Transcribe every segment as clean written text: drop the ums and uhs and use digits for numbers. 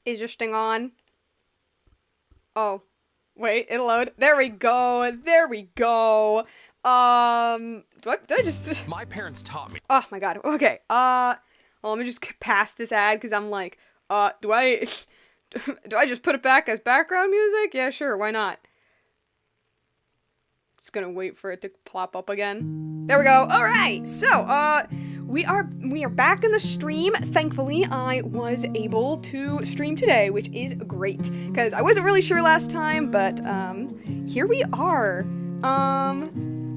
Is your sting on? Oh, wait, it'll load. There we go. There we go. Do I just? My parents taught me. Oh my god. Okay. Well, let me just pass this ad because I'm like, do I, do I just put it back as background music? Yeah, sure. Why not? Just gonna wait for it to plop up again. There we go. All right. So, we are back in the stream. Thankfully, I was able to stream today, which is great because I wasn't really sure last time, but here we are.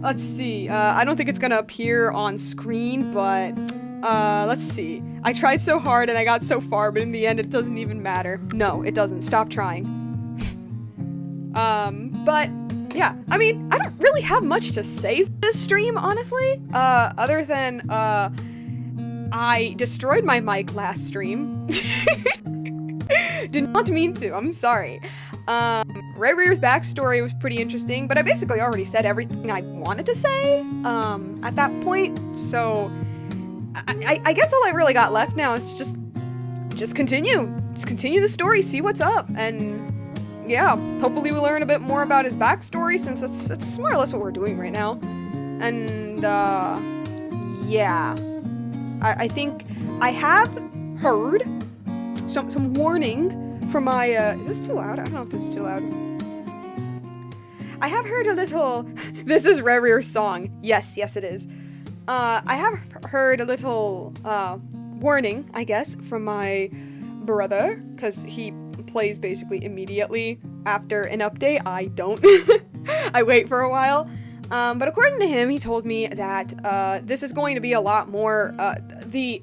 Let's see. I don't think it's gonna appear on screen, but let's see. I tried so hard and I got so far, but in the end, it doesn't even matter. No, it doesn't. Stop trying. But yeah, I mean, I don't really have much to say for this stream, honestly. Other than, I destroyed my mic last stream. Did not mean to, I'm sorry. Rarir's backstory was pretty interesting, but I basically already said everything I wanted to say, at that point, so I guess all I really got left now is to just continue the story, see what's up, and yeah, hopefully we learn a bit more about his backstory, since that's more or less what we're doing right now. And, yeah. I think I have heard some warning from my, is this too loud? I don't know if this is too loud. I have heard a little, this is Rarir's song. Yes, it is. I have heard a little, warning, I guess, from my brother, because he plays basically immediately after an update. I don't. I wait for a while. But according to him, he told me that, this is going to be a lot more, the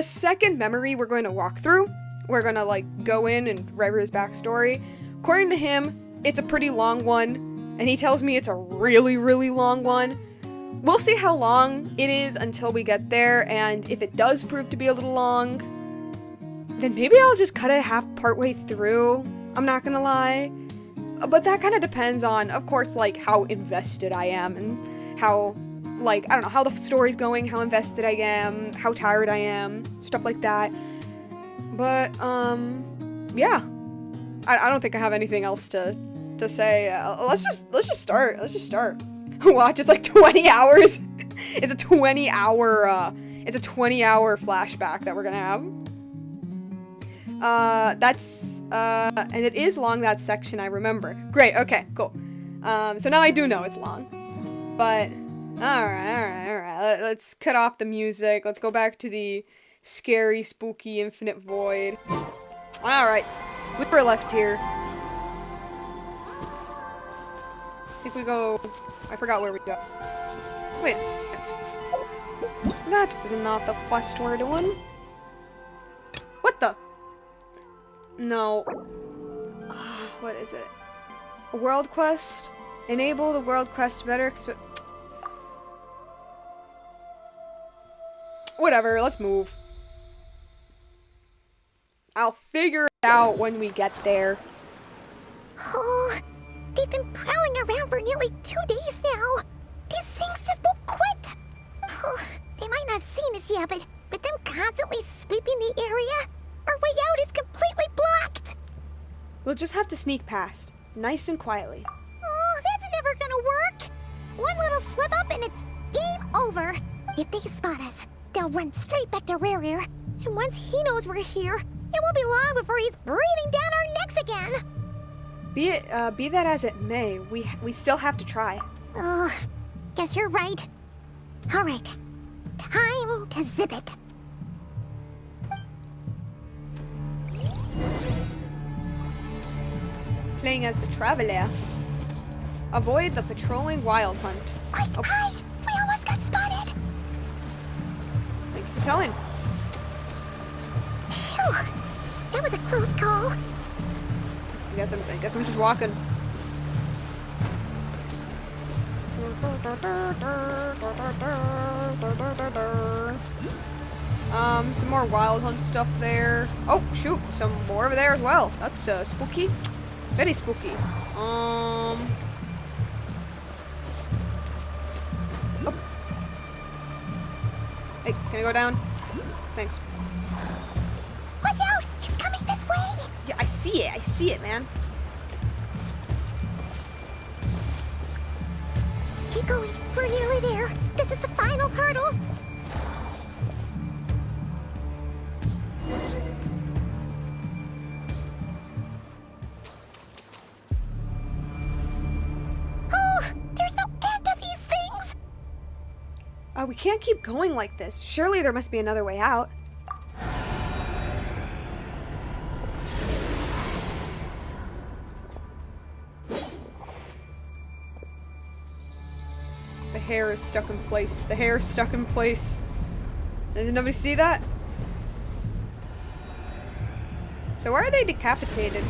second memory we're going to walk through, we're gonna, like, go in and Rarir's backstory. According to him, it's a pretty long one, and he tells me it's a really, really long one. We'll see how long it is until we get there, and if it does prove to be a little long, then maybe I'll just cut it partway through. I'm not gonna lie. But that kind of depends on, of course, like, how invested I am, and how, like, I don't know, how the story's going, how invested I am, how tired I am, stuff like that. But, yeah. I don't think I have anything else to say. Let's just start. Watch, it's like 20 hours. It's a 20-hour flashback that we're gonna have. And it is long, that section, I remember. Great, okay, cool. So now I do know it's long. But, alright. Let's cut off the music. Let's go back to the scary, spooky, infinite void. Alright, we were left here. I think we go... I forgot where we go. Wait. That is not the quest we're doing. What the? No. What is it? A world quest? Enable the world quest to better Whatever, let's move. I'll figure it out when we get there. Oh, they've been prowling around for nearly 2 days now. These things just won't quit. Oh, they might not have seen us yet, but them constantly sweeping the area, our way out is completely blocked. We'll just have to sneak past, nice and quietly. Oh, that's never gonna work. One little slip up and it's game over. If they spot us, they'll run straight back to Rerir. And once he knows we're here, it won't be long before he's breathing down our necks again. Be that as it may, we still have to try. Oh, guess you're right. All right, time to zip it. Playing as the Traveler. Avoid the patrolling wild hunt. Quick, hide! We almost got spotted. Thank you for telling. Phew, that was a close call. I guess I'm just walking. Some more wild hunt stuff there. Oh, shoot, some more over there as well. That's spooky. Very spooky. Oh. Hey, can I go down? Thanks. Watch out! He's coming this way! Yeah, I see it, man. Keep going. We're nearly there. This is the final hurdle. Oh, there's no end to these things. We can't keep going like this. Surely there must be another way out. The hair is stuck in place. The hair is stuck in place. Did nobody see that? So why are they decapitated?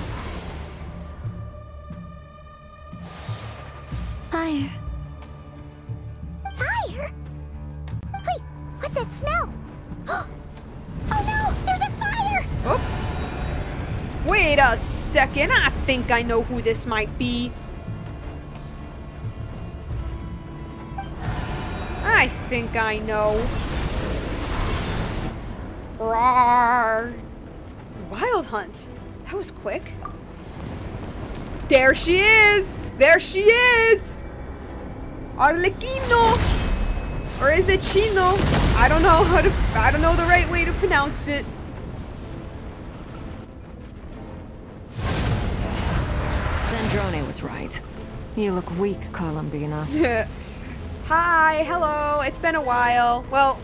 Fire. Fire? Wait, what's that smell? Oh no, there's a fire! Oh. Wait a second, I think I know who this might be. I think I know. Rawr. Wild hunt. That was quick. There she is! There she is! Arlequino! Or is it Chino? I don't know the right way to pronounce it. Drone was right. You look weak, Columbina. Hi, hello. It's been a while. Well,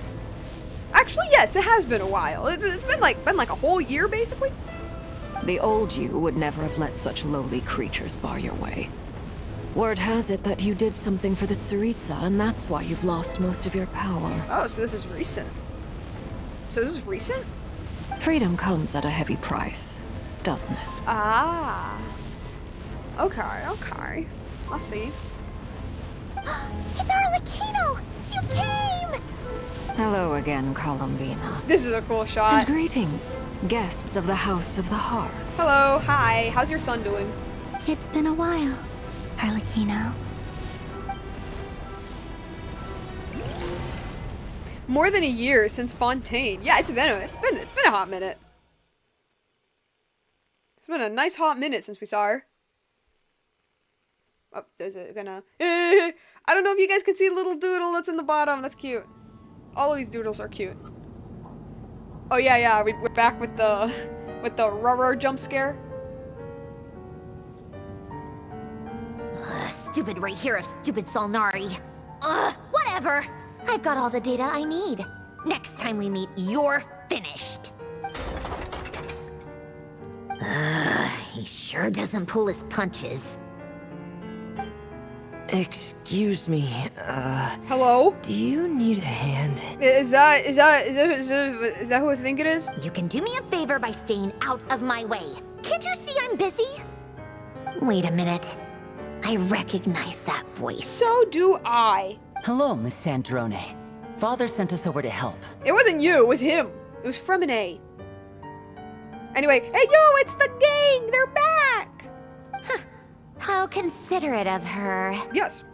actually, yes, it has been a while. It's been like a whole year, basically. The old you would never have let such lowly creatures bar your way. Word has it that you did something for the Tsaritsa, and that's why you've lost most of your power. Oh, so this is recent. So this is recent? Freedom comes at a heavy price, doesn't it? Ah. Okay, okay. I see. It's Arlecchino! You came! Hello again, Columbina. This is a cool And shot. greetings, guests of the House of the Hearth. Hello, hi. How's your son doing? It's been a while, Arlecchino. More than a year since Fontaine. Yeah, it's been a hot minute. It's been a nice hot minute since we saw her. Oh, is it gonna? I don't know if you guys can see a little doodle that's in the bottom. That's cute. All of these doodles are cute. Oh yeah, we're back with the Rarwr jump scare. Stupid Rerir of stupid Solnari. Whatever. I've got all the data I need. Next time we meet, you're finished. He sure doesn't pull his punches. Excuse me, Hello? do you need a hand? Is that who I think it is? You can do me a favor by staying out of my way. Can't you see I'm busy? Wait a minute. I recognize that voice. So do I. Hello, Miss Sandrone. Father sent us over to help. It wasn't you, it was him. It was Fremine. Anyway, hey yo, it's the gang! They're back! How considerate of her. Yes.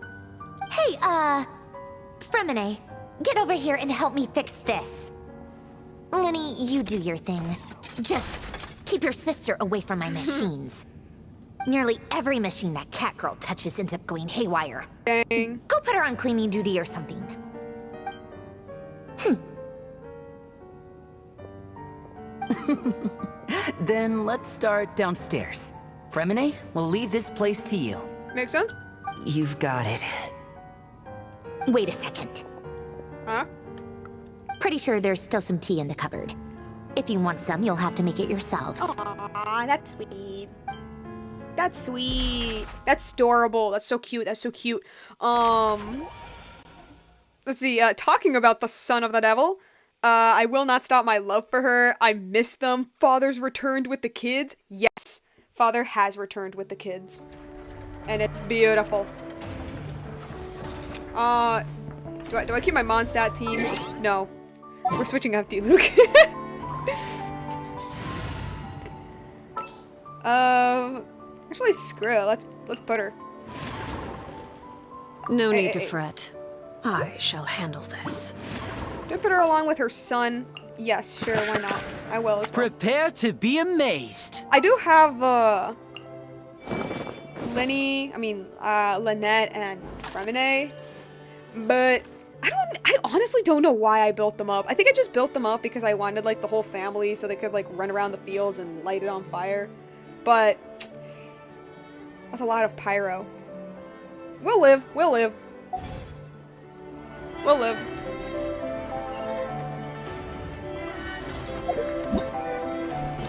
Hey, Fremine, get over here and help me fix this. Lenny, you do your thing. Just keep your sister away from my machines. Nearly every machine that cat girl touches ends up going haywire. Dang. Go put her on cleaning duty or something. Then let's start downstairs. Fremine, we'll leave this place to you. Makes sense? You've got it. Wait a second. Huh? Pretty sure there's still some tea in the cupboard. If you want some, you'll have to make it yourselves. Aw, that's sweet. That's sweet. That's adorable. That's so cute. That's so cute. Let's see, talking about the son of the devil. I will not stop my love for her. I miss them. Father's returned with the kids. Yes. Father has returned with the kids. And it's beautiful. Do I keep my Mondstadt team? No. We're switching up D-Luke. Actually, screw it. Let's put her. No Hey, need to hey. fret. I shall handle this. Do I put her along with her son? Yes, sure, why not? I will as well. Prepare to be amazed. I do have, Lynette and Fremine, but I honestly don't know why I built them up. I think I just built them up because I wanted, like, the whole family so they could, like, run around the fields and light it on fire. But that's a lot of pyro. We'll live. We'll live. We'll live.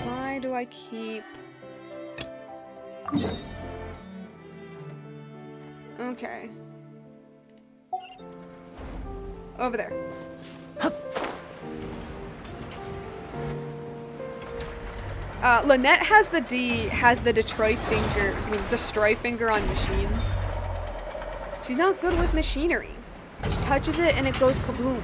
Why do I keep... Okay. Over there. Lynette has the destroy finger on machines. She's not good with machinery. She touches it and it goes kaboom.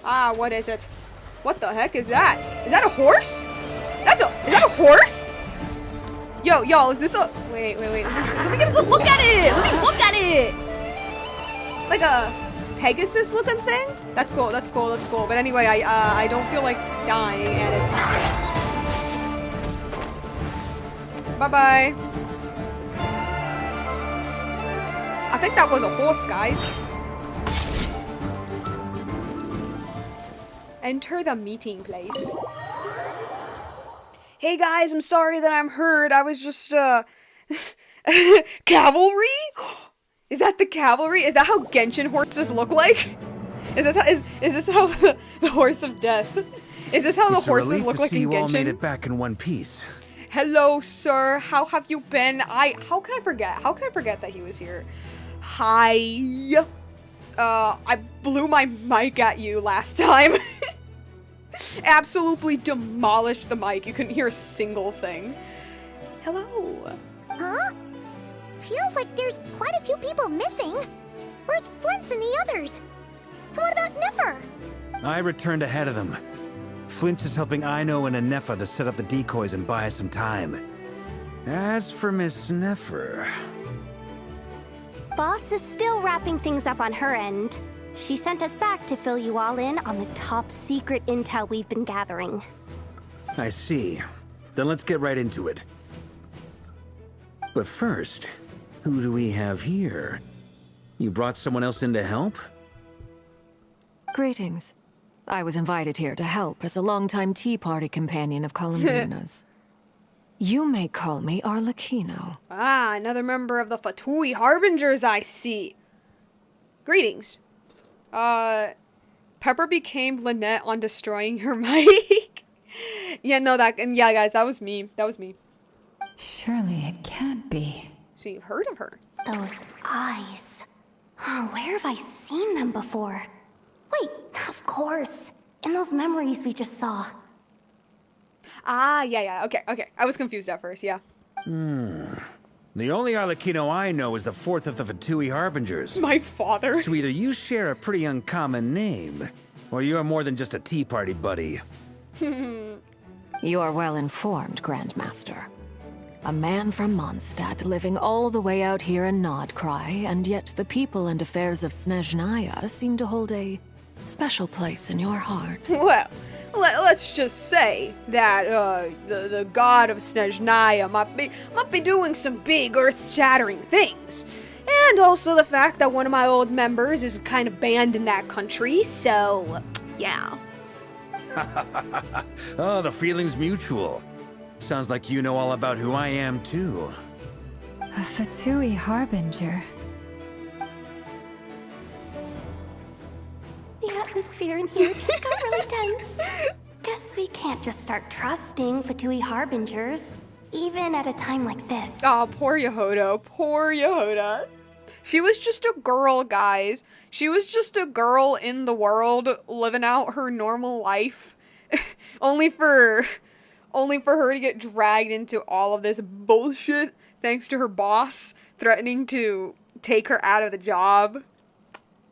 Ah, what is it? What the heck is that? Is that a horse? Is that a horse? Yo, y'all, is this a... Wait. Let me get a good look at it! Let me look at it! Like a Pegasus looking thing? That's cool. But anyway, I don't feel like dying and it's... Bye-bye. I think that was a horse, guys. Enter the meeting place. Hey guys, I'm sorry that I'm hurt. I was just, cavalry? Is that the cavalry? Is that how Genshin horses look like? Is this how the horse of death? Is this how the horses look like in Genshin? You all made it back in one piece. Hello, sir. How have you been? How can I forget? How can I forget that he was here? Hi. I blew my mic at you last time. Absolutely demolished the mic. You couldn't hear a single thing. Hello. Huh? Feels like there's quite a few people missing. Where's Flint's and the others? And what about Nefer? I returned ahead of them. Flint is helping Aino and Anefa to set up the decoys and buy us some time. As for Miss Nefer... Boss is still wrapping things up on her end. She sent us back to fill you all in on the top secret intel we've been gathering. I see. Then let's get right into it. But first, who do we have here? You brought someone else in to help? Greetings. I was invited here to help as a longtime Tea Party companion of Columbina's. You may call me Arlecchino. Ah, another member of the Fatui Harbingers, I see. Greetings. Pepper became Lynette on destroying her mic. Yeah, no, yeah, guys, that was me. That was me. Surely it can't be. So you've heard of her? Those eyes. Oh, where have I seen them before? Wait, of course. In those memories we just saw. Ah, yeah, okay. I was confused at first, yeah. The only Arlecchino I know is the fourth of the Fatui Harbingers. My father. So either you share a pretty uncommon name, or you are more than just a Tea Party buddy. You are well informed, Grandmaster. A man from Mondstadt living all the way out here in Krai, and yet the people and affairs of Snezhnaya seem to hold a special place in your heart. Well, let's just say that the god of Snezhnaya might be doing some big earth-shattering things. And also the fact that one of my old members is kind of banned in that country, so yeah. Oh, the feeling's mutual. Sounds like you know all about who I am, too. A Fatui Harbinger. The atmosphere in here just got really tense. Guess we can't just start trusting Fatui Harbingers, even at a time like this. Oh, poor Yehuda. Poor Yehuda. She was just a girl, guys. She was just a girl in the world living out her normal life. only for her to get dragged into all of this bullshit thanks to her boss threatening to take her out of the job.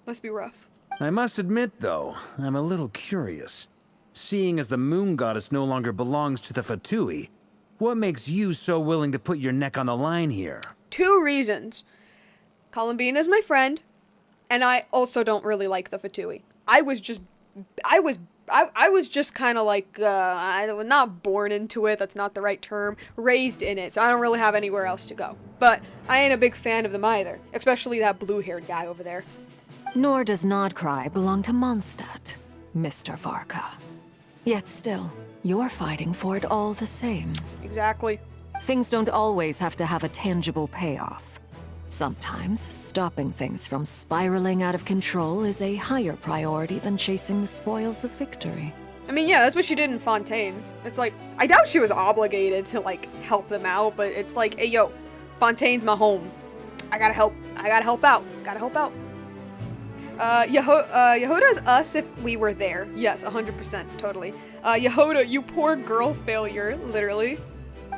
Must be rough. I must admit, though, I'm a little curious. Seeing as the moon goddess no longer belongs to the Fatui, what makes you so willing to put your neck on the line here? 2 reasons. Columbina's my friend, and I also don't really like the Fatui. I was just kind of like, I was not born into it, that's not the right term, raised in it, so I don't really have anywhere else to go. But I ain't a big fan of them either, especially that blue-haired guy over there. Nor does Krai belong to Mondstadt, Mr. Varka. Yet still, you're fighting for it all the same. Exactly. Things don't always have to have a tangible payoff. Sometimes, stopping things from spiraling out of control is a higher priority than chasing the spoils of victory. I mean, yeah, that's what she did in Fontaine. It's like, I doubt she was obligated to, like, help them out, but it's like, hey, yo, Fontaine's my home. I gotta help out. Yehuda's us if we were there. Yes, 100%, totally. Yehuda, you poor girl failure, literally.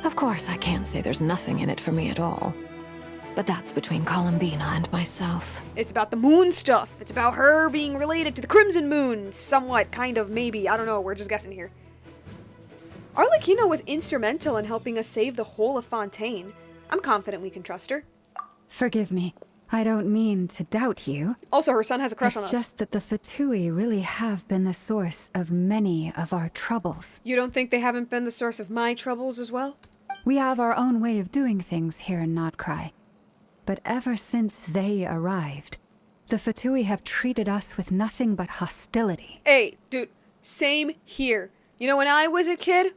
Of course, I can't say there's nothing in it for me at all. But that's between Columbina and myself. It's about the moon stuff. It's about her being related to the Crimson Moon. Somewhat, kind of, maybe. I don't know, we're just guessing here. Arlecchino was instrumental in helping us save the whole of Fontaine. I'm confident we can trust her. Forgive me. I don't mean to doubt you. Also, her son has a crush on us. It's just that the Fatui really have been the source of many of our troubles. You don't think they haven't been the source of my troubles as well? We have our own way of doing things here in Krai. But ever since they arrived, the Fatui have treated us with nothing but hostility. Hey, dude, same here. You know, when I was a kid,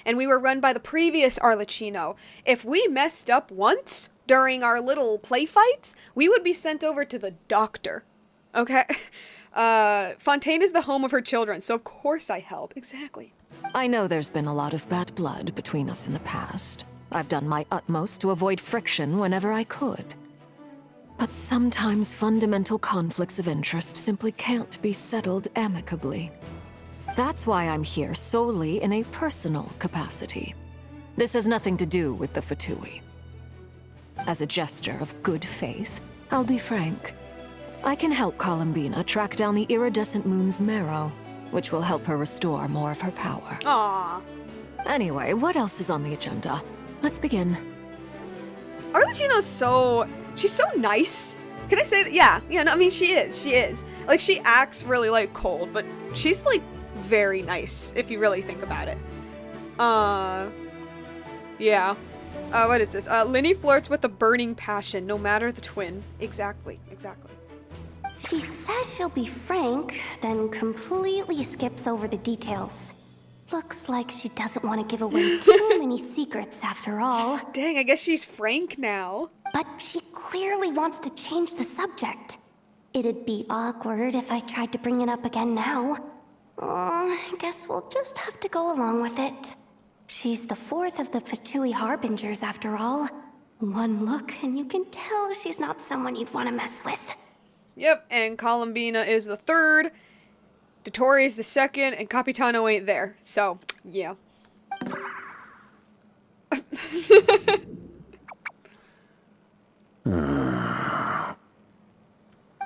and we were run by the previous Arlecchino, if we messed up once during our little play fights, we would be sent over to the doctor. Okay? Fontaine is the home of her children, so of course I help. Exactly. I know there's been a lot of bad blood between us in the past. I've done my utmost to avoid friction whenever I could. But sometimes fundamental conflicts of interest simply can't be settled amicably. That's why I'm here solely in a personal capacity. This has nothing to do with the Fatui. As a gesture of good faith, I'll be frank. I can help Columbina track down the iridescent moon's marrow, which will help her restore more of her power. Aww. Anyway, what else is on the agenda? Let's begin. Arlecchino's she's so nice. Can I say that? Yeah, no, I mean, she is. Like, she acts really, like, cold, but she's, like, very nice, if you really think about it. Yeah. What is this? Linny flirts with a burning passion, no matter the twin. Exactly. She says she'll be frank, then completely skips over the details. Looks like she doesn't want to give away too many secrets after all. Dang, I guess she's frank now. But she clearly wants to change the subject. It'd be awkward if I tried to bring it up again now. I guess we'll just have to go along with it. She's the fourth of the Fatui Harbingers after all. One look and you can tell she's not someone you'd want to mess with. Yep, and Columbina is the third, Dottore is the second, and Capitano ain't there. So, yeah.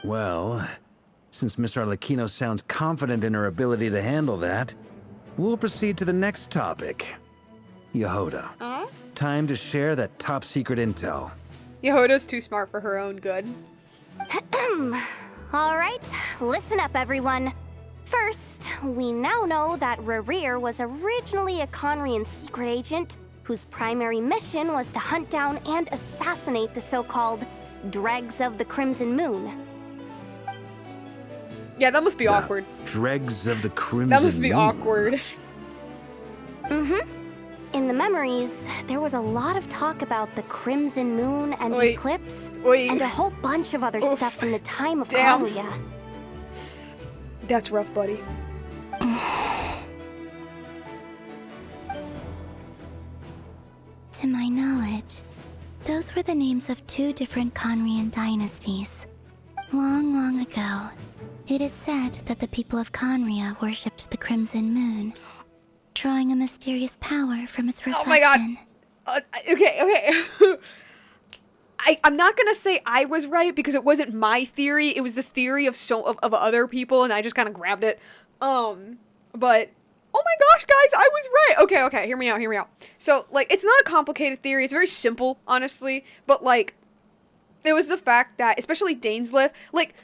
Well, since Miss Arlecchino sounds confident in her ability to handle that, we'll proceed to the next topic. Yehoda. Time to share that top-secret intel. Yehoda's too smart for her own good. All right, listen up, everyone. First, we now know that Rerir was originally a Conrian secret agent whose primary mission was to hunt down and assassinate the so-called Dregs of the Crimson Moon. Yeah, that must be awkward. Dregs of the Crimson That must be Moon. awkward. In the memories, there was a lot of talk about the Crimson Moon and Wait. Eclipse, Wait. and a whole bunch of other stuff from the time of Damn. Kalia. That's rough, buddy. To my knowledge, those were the names of two different Conrian dynasties. Long, long ago, it is said that the people of Conria worshipped the Crimson Moon, drawing a mysterious power from its reflection. Oh my god. Okay. I'm not gonna say I was right because it wasn't my theory. It was the theory of other people, and I just kind of grabbed it. But oh my gosh, guys, I was right. Okay, hear me out. So, like, it's not a complicated theory. It's very simple, honestly. But like, it was the fact that, especially Dainsleif, like,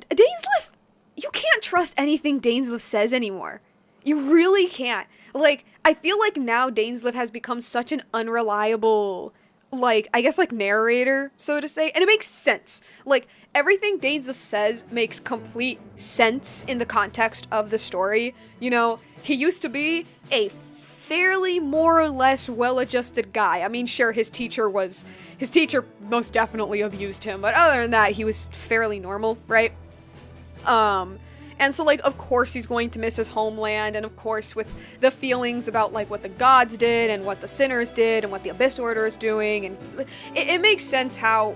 Dainsleif, you can't trust anything Dainsleif says anymore. You really can't. Like, I feel like now Dainsleif has become such an unreliable, like, I guess, like, narrator, so to say. And it makes sense. Like, everything Dainsleif says makes complete sense in the context of the story. You know, he used to be a fairly more or less well-adjusted guy. I mean, sure, his teacher most definitely abused him, but other than that, he was fairly normal, right? And so, like, of course he's going to miss his homeland, and of course with the feelings about, like, what the gods did, and what the sinners did, and what the Abyss Order is doing, and it makes sense how,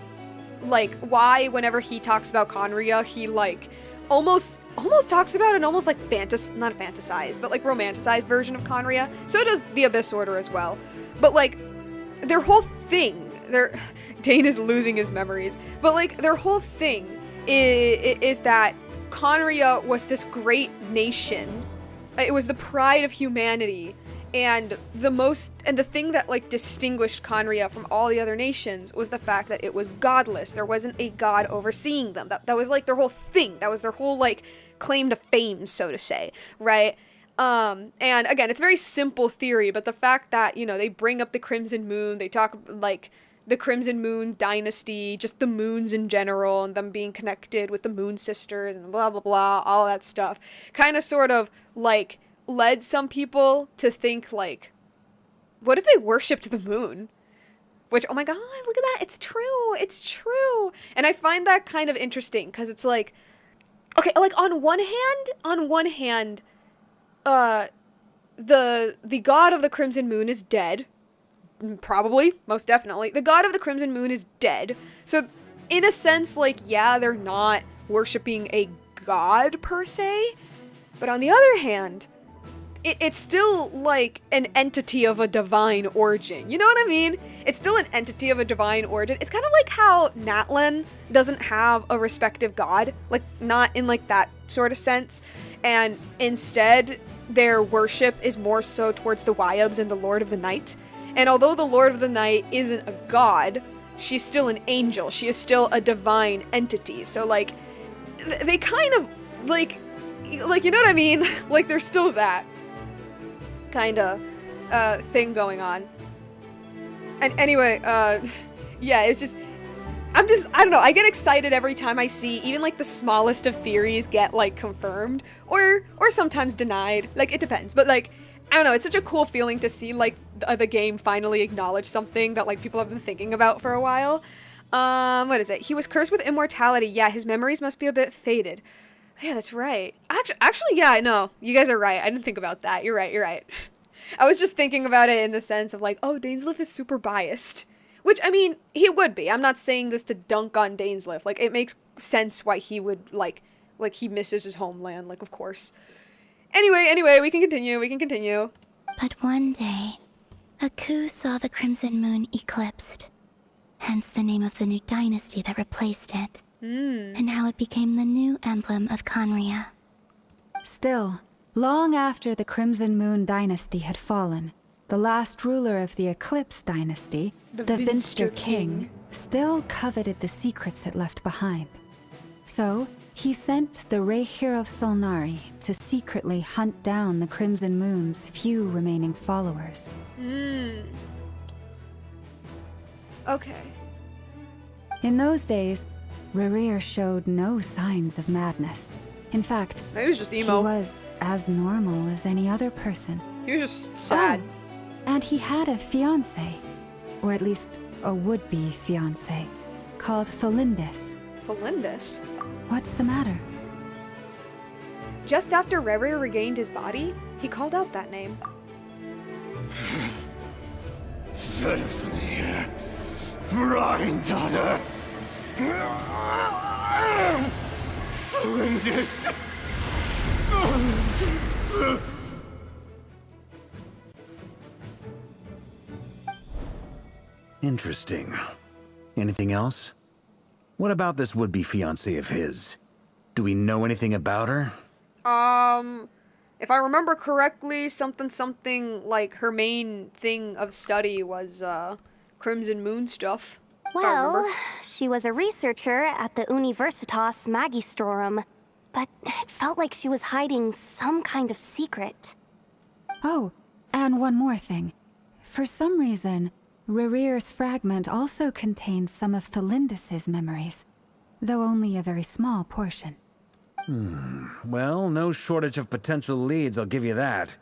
like, why whenever he talks about Conria, he, like, almost talks about an almost, like, not fantasized, but, like, romanticized version of Conria. So does the Abyss Order as well. But, like, their whole thing, Dane is losing his memories, but, like, their whole thing is that Conria was this great nation. It was the pride of humanity, and the thing that, like, distinguished Conria from all the other nations was the fact that it was godless. There wasn't a god overseeing them. That was, like, their whole thing. That was their whole, like, claim to fame, so to say, right? And again, it's a very simple theory, but the fact that, you know, they bring up the Crimson Moon, they talk, like, the Crimson Moon dynasty, just the moons in general, and them being connected with the Moon Sisters and blah, blah, blah, all that stuff, kind of sort of, like, led some people to think, like, what if they worshipped the moon? Which, oh my god, look at that, it's true. And I find that kind of interesting, because it's like, okay, like, on one hand, the god of the Crimson Moon is dead. Probably, most definitely. The god of the Crimson Moon is dead. So, in a sense, like, yeah, they're not worshipping a god, per se. But on the other hand, it's still, like, an entity of a divine origin. You know what I mean? It's still an entity of a divine origin. It's kind of like how Natlan doesn't have a respective god. Like, not in, like, that sort of sense. And instead, their worship is more so towards the Wyobs and the Lord of the Night. And although the Lord of the Night isn't a god, she's still an angel. She is still a divine entity. So, like, they kind of, like, you know what I mean? Like, there's still that kind of thing going on. And anyway, yeah, it's just, I don't know, I get excited every time I see even, like, the smallest of theories get, like, confirmed, or sometimes denied. Like, it depends. But, like, I don't know, it's such a cool feeling to see, like, the game finally acknowledge something that, like, people have been thinking about for a while. What is it? He was cursed with immortality. Yeah, his memories must be a bit faded. Yeah, that's right. Actually, yeah, no, you guys are right. I didn't think about that. You're right. I was just thinking about it in the sense of, like, oh, Dainsleif is super biased. Which, I mean, he would be. I'm not saying this to dunk on Dainsleif. Like, it makes sense why he would, like, he misses his homeland, like, of course. Anyway, we can continue. But one day, Aku saw the Crimson Moon eclipsed. Hence the name of the new dynasty that replaced it. And how it became the new emblem of Conria. Still, long after the Crimson Moon dynasty had fallen, the last ruler of the Eclipse dynasty, the Vinster King, still coveted the secrets it left behind. So, he sent the Rerir of Solnari to secretly hunt down the Crimson Moon's few remaining followers. Okay. In those days, Rerir showed no signs of madness. In fact, He was just emo. he was as normal as any other person. He was just sad. Oh, and he had a fiancé, or at least a would-be fiancé, called Tholindis. Felindus. What's the matter? Just after Rerir regained his body, he called out that name. Verfnir, Rhindaughter, Flinders. Interesting. Anything else? What about this would-be fiancé of his? Do we know anything about her? If I remember correctly, something like her main thing of study was, Crimson Moon stuff. if I Well, remember. she was a researcher at the Universitas Magistrorum, but it felt like she was hiding some kind of secret. Oh, and one more thing. For some reason, Rerir's fragment also contained some of Tholindis' memories, though only a very small portion. Well, no shortage of potential leads, I'll give you that.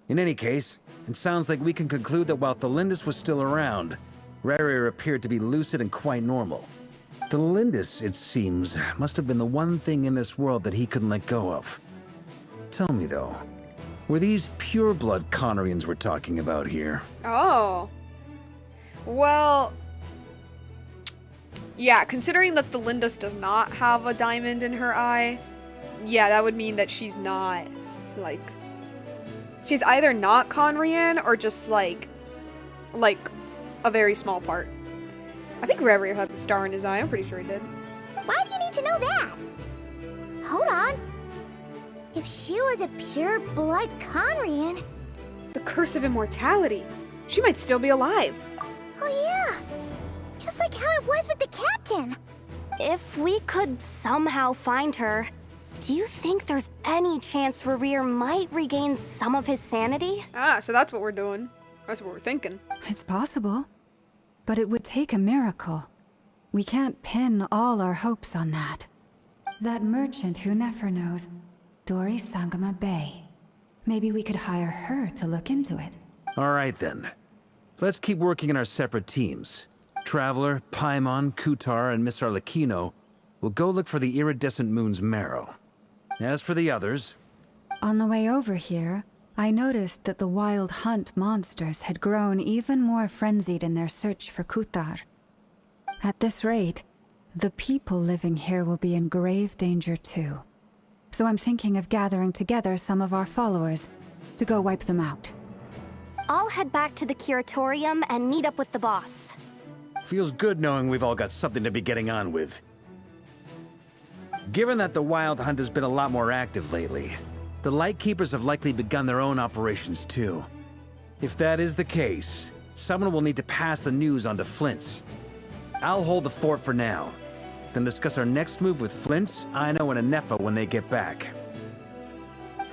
In any case, it sounds like we can conclude that while Tholindis was still around, Rerir appeared to be lucid and quite normal. Tholindis, it seems, must have been the one thing in this world that he couldn't let go of. Tell me though, were these pure-blood Conrians we're talking about here? Oh. Well, yeah, considering that the Lindus does not have a diamond in her eye, yeah, that would mean that she's not, like, she's either not Conrian or just, like, a very small part. I think Rerir had the star in his eye, I'm pretty sure he did. Why do you need to know that? Hold on. If she was a pure-blood Conrian... The curse of immortality. She might still be alive. Oh yeah! Just like how it was with the captain! If we could somehow find her, do you think there's any chance Rerir might regain some of his sanity? Ah, so that's what we're doing. That's what we're thinking. It's possible. but it would take a miracle. We can't pin all our hopes on that. That merchant who Nefer knows, Dori Sangama Bay. Maybe we could hire her to look into it. All right then. Let's keep working in our separate teams. Traveler, Paimon, Kutar, and Miss Arlecchino will go look for the iridescent moon's marrow. As for the others... On the way over here, I noticed that the Wild Hunt monsters had grown even more frenzied in their search for Kutar. At this rate, the people living here will be in grave danger too. So I'm thinking of gathering together some of our followers to go wipe them out. I'll head back to the curatorium and meet up with the boss. Feels good knowing we've all got something to be getting on with. Given that the Wild Hunt has been a lot more active lately, the Lightkeepers have likely begun their own operations too. If that is the case, someone will need to pass the news on to Flint's. I'll hold the fort for now, then discuss our next move with Flint's, Aino, and Anefa when they get back.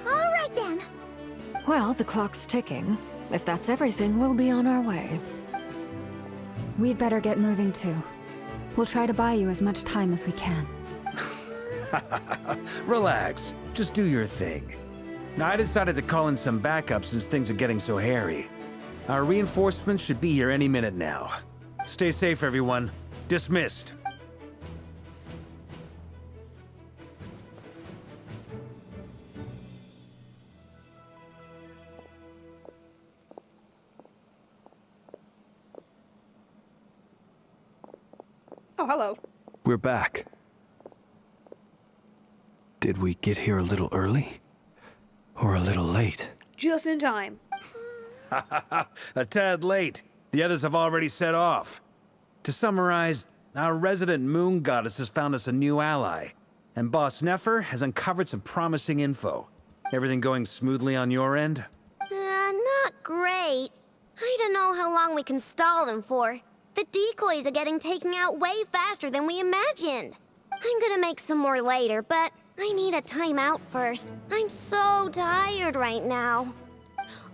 All right then. Well, the clock's ticking. If that's everything, we'll be on our way. We'd better get moving too. We'll try to buy you as much time as we can. Relax. Just do your thing. Now, I decided to call in some backup since things are getting so hairy. Our reinforcements should be here any minute now. Stay safe, everyone. Dismissed. Oh, hello. We're back. Did we get here a little early? Or a little late? Just in time. A tad late. The others have already set off. To summarize, our resident moon goddess has found us a new ally, and Boss Nefer has uncovered some promising info. Everything going smoothly on your end? Not great. I don't know how long we can stall them for. The decoys are getting taken out way faster than we imagined. I'm gonna make some more later, but I need a timeout first. I'm so tired right now.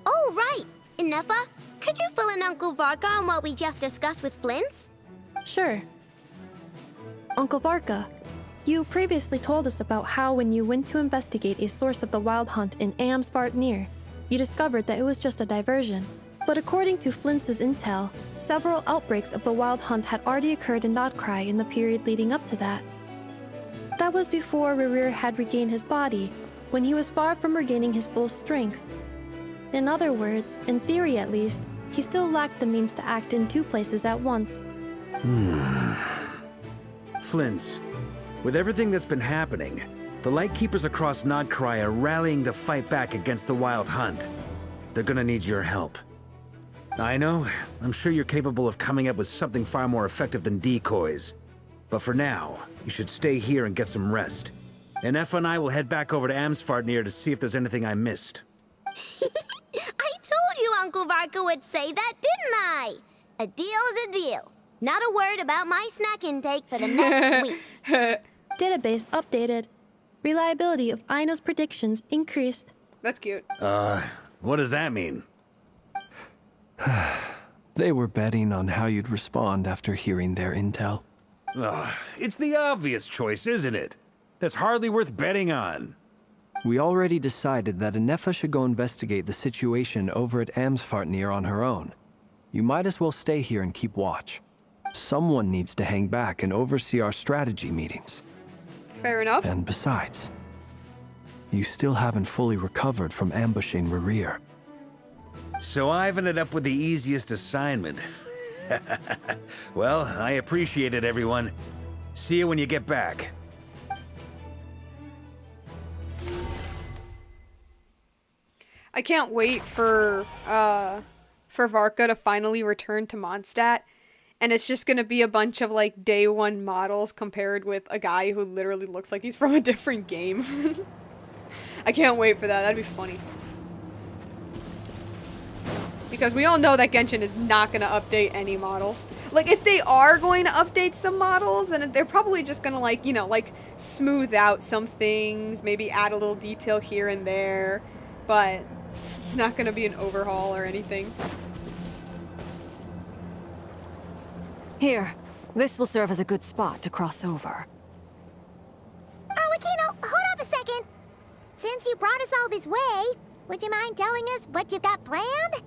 Oh, right! Inefa, could you fill in Uncle Varka on what we just discussed with Flint's? Sure. Uncle Varka, you previously told us about how when you went to investigate a source of the Wild Hunt in Amsvartnir, you discovered that it was just a diversion. But according to Flint's intel, several outbreaks of the Wild Hunt had already occurred in Krai in the period leading up to that. That was before Rerir had regained his body, when he was far from regaining his full strength. In other words, in theory at least, he still lacked the means to act in two places at once. Flint's, with everything that's been happening, the Lightkeepers across Krai are rallying to fight back against the Wild Hunt. They're gonna need your help. I know, I'm sure you're capable of coming up with something far more effective than decoys. But for now, you should stay here and get some rest. And Efa and I will head back over to Amsvartnir to see if there's anything I missed. I told you Uncle Varka would say that, didn't I? A deal's a deal. Not a word about my snack intake for the next week. Database updated. Reliability of Aino's predictions increased. That's cute. What does that mean? They were betting on how you'd respond after hearing their intel. It's the obvious choice, isn't it? That's hardly worth betting on. We already decided that Anefa should go investigate the situation over at Amsvartnir on her own. You might as well stay here and keep watch. Someone needs to hang back and oversee our strategy meetings. Fair enough. And besides, you still haven't fully recovered from ambushing Rerir. So I've ended up with the easiest assignment. Well, I appreciate it, everyone. See you when you get back. I can't wait for Varka to finally return to Mondstadt, and it's just gonna be a bunch of like day one models compared with a guy who literally looks like he's from a different game. I can't wait for that. That'd be funny. Because we all know that Genshin is not gonna update any model. Like, if they are going to update some models, then they're probably just gonna, like, you know, like, smooth out some things, maybe add a little detail here and there, but it's not gonna be an overhaul or anything. Here, this will serve as a good spot to cross over. Arlecchino, hold up a second. Since you brought us all this way, would you mind telling us what you've got planned?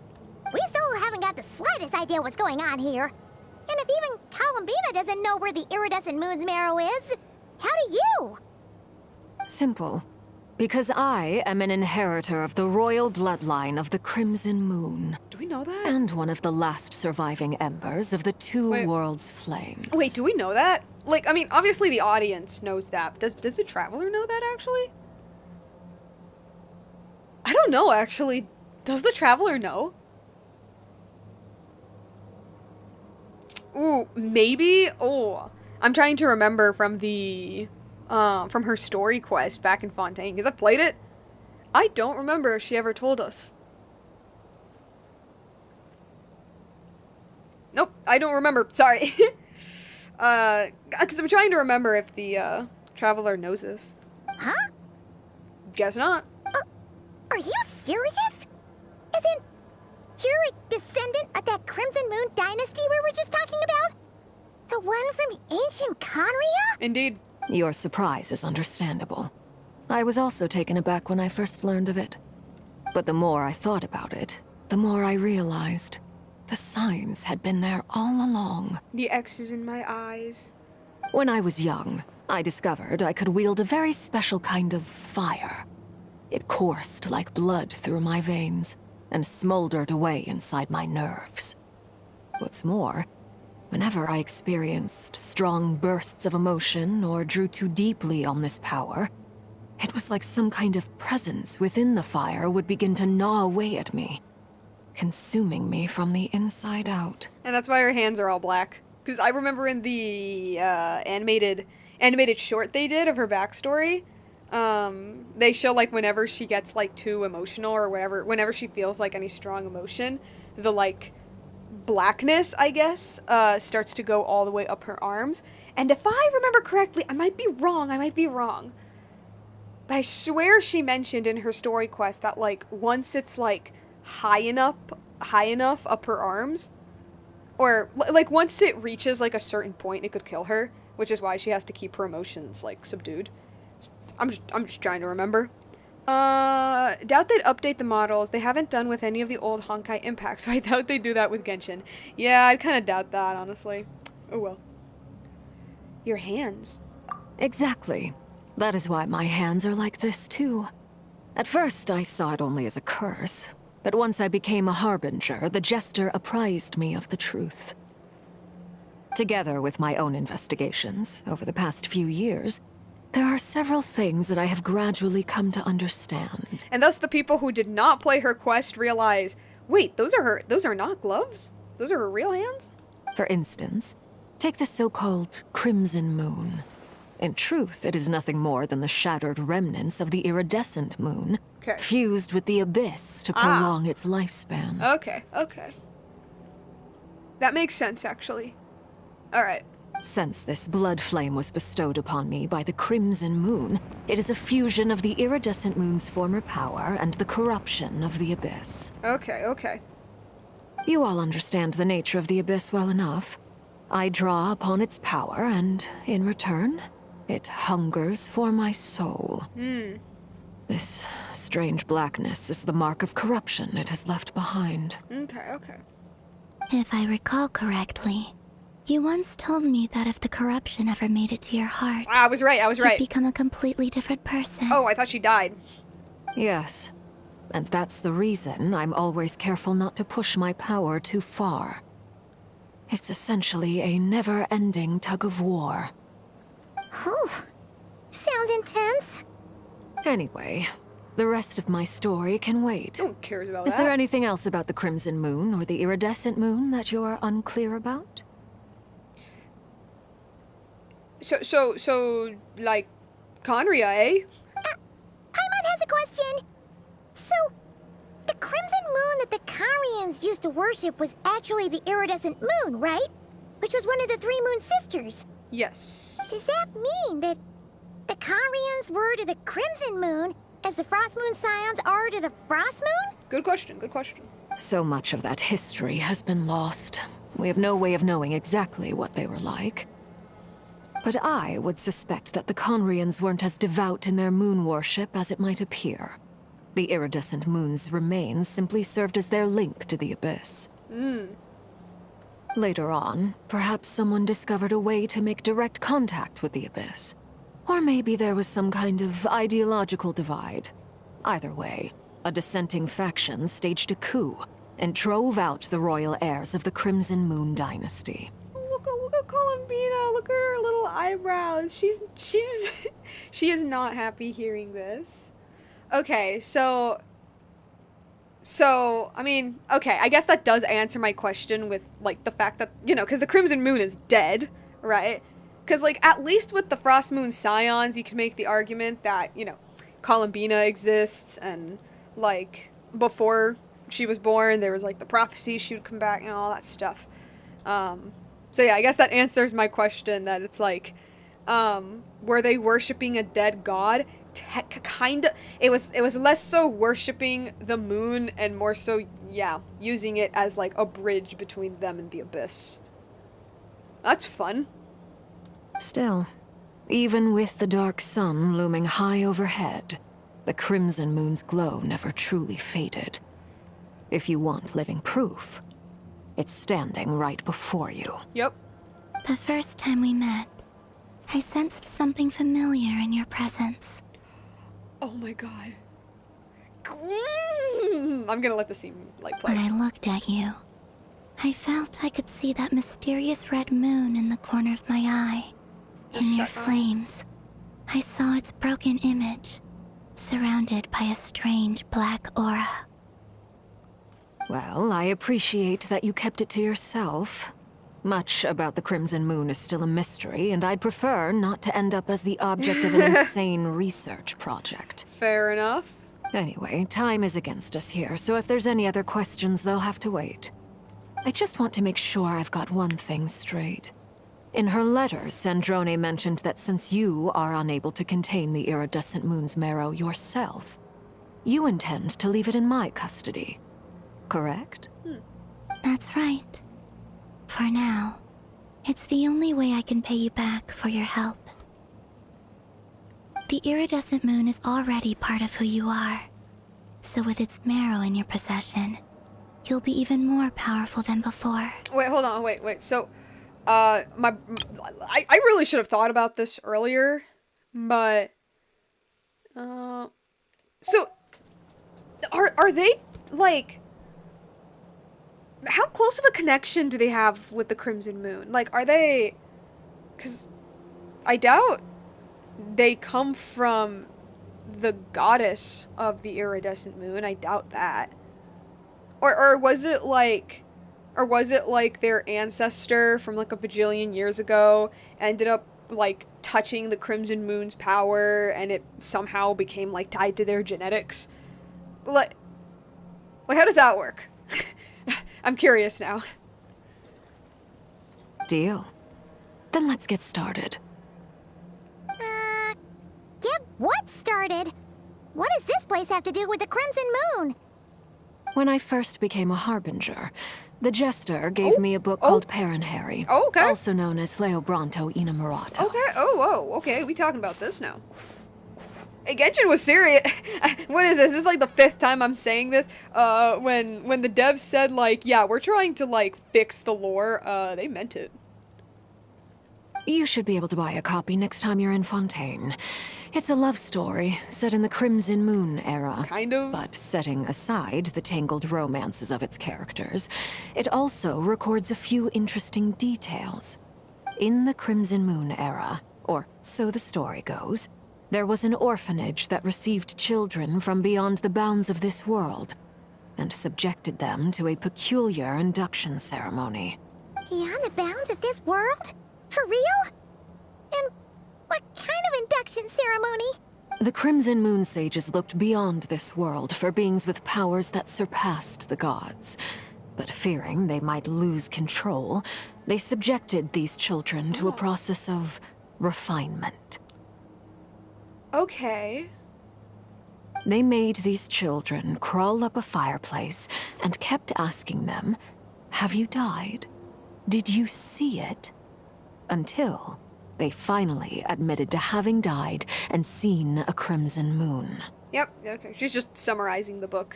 We still haven't got the slightest idea what's going on here. And if even Columbina doesn't know where the iridescent moon's marrow is, how do you? Simple. Because I am an inheritor of the royal bloodline of the Crimson Moon. Do we know that? And one of the last surviving embers of the Two Worlds' flames. Wait, do we know that? Like, I mean, obviously the audience knows that. Does the Traveler know that, actually? I don't know, actually. Does the Traveler know? Ooh, maybe? Oh, I'm trying to remember from the... from her story quest back in Fontaine, because I played it. I don't remember if she ever told us. Nope, I don't remember. Sorry. Because I'm trying to remember if the, Traveler knows this. Huh? Guess not. Are you serious? Isn't you're a descendant of that Crimson Moon dynasty we were just talking about? The one from ancient Conria? Indeed. Your surprise is understandable. I was also taken aback when I first learned of it. But the more I thought about it, the more I realized the signs had been there all along. The X's in my eyes. When I was young, I discovered I could wield a very special kind of fire. It coursed like blood through my veins and smoldered away inside my nerves. What's more, whenever I experienced strong bursts of emotion or drew too deeply on this power, it was like some kind of presence within the fire would begin to gnaw away at me, consuming me from the inside out. And that's why her hands are all black. Because I remember in the animated short they did of her backstory, they show like whenever she gets like too emotional or whenever she feels like any strong emotion, the like blackness, I guess, starts to go all the way up her arms. And if I remember correctly, I might be wrong. But I swear she mentioned in her story quest that like once it's like high enough up her arms, or like once it reaches like a certain point, it could kill her, which is why she has to keep her emotions like subdued. I'm just trying to remember. Doubt they'd update the models. They haven't done with any of the old Honkai impacts, so I doubt they'd do that with Genshin. Yeah, I'd kind of doubt that, honestly. Oh well. Your hands. Exactly. That is why my hands are like this, too. At first, I saw it only as a curse, but once I became a harbinger, the jester apprised me of the truth. Together with my own investigations, over the past few years, there are several things that I have gradually come to understand. And thus the people who did not play her quest realize, wait, those are not gloves? Those are her real hands? For instance, take the so-called Crimson Moon. In truth, it is nothing more than the shattered remnants of the iridescent moon, fused with the abyss to prolong its lifespan. Okay. That makes sense, actually. Alright. Since this blood flame was bestowed upon me by the Crimson Moon, it is a fusion of the iridescent moon's former power and the corruption of the abyss. Okay. You all understand the nature of the abyss well enough. I draw upon its power, and in return, it hungers for my soul. This strange blackness is the mark of corruption it has left behind. Okay. If I recall correctly, you once told me that if the corruption ever made it to your heart, I was right. you'd become a completely different person. Oh, I thought she died. Yes. And that's the reason I'm always careful not to push my power too far. It's essentially a never-ending tug of war. Whew. Sounds intense. Anyway, the rest of my story can wait. No one cares about Is that. there anything else about the Crimson Moon or the Iridescent Moon that you're unclear about? So, like, Conria, eh? Paimon has a question. So, the Crimson Moon that the Carians used to worship was actually the iridescent moon, right? Which was one of the three moon sisters. Yes. Does that mean that the Carians were to the Crimson Moon as the Frost Moon Scions are to the Frost Moon? Good question. So much of that history has been lost. We have no way of knowing exactly what they were like. But I would suspect that the Conrians weren't as devout in their moon worship as it might appear. The iridescent moon's remains simply served as their link to the Abyss. Later on, perhaps someone discovered a way to make direct contact with the Abyss. Or maybe there was some kind of ideological divide. Either way, a dissenting faction staged a coup and drove out the royal heirs of the Crimson Moon dynasty. Look at Columbina. Look at her little eyebrows. She is not happy hearing this. Okay, so I mean, okay, I guess that does answer my question with, like, the fact that, you know, because the Crimson Moon is dead, right? Because, like, at least with the Frost Moon Scions, you can make the argument that, you know, Columbina exists, and, like, before she was born, there was, like, the prophecy she would come back and all that stuff. So yeah, I guess that answers my question, that it's like, were they worshipping a dead god? Kinda. It was less so worshipping the moon and more so, yeah, using it as like a bridge between them and the Abyss. That's fun. Still, even with the dark sun looming high overhead, the Crimson Moon's glow never truly faded. If you want living proof, it's standing right before you. Yep. The first time we met, I sensed something familiar in your presence. Oh my god. I'm gonna let the scene, like, play. When I looked at you, I felt I could see that mysterious red moon in the corner of my eye. In your flames, I saw its broken image, surrounded by a strange black aura. Well, I appreciate that you kept it to yourself. Much about the Crimson Moon is still a mystery, and I'd prefer not to end up as the object of an insane research project. Fair enough. Anyway, time is against us here, so if there's any other questions, they'll have to wait. I just want to make sure I've got one thing straight. In her letter, Sandrone mentioned that since you are unable to contain the iridescent moon's marrow yourself, you intend to leave it in my custody. Correct? That's right. For now, it's the only way I can pay you back for your help. The iridescent moon is already part of who you are, so with its marrow in your possession, you'll be even more powerful than before. Wait, hold on, wait. So, I really should have thought about this earlier, but, so, are they, like, how close of a connection do they have with the Crimson Moon? Like, are they, because I doubt they come from the goddess of the iridescent moon. I doubt that. Or was it like their ancestor from like a bajillion years ago ended up like touching the Crimson Moon's power and it somehow became like tied to their genetics? Like how does that work? I'm curious now. Deal. Then let's get started. Get what started? What does this place have to do with the Crimson Moon? When I first became a Harbinger, the Jester gave me a book called Paranhari, okay. also known as Leobranto Inamurato. Okay, okay, we talking about this now. Hey, Genshin was serious. What is this? This is like the 5th time I'm saying this. When the devs said like, yeah, we're trying to like fix the lore, they meant it. You should be able to buy a copy next time you're in Fontaine. It's a love story set in the Crimson Moon era. Kind of. But setting aside the tangled romances of its characters, it also records a few interesting details. In the Crimson Moon era, or so the story goes, there was an orphanage that received children from beyond the bounds of this world, and subjected them to a peculiar induction ceremony. Beyond the bounds of this world? For real? And what kind of induction ceremony? The Crimson Moon sages looked beyond this world for beings with powers that surpassed the gods. But fearing they might lose control, they subjected these children to a process of refinement. Okay. They made these children crawl up a fireplace and kept asking them, "Have you died? Did you see it? Until they finally admitted to having died and seen a crimson moon. Yep, okay. She's just summarizing the book.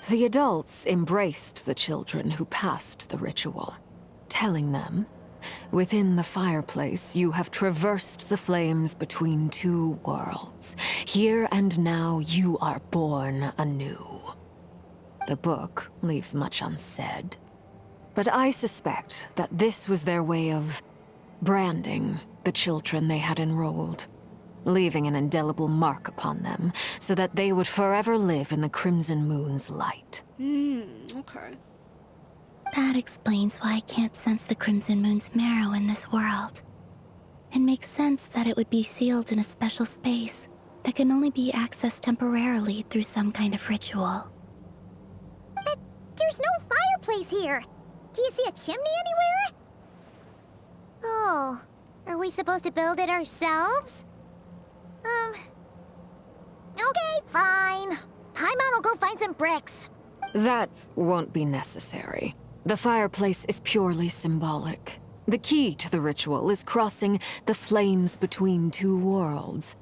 The adults embraced the children who passed the ritual, telling them, within the fireplace, you have traversed the flames between two worlds. Here and now, you are born anew. The book leaves much unsaid, but I suspect that this was their way of branding the children they had enrolled, leaving an indelible mark upon them so that they would forever live in the Crimson Moon's light. Okay. That explains why I can't sense the Crimson Moon's marrow in this world. It makes sense that it would be sealed in a special space that can only be accessed temporarily through some kind of ritual. But there's no fireplace here! Do you see a chimney anywhere? Oh, are we supposed to build it ourselves? Okay, fine. Paimon will go find some bricks. That won't be necessary. The fireplace is purely symbolic. The key to the ritual is crossing the flames between two worlds.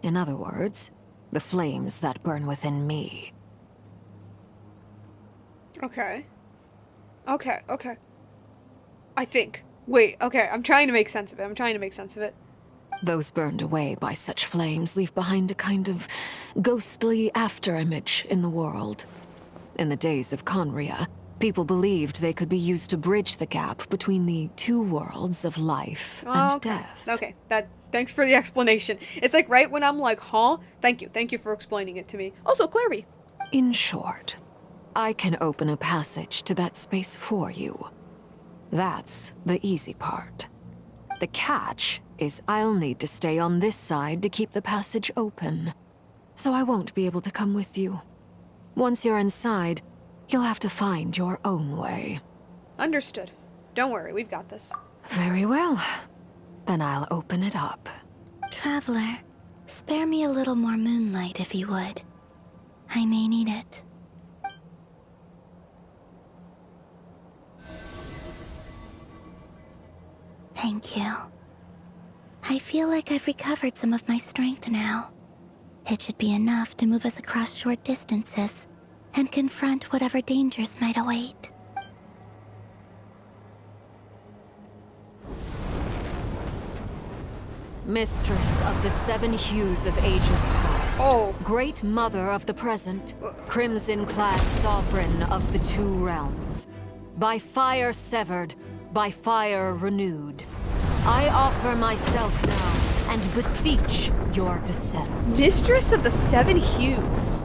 In other words, the flames that burn within me. Okay. Okay. I think. Wait, okay, I'm trying to make sense of it. Those burned away by such flames leave behind a kind of ghostly afterimage in the world. In the days of Conria, people believed they could be used to bridge the gap between the two worlds of life and death. Okay, thanks for the explanation. It's like right when I'm like, huh? Thank you for explaining it to me. Also, Clary. In short, I can open a passage to that space for you. That's the easy part. The catch is I'll need to stay on this side to keep the passage open, so I won't be able to come with you. Once you're inside, you'll have to find your own way. Understood. Don't worry, we've got this. Very well. Then I'll open it up. Traveler, spare me a little more moonlight if you would. I may need it. Thank you. I feel like I've recovered some of my strength now. It should be enough to move us across short distances and confront whatever dangers might await. Mistress of the seven hues of ages past. Oh. Great mother of the present. Crimson-clad sovereign of the two realms. By fire severed, by fire renewed. I offer myself now and beseech your descent. Mistress of the Seven Hues.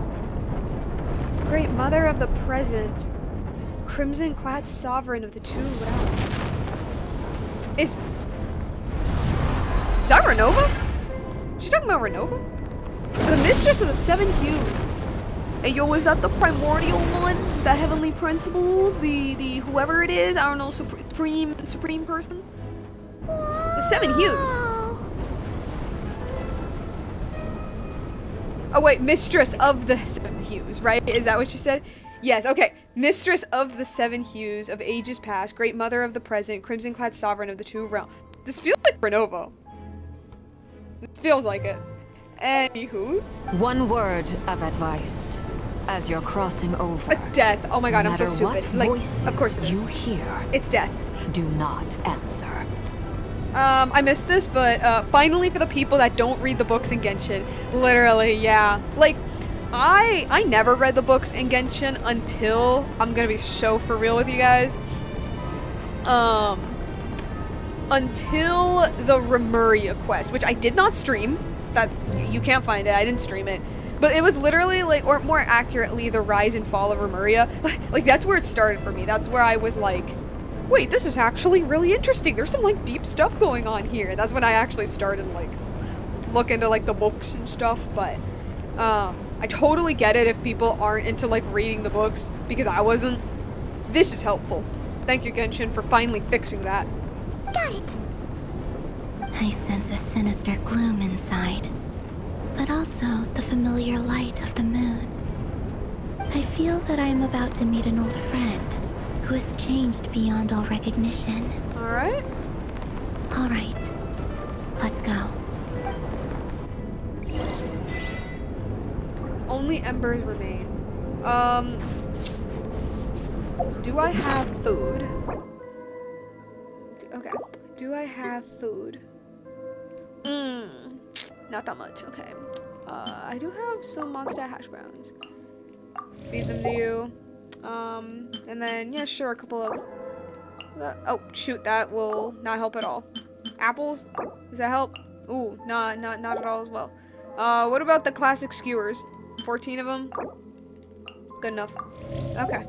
Great Mother of the Present. Crimson-clad Sovereign of the Two Realms. Is that Renova? Is she talking about Renova? The Mistress of the Seven Hues. Hey, yo, is that the primordial one? The Heavenly Principles? The whoever it is? I don't know, supreme person? The Seven Hues. Oh wait, Mistress of the Seven Hues, right? Is that what you said? Yes, okay. Mistress of the Seven Hues of ages past, Great Mother of the present, Crimson-clad Sovereign of the Two Realms. This feels like Renova. This feels like it. Anywho. One word of advice. As you're crossing over. Death. Oh my god, no I'm so stupid. What like, voices of course it is. You hear. It's death. Do not answer. I missed this, but finally for the people that don't read the books in Genshin, literally, yeah. Like, I never read the books in Genshin until, I'm gonna be so for real with you guys, until the Remuria quest, which I did not stream. That, you can't find it, I didn't stream it. But it was literally, like, or more accurately, the rise and fall of Remuria. Like, that's where it started for me. That's where I was like, wait, this is actually really interesting. There's some, like, deep stuff going on here. That's when I actually started, like, look into, like, the books and stuff. But, I totally get it if people aren't into, like, reading the books, because I wasn't. This is helpful. Thank you, Genshin, for finally fixing that. Got it. I sense a sinister gloom inside, but also the familiar light of the moon. I feel that I am about to meet an old friend who has changed beyond all recognition. Alright. All right, let's go. Only embers remain. Do I have food? Okay. Do I have food? Not that much. Okay. I do have some monster hash browns. Feed them to you. And then, yeah, sure, a couple of... oh, shoot, that will not help at all. Apples? Does that help? Ooh, not at all as well. What about the classic skewers? 14 of them? Good enough. Okay.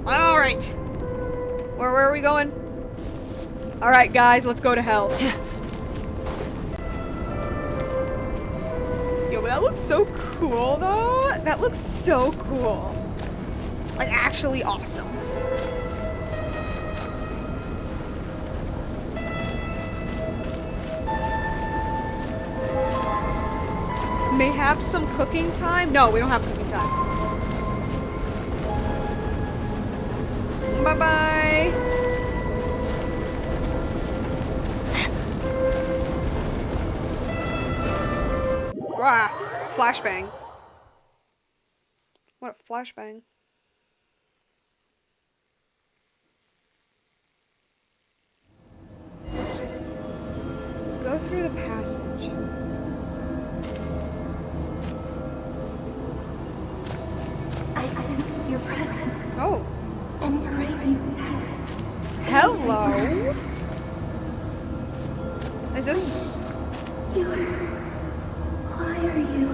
Alright. Where are we going? Alright, guys, let's go to hell. Yo, but that looks so cool, though. That looks so cool. Like, actually awesome. May have some cooking time? No, we don't have cooking time. Bye-bye. Wow, flashbang. What a flashbang. Go through the passage. I sense your presence Oh, and crave you death. hello. Is this... Why are you?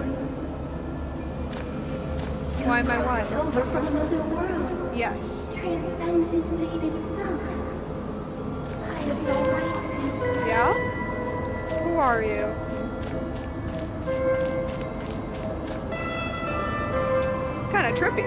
Why am I what? Over from another world. Yes. Transcended fate itself. I have no right to. Yeah? Who are you? Kinda trippy.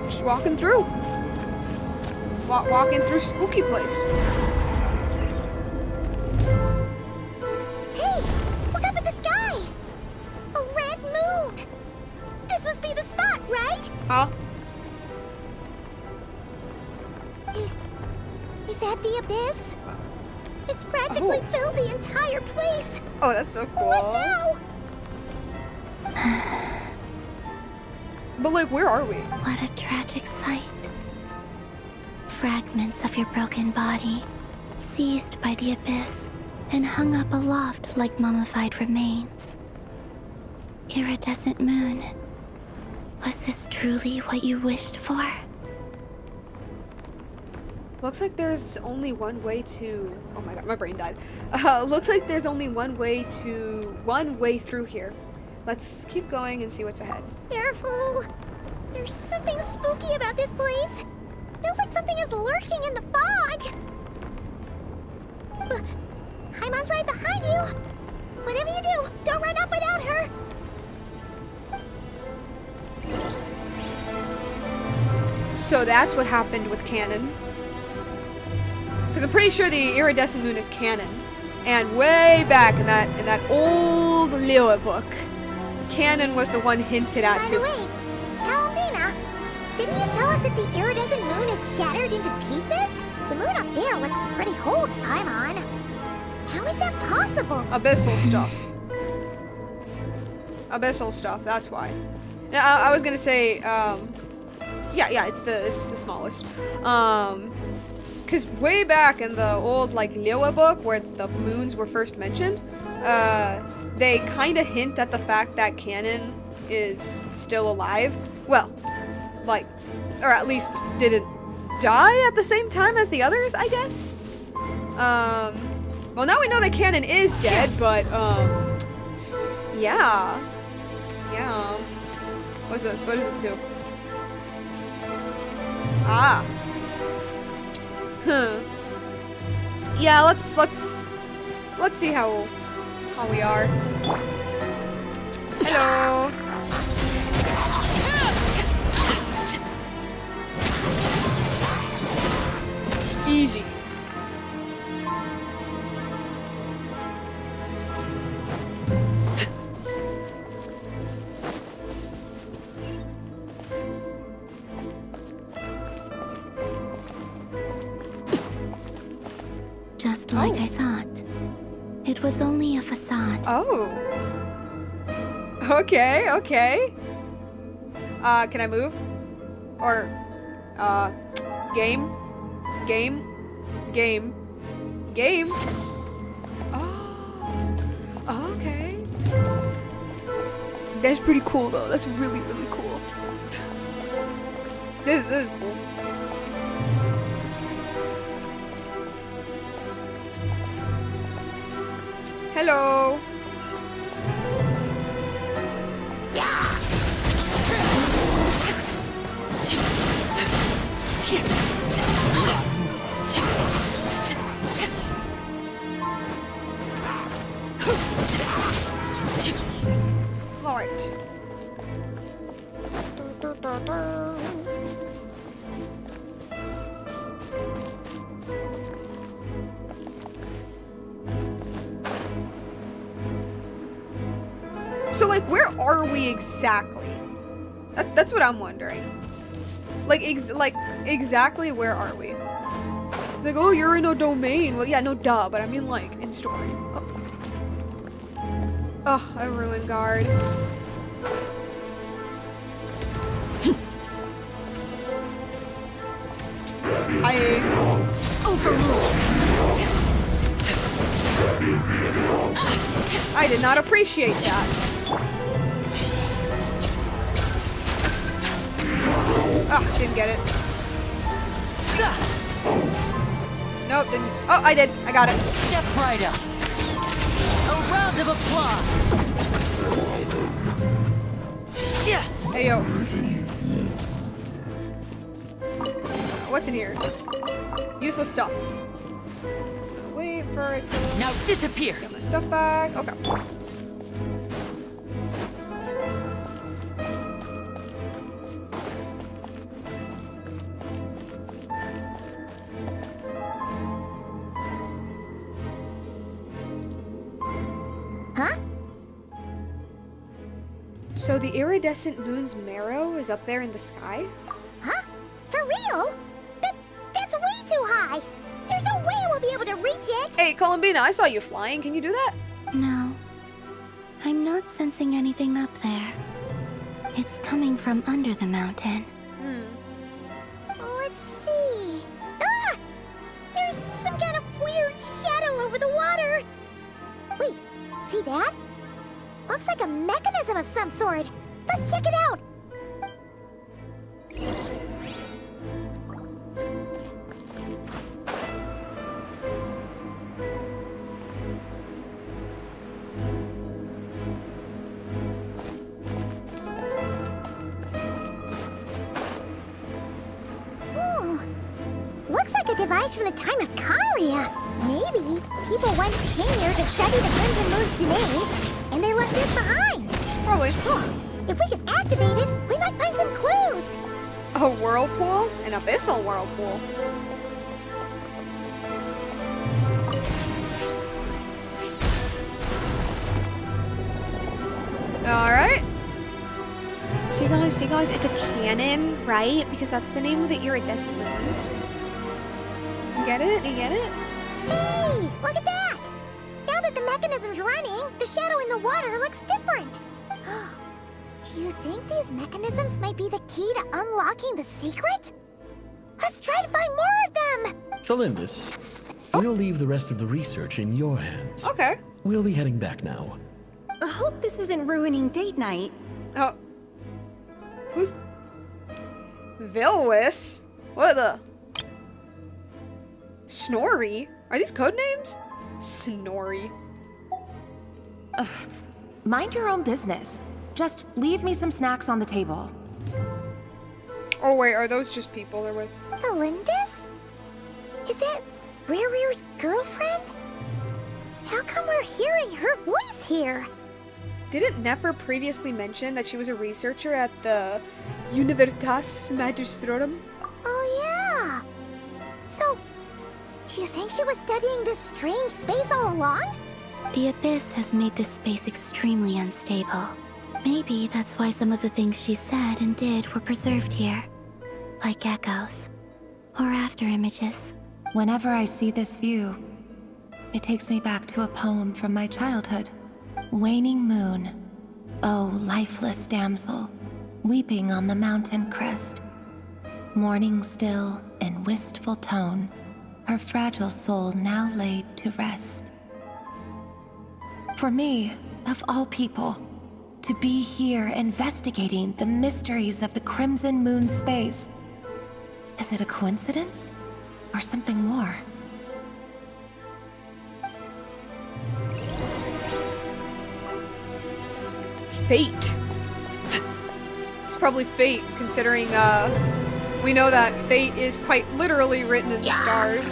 Just walking through. Walking through spooky place. Hey, look up at the sky! A red moon! This must be the spot, right? Huh? Is that the abyss? It's practically filled the entire place. Oh, that's so cool. What now? But like, where are we? What a tragic sight. Fragments of your broken body, seized by the abyss, and hung up aloft like mummified remains. Iridescent moon. Was this truly what you wished for? Looks like there's only one way to... Oh my god, my brain died. Looks like there's only one way through here. Let's keep going and see what's ahead. Careful! There's something spooky about this place. Feels like something is lurking in the fog. Haimon's right behind you. Whatever you do, don't run off without her. So that's what happened with canon. Because I'm pretty sure the iridescent moon is canon. And way back in that old Lua book, canon was the one hinted at By too. the way, Kalambina, didn't you tell us that the iridescent moon had shattered into pieces? The moon up there looks pretty whole, Paimon. How is that possible? Abyssal stuff. Abyssal stuff, that's why. Yeah, I was gonna say, yeah, it's the smallest. Because way back in the old, like, Lua book, where the moons were first mentioned, they kind of hint at the fact that Canon is still alive. Well, like, or at least didn't die at the same time as the others, I guess. Well, now we know that Canon is dead, but, yeah. Yeah. What's this? What does this do? Ah. Huh. Yeah, let's see how we are. Hello. Easy. Just like I thought. It was only a facade. Oh. Okay, okay. Can I move? Or, game? Game? Game? Game? Oh, okay. That's pretty cool, though. That's really, really cool. This is cool. Hello. All right. So, like, where are we exactly? That's what I'm wondering. Like, exactly where are we? It's like, oh, you're in a domain. Well, yeah, no duh, but I mean, like, in story. Oh, a ruin guard. I did not appreciate that. Ah, didn't get it. Nope, didn't. Oh, I did. I got it. Step right up. A round of applause. Hey, yo. What's in here? Useless stuff. Just gonna wait for it to... Now disappear. Get my stuff back. Okay. Huh? So the iridescent moon's marrow is up there in the sky? Huh? For real? That's way too high! There's no way we'll be able to reach it! Hey, Columbina, I saw you flying. Can you do that? No. I'm not sensing anything up there. It's coming from under the mountain. Let's see... Ah! There's some kind of weird shadow over the water! Wait, see that? Looks like a mechanism of some sort. Let's check it out! Looks like a device from the time of Kalia. Maybe people once came here to study the Crimson Moon's domain, and they left this behind. Probably. If we can activate it, we might find some clues. A whirlpool? An abyssal whirlpool. Alright. So you guys, it's a cannon, right? Because that's the name of the iridescent moon. You get it? You get it? Hey, look at that! Now that the mechanism's running, the shadow in the water looks different. Do you think these mechanisms might be the key to unlocking the secret? Let's try to find more of them! Felindis, we'll leave the rest of the research in your hands. Okay. We'll be heading back now. I hope this isn't ruining date night. Oh. Who's... Vilwis? What the... Snorri? Are these code names? Snorri. Ugh. Mind your own business. Just leave me some snacks on the table. Oh wait, are those just people they're with? Felindis? Is that Rarir's girlfriend? How come we're hearing her voice here? Didn't Nefer previously mention that she was a researcher at the Universitas Magistrorum? Oh yeah. So, she was studying this strange space all along? The Abyss has made this space extremely unstable. Maybe that's why some of the things she said and did were preserved here. Like echoes. Or after images. Whenever I see this view, it takes me back to a poem from my childhood. Waning moon, oh lifeless damsel, weeping on the mountain crest. Mourning still in wistful tone, her fragile soul now laid to rest. For me, of all people, to be here investigating the mysteries of the Crimson Moon space, is it a coincidence or something more? Fate. It's probably fate, considering we know that fate is quite literally written in the stars.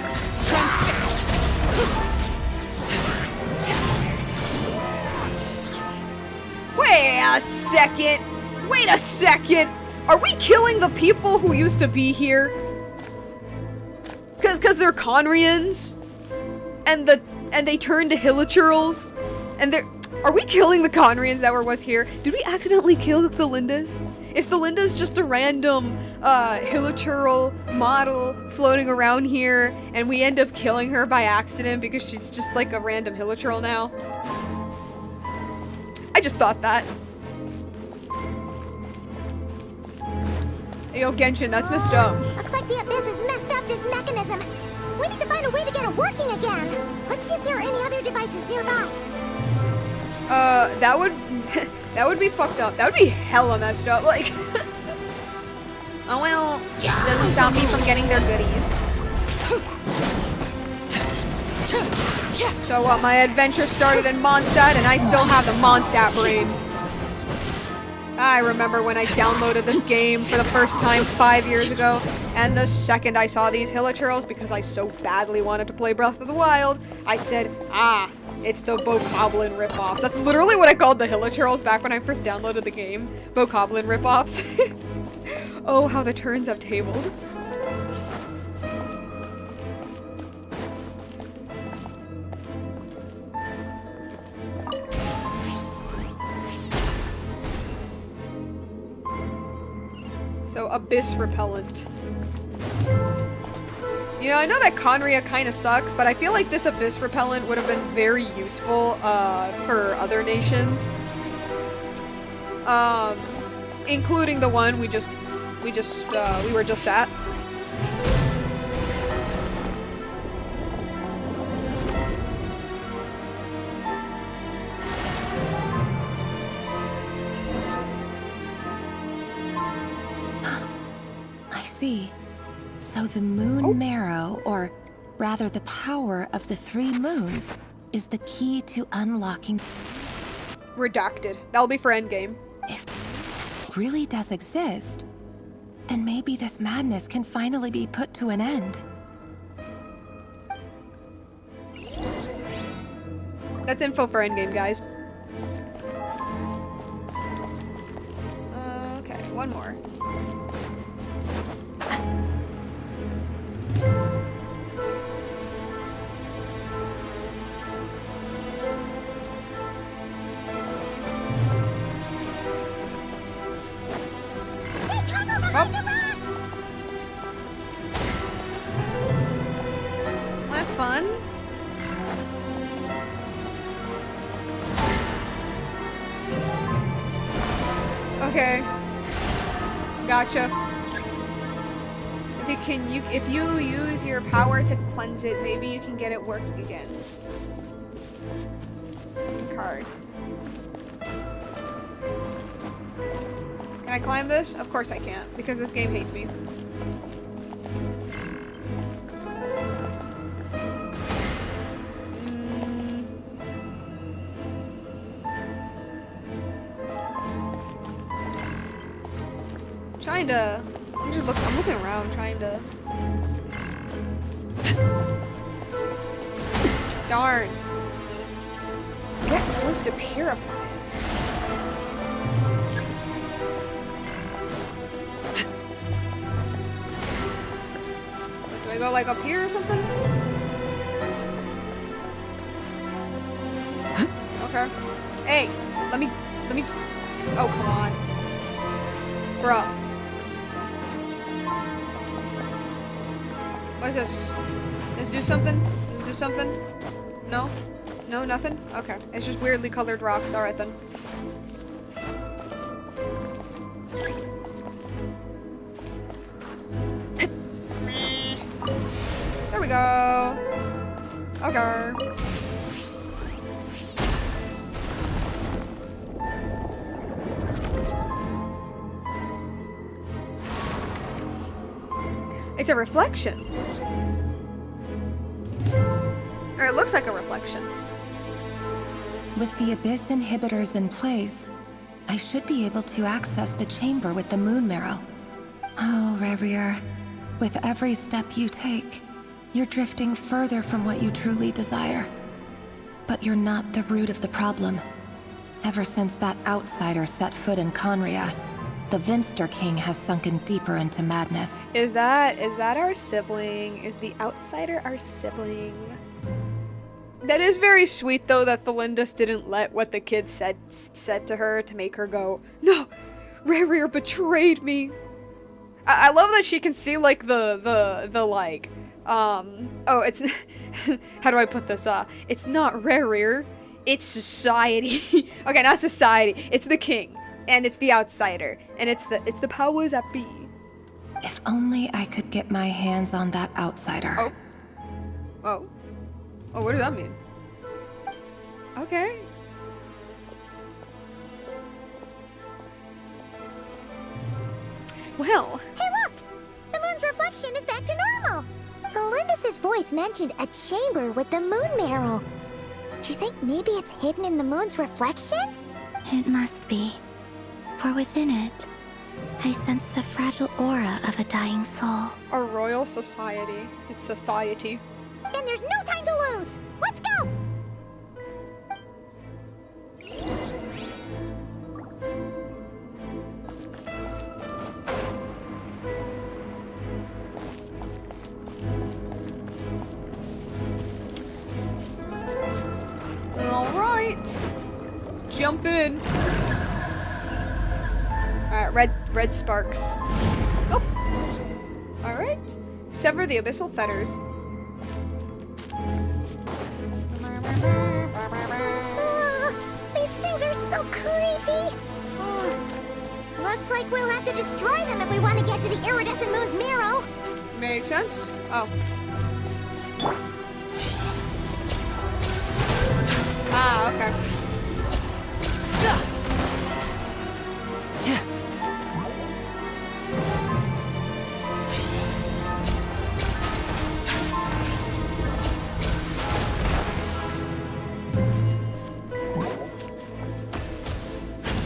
Wait a second! Wait a second! Are we killing the people who used to be here? Cause they're Conrians? And they turned to Hilichurls? And are we killing the Conrians that was here? Did we accidentally kill the Lindas? Is the Lindas just a random Hilichurl model floating around here and we end up killing her by accident because she's just like a random Hilichurl now? I just thought that. Hey, yo, Genshin, that's messed up. Looks like the Abyss has messed up this mechanism. We need to find a way to get it working again. Let's see if there are any other devices nearby. That would be fucked up. That would be hella messed up. Like, oh well, doesn't stop me from getting their goodies. So what? My adventure started in Mondstadt, and I still have the Mondstadt brain. I remember when I downloaded this game for the first time 5 years ago, and the second I saw these Hilichurls, because I so badly wanted to play Breath of the Wild, I said, ah, it's the Bokoblin ripoffs. That's literally what I called the Hilichurls back when I first downloaded the game. Bokoblin ripoffs. Oh, how the turns have tabled. So, Abyss Repellent. You know, I know that Conria kind of sucks, but I feel like this Abyss Repellent would have been very useful for other nations. Including the one we were just at. I see. So the moon marrow, or rather the power of the 3 moons, is the key to unlocking... Redacted. That'll be for endgame. If it really does exist, then maybe this madness can finally be put to an end. That's info for endgame, guys. Okay, one more. That's fun. Okay. Gotcha. If you use your power to cleanse it, maybe you can get it working again. Card. Can I climb this? Of course I can't, because this game hates me. I'm looking around trying to... Darn. Get close to purify. Do I go like up here or something? Okay. Hey, let me. Oh, come on. Bruh. What is this? Does this do something? Does this do something? No? No, nothing? Okay. It's just weirdly colored rocks. Alright then. There we go. Okay. It's a reflection. Or it looks like a reflection. With the Abyss inhibitors in place, I should be able to access the chamber with the moon marrow. Oh, Rerir, with every step you take, you're drifting further from what you truly desire. But you're not the root of the problem. Ever since that outsider set foot in Conria, the Vinster King has sunken deeper into madness. Is that our sibling? Is the outsider our sibling? That is very sweet though that Thelindis didn't let what the kid said to her to make her go, no, Rerir betrayed me. I love that she can see like the like, oh, it's, how do I put this? It's not Rerir, it's society. Okay, not society, it's the king. And it's the outsider, and it's the powers that be. If only I could get my hands on that outsider. Oh. Oh. Oh, what does that mean? Okay. Well. Hey, look! The moon's reflection is back to normal. Felindis' voice mentioned a chamber with the moon marrow. Do you think maybe it's hidden in the moon's reflection? It must be. For within it, I sense the fragile aura of a dying soul. A royal society. It's society. Then there's no time to lose! Let's go! Alright. Let's jump in. Alright, red sparks. Oh! Alright. Sever the abyssal fetters. These things are so creepy! Looks like we'll have to destroy them if we want to get to the iridescent moon's marrow. Makes sense. Oh. Ah, okay.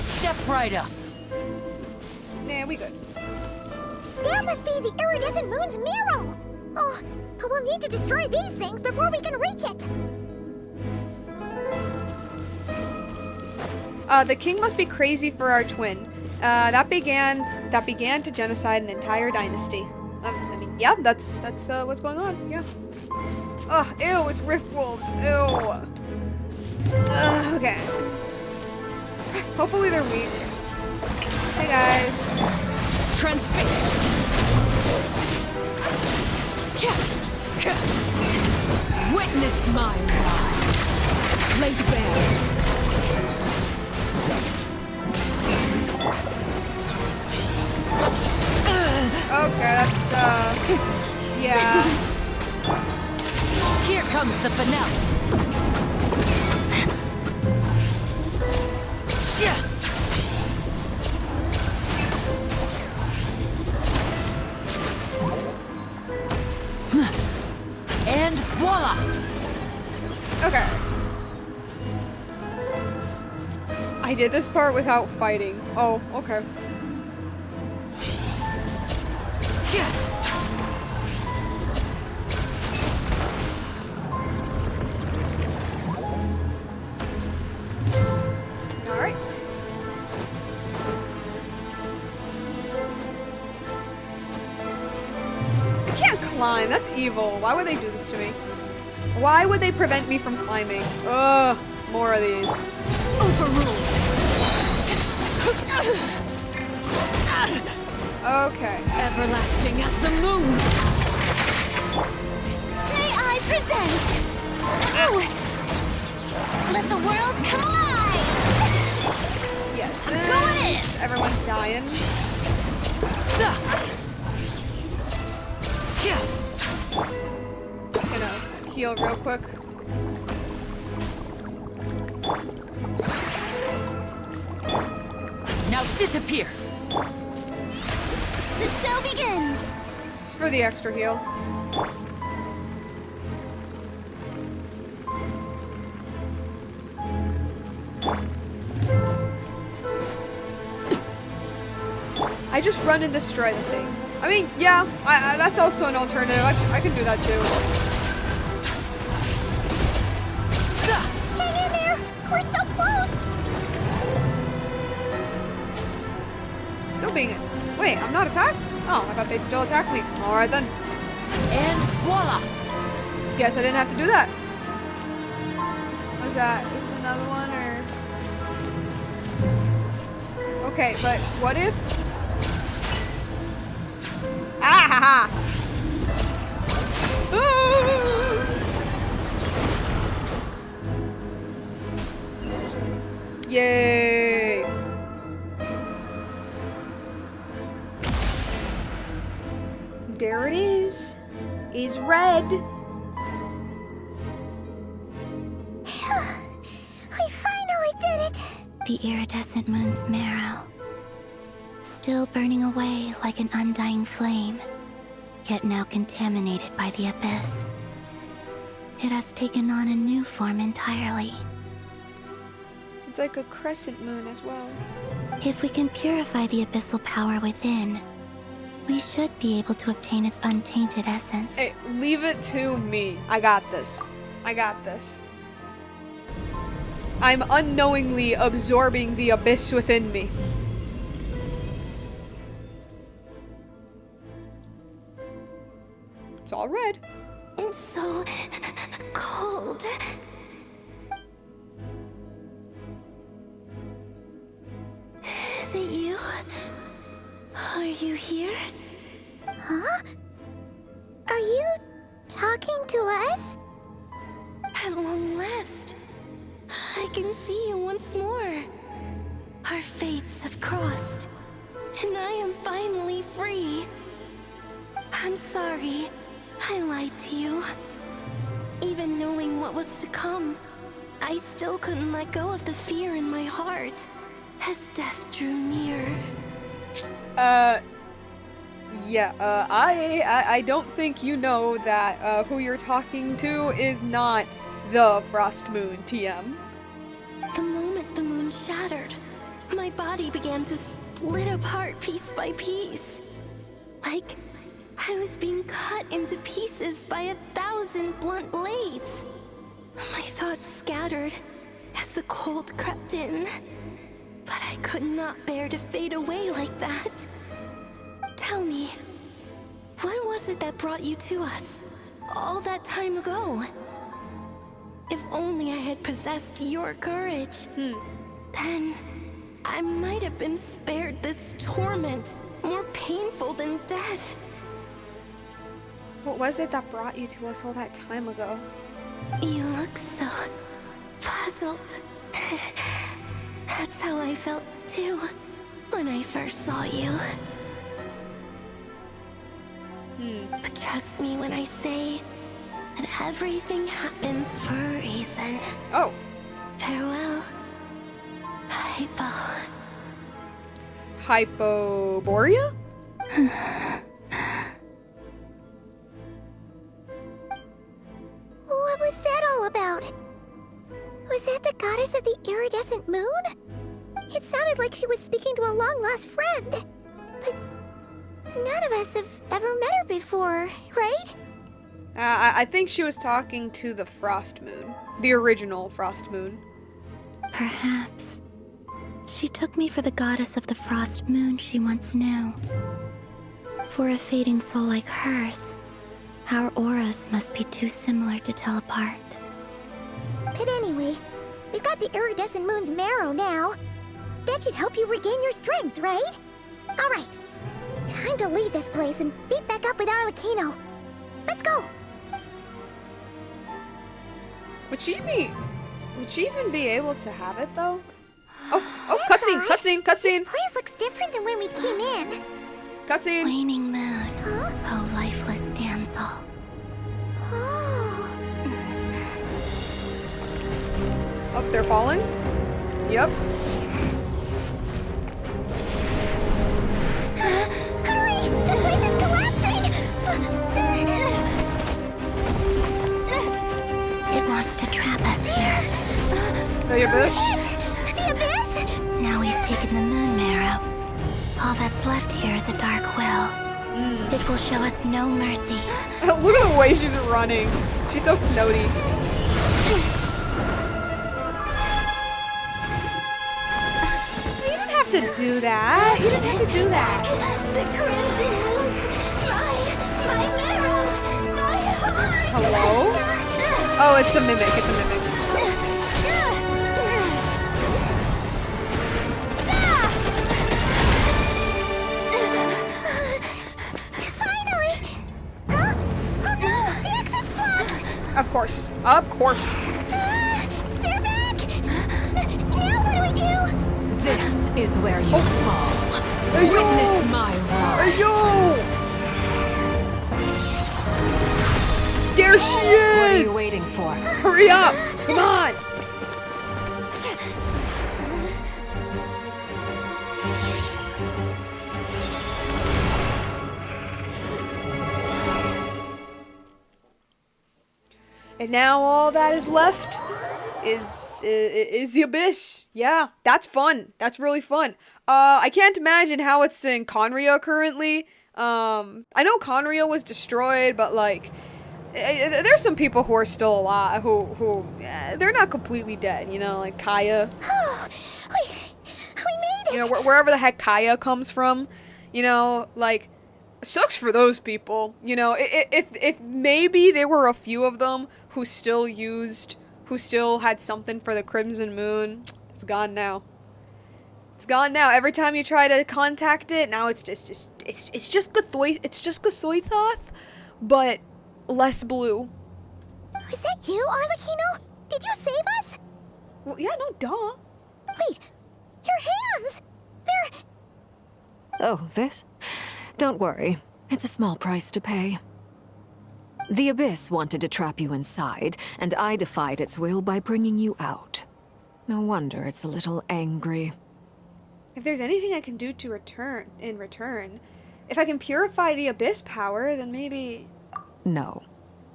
Step right up. Nah, we good. That must be the iridescent moon's marrow! Oh, but we'll need to destroy these things before we can reach it! The king must be crazy for our twin. That began to genocide an entire dynasty. I mean, yeah, that's what's going on. Yeah. Oh, ew, it's Riftwolves. Ew. Okay. Hopefully they're weak. Hey guys. Transfixed. Witness my rise. Laid bare. Okay, that's yeah. Here comes the finale. And voila! Okay. I did this part without fighting. Oh, okay. Alright. I can't climb. That's evil. Why would they do this to me? Why would they prevent me from climbing? Ugh. more of these. Okay. Everlasting as the moon! May I present? Oh. Let the world come alive! Yes. I'm going in! Everyone's dying. Gonna heal real quick. Now disappear! The show begins! It's for the extra heal. I just run and destroy the things. I mean, yeah, that's also an alternative. I can do that too. Hang in there! We're so close! Still being... Wait, I'm not attacked? Oh, I thought they'd still attack me. Alright then. And voila! Guess I didn't have to do that. Was that... Is another one, or... Okay, but what if... Ah! Yay! There it is. Is red. We finally did it! The iridescent moon's marrow, still burning away like an undying flame, yet now contaminated by the abyss. It has taken on a new form entirely. It's like a crescent moon as well. If we can purify the abyssal power within, we should be able to obtain its untainted essence. Hey, leave it to me. I got this. I got this. I'm unknowingly absorbing the abyss within me. It's all red. It's so cold. Is it you? Are you here? Huh? Are you talking to us? At long last, I can see you once more. Our fates have crossed, and I am finally free. I'm sorry, I lied to you. Even knowing what was to come, I still couldn't let go of the fear in my heart as death drew near. I don't think you know that, who you're talking to is not the Frost Moon, TM. The moment the moon shattered, my body began to split apart piece by piece. Like I was being cut into pieces by 1,000 blunt blades. My thoughts scattered as the cold crept in. But I could not bear to fade away like that. Tell me, what was it that brought you to us all that time ago? If only I had possessed your courage, then I might have been spared this torment more painful than death. What was it that brought you to us all that time ago? You look so puzzled. That's how I felt too when I first saw you. But trust me when I say that everything happens for a reason. Oh. Farewell, Hypo. Hypoborea? What was that all about? Was that the goddess of the iridescent moon? It sounded like she was speaking to a long-lost friend. But none of us have ever met her before, right? I think she was talking to the Frost Moon. The original Frost Moon. Perhaps. She took me for the goddess of the Frost Moon she once knew. For a fading soul like hers, our auras must be too similar to tell apart. But anyway, we've got the iridescent moon's marrow now. That should help you regain your strength, right? Alright. Time to leave this place and meet back up with Arlecchino. Let's go! Would she even be able to have it though? Oh, cutscene, cutscene, cutscene! This place looks different than when we came in. Cutscene! Waning moon, Huh? oh lifeless damsel. Oh. Oh, they're falling? Yep. Hurry! The place is collapsing! It wants to trap us here. The abyss? The abyss? Now we've taken the moon marrow. All that's left here is a dark will. It will show us no mercy. Look at the way she's running. She's so floaty. You didn't have to do that. You didn't have to do that. The crimson moons! My marrow! My heart! Hello? Oh, it's a mimic. It's a mimic. Finally! Huh? Oh no! The exit's blocked! Of course. Of course. They're back! Now what do we do? This is where you fall. Hey, yo! Witness my wrath. Hey, yo! There she is! What are you waiting for? Hurry up! Come on! And now all that is left is the abyss. Yeah, that's fun. That's really fun. I can't imagine how it's in Conria currently. I know Conria was destroyed, but like, there's some people who are still alive who they're not completely dead. You know, like Kaya. we made it! You know, wherever the heck Kaya comes from. You know, like, sucks for those people. You know, if maybe there were a few of them who still had something for the Crimson Moon, it's gone now. It's gone now. Every time you try to contact it, now it's just Gasoithoth, but less blue. Is that you, Arlecchino? Did you save us? Well, yeah, no, duh. Wait, your hands! They're... Oh, this? Don't worry. It's a small price to pay. The Abyss wanted to trap you inside, and I defied its will by bringing you out. No wonder it's a little angry. If there's anything I can do to return, if I can purify the Abyss power, then maybe... No.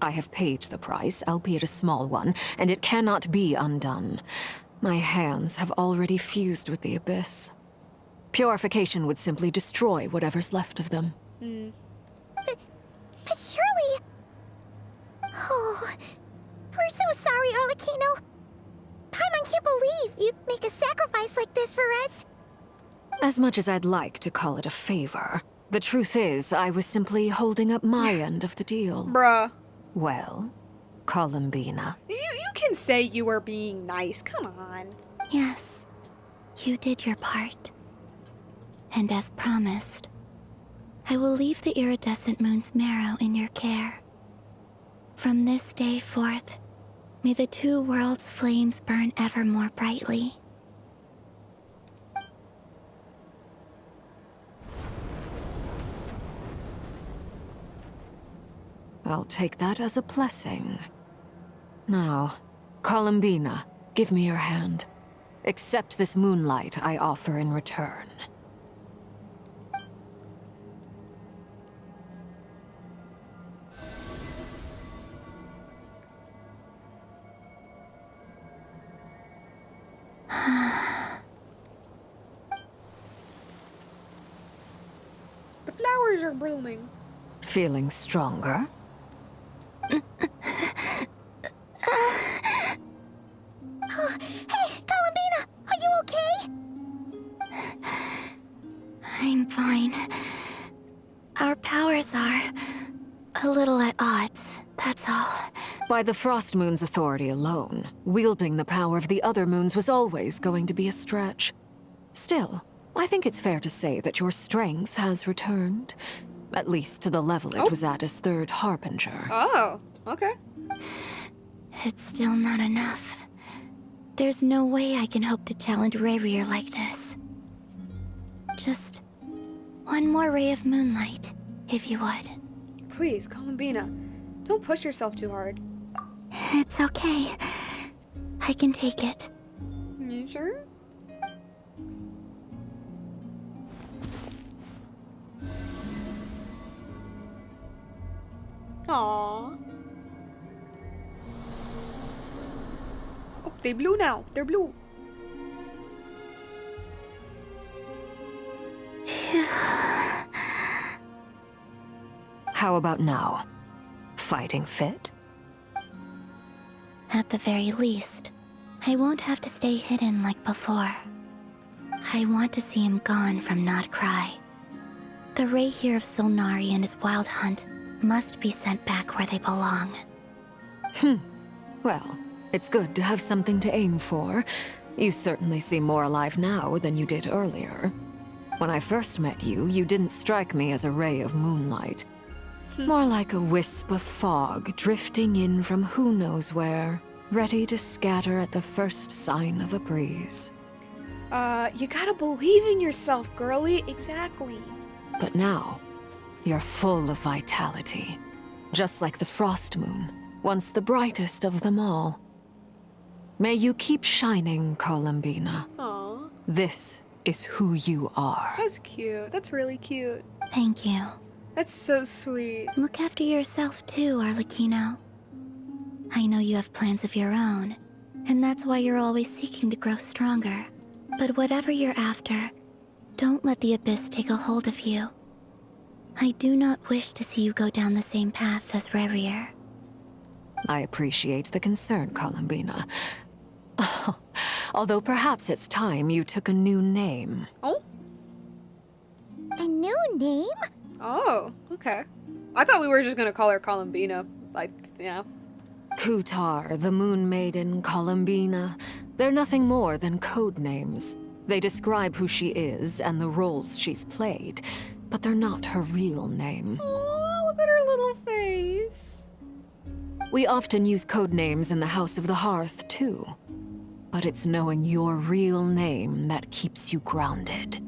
I have paid the price, albeit a small one, and it cannot be undone. My hands have already fused with the Abyss. Purification would simply destroy whatever's left of them. But surely... Oh, we're so sorry, Arlecchino. Paimon can't believe you'd make a sacrifice like this for us. As much as I'd like to call it a favor, the truth is I was simply holding up my end of the deal. Bruh. Well, Columbina. You can say you were being nice, come on. Yes, you did your part. And as promised, I will leave the iridescent moon's marrow in your care. From this day forth, may the two worlds' flames burn ever more brightly. I'll take that as a blessing. Now, Columbina, give me your hand. Accept this moonlight I offer in return. The flowers are blooming. Feeling stronger? Hey, Columbina, are you okay? I'm fine. Our powers are a little at odds, that's all. By the Frost Moon's authority alone, wielding the power of the other moons was always going to be a stretch. Still, I think it's fair to say that your strength has returned. At least to the level it was at as Third Harbinger. Oh, okay. It's still not enough. There's no way I can hope to challenge Rerir like this. Just one more ray of moonlight, if you would. Please, Columbina, don't push yourself too hard. It's okay. I can take it. You sure? Aww. Oh, they blue now. They're blue. How about now? Fighting fit? At the very least, I won't have to stay hidden like before. I want to see him gone from Not Krai. The Rarwr of Solnari and his wild hunt must be sent back where they belong. Well, it's good to have something to aim for. You certainly seem more alive now than you did earlier. When I first met you, you didn't strike me as a ray of moonlight. More like a wisp of fog drifting in from who knows where, ready to scatter at the first sign of a breeze. You gotta believe in yourself, girly. Exactly. But now, you're full of vitality. Just like the Frost Moon, once the brightest of them all. May you keep shining, Columbina. Aww. This is who you are. That's cute. That's really cute. Thank you. That's so sweet. Look after yourself too, Arlecchino. I know you have plans of your own, and that's why you're always seeking to grow stronger. But whatever you're after, don't let the Abyss take a hold of you. I do not wish to see you go down the same path as Rerir. I appreciate the concern, Columbina. Although perhaps it's time you took a new name. Oh? A new name? Oh, okay. I thought we were just gonna call her Columbina. Like, yeah. Kutar, the Moon Maiden, Columbina. They're nothing more than code names. They describe who she is and the roles she's played, but they're not her real name. Oh, look at her little face. We often use code names in the House of the Hearth, too. But it's knowing your real name that keeps you grounded.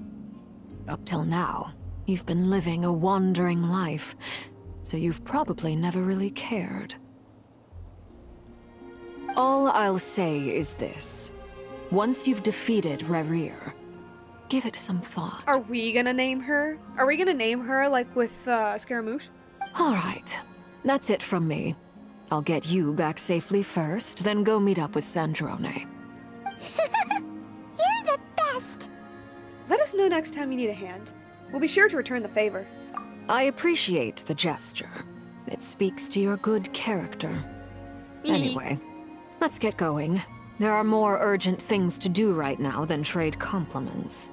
Up till now, you've been living a wandering life, so you've probably never really cared. All I'll say is this. Once you've defeated Rerir, give it some thought. Are we gonna name her? Are we gonna name her like with Scaramouche? All right. That's it from me. I'll get you back safely first, then go meet up with Sandrone. You're the best! Let us know next time you need a hand. We'll be sure to return the favor. I appreciate the gesture. It speaks to your good character. Anyway, let's get going. There are more urgent things to do right now than trade compliments.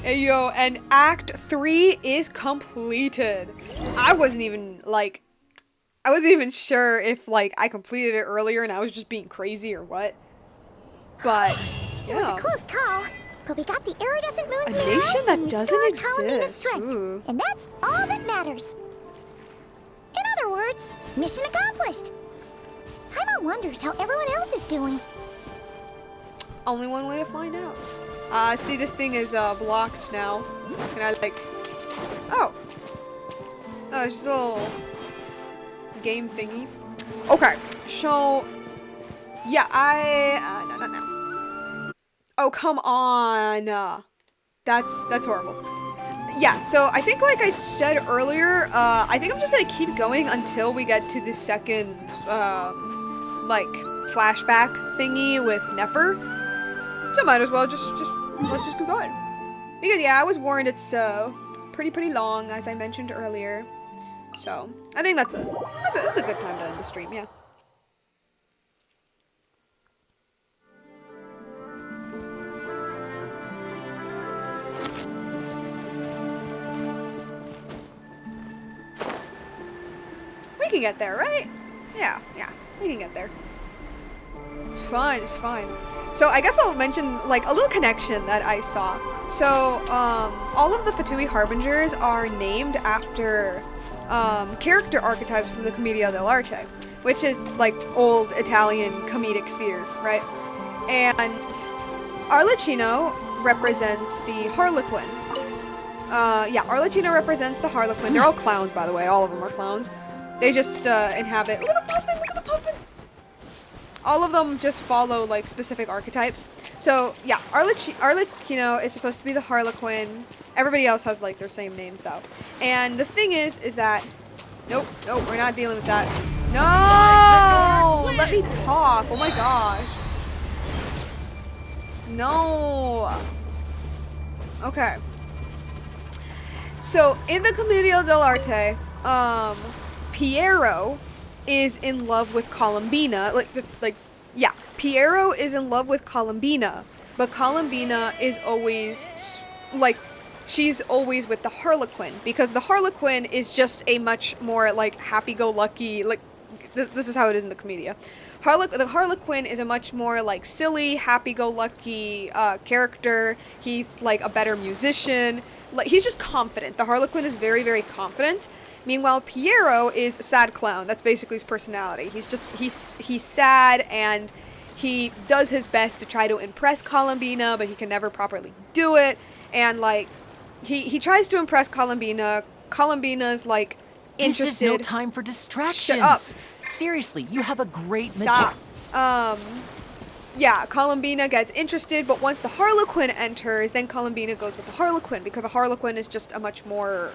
Hey yo, and Act 3 is completed. I wasn't even sure if I completed it earlier and I was just being crazy or what. But It was a close call, but we got the iridescent moon's A mirror, nation that and we doesn't scored Columbina's exist. strength, Ooh. and that's all that matters. In other words, mission accomplished. Paimon wonders how everyone else is doing. Only one way to find out. See, this thing is blocked now. Can I Oh, it's just a little game thingy. Okay, so yeah, no. Oh, come on. That's horrible. Yeah, so I think like I said earlier, I think I'm just gonna keep going until we get to the second, flashback thingy with Nefer. So might as well let's just keep going. Because yeah, I was warned it's pretty long, as I mentioned earlier. So I think that's a good time to end the stream, yeah. can get there, right? Yeah, we can get there. It's fine, it's fine. So I guess I'll mention like a little connection that I saw. So all of the Fatui Harbingers are named after character archetypes from the Commedia dell'arte, which is like old Italian comedic theater, right? And Arlecchino represents the Harlequin. Yeah, Arlecchino represents the Harlequin. They're all clowns, by the way. All of them are clowns. They just inhabit. Look at the puffin! Look at the puffin! All of them just follow like specific archetypes. So yeah, Arlecchino is supposed to be the Harlequin. Everybody else has like their same names though. And the thing is that nope, we're not dealing with that. No! Let me talk. Oh my gosh. No. Okay. So in the Commedia dell'arte, Piero is in love with Columbina. Piero is in love with Columbina, but Columbina is always like, she's always with the Harlequin, because the Harlequin is just a much more like happy-go-lucky, like this is how it is in the Commedia. The Harlequin is a much more like silly, happy-go-lucky character. He's like a better musician. Like, he's just confident. The Harlequin is very, very confident. Meanwhile, Piero is a sad clown. That's basically his personality. He's sad, and he does his best to try to impress Columbina, but he can never properly do it. And like, he tries to impress Columbina. Columbina's like interested. This is no time for distractions. Shut up. Seriously, you have a great Stop. Yeah, Columbina gets interested, but once the Harlequin enters, then Columbina goes with the Harlequin, because the Harlequin is just a much more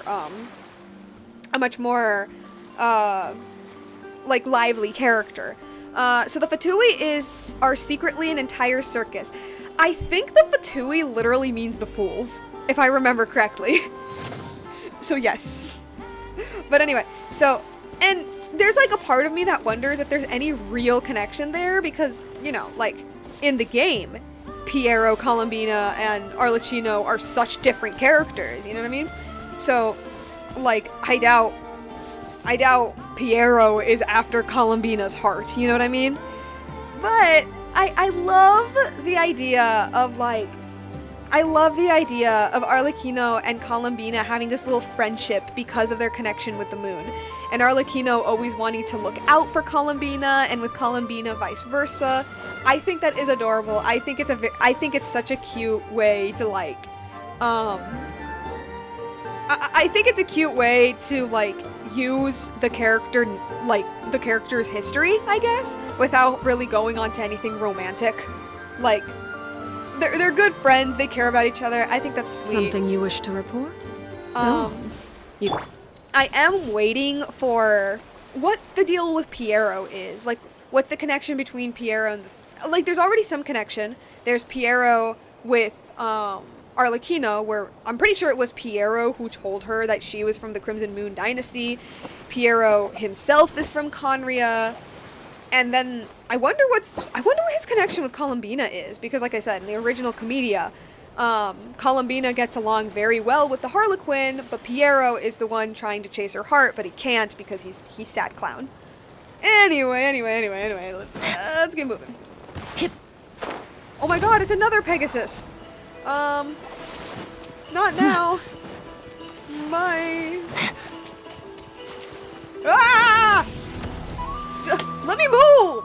like lively character. So the Fatui are secretly an entire circus. I think the Fatui literally means the fools, if I remember correctly. So yes. But anyway, and there's like a part of me that wonders if there's any real connection there, because, you know, like in the game, Piero, Columbina, and Arlecchino are such different characters, you know what I mean? So, like, I doubt Piero is after Columbina's heart, you know what I mean? But I love the idea of Arlecchino and Columbina having this little friendship because of their connection with the moon. And Arlecchino always wanting to look out for Columbina, and with Columbina vice versa. I think that is adorable. I think it's such a cute way to like, I think it's a cute way to like use the character, like the character's history, I guess, without really going on to anything romantic. Like, they're good friends. They care about each other. I think that's sweet. Something you wish to report? I am waiting for what the deal with Piero is. Like, what the connection between Piero and like, there's already some connection. There's Piero with Arlecchino, where I'm pretty sure it was Piero who told her that she was from the Crimson Moon Dynasty. Piero himself is from Conria. And then I wonder what his connection with Columbina is, because like I said, in the original Commedia, Columbina gets along very well with the Harlequin, but Piero is the one trying to chase her heart, but he can't because he's sad clown. Anyway, let's get moving. Oh my god, it's another Pegasus. Not now. Bye. Ah! Let me move!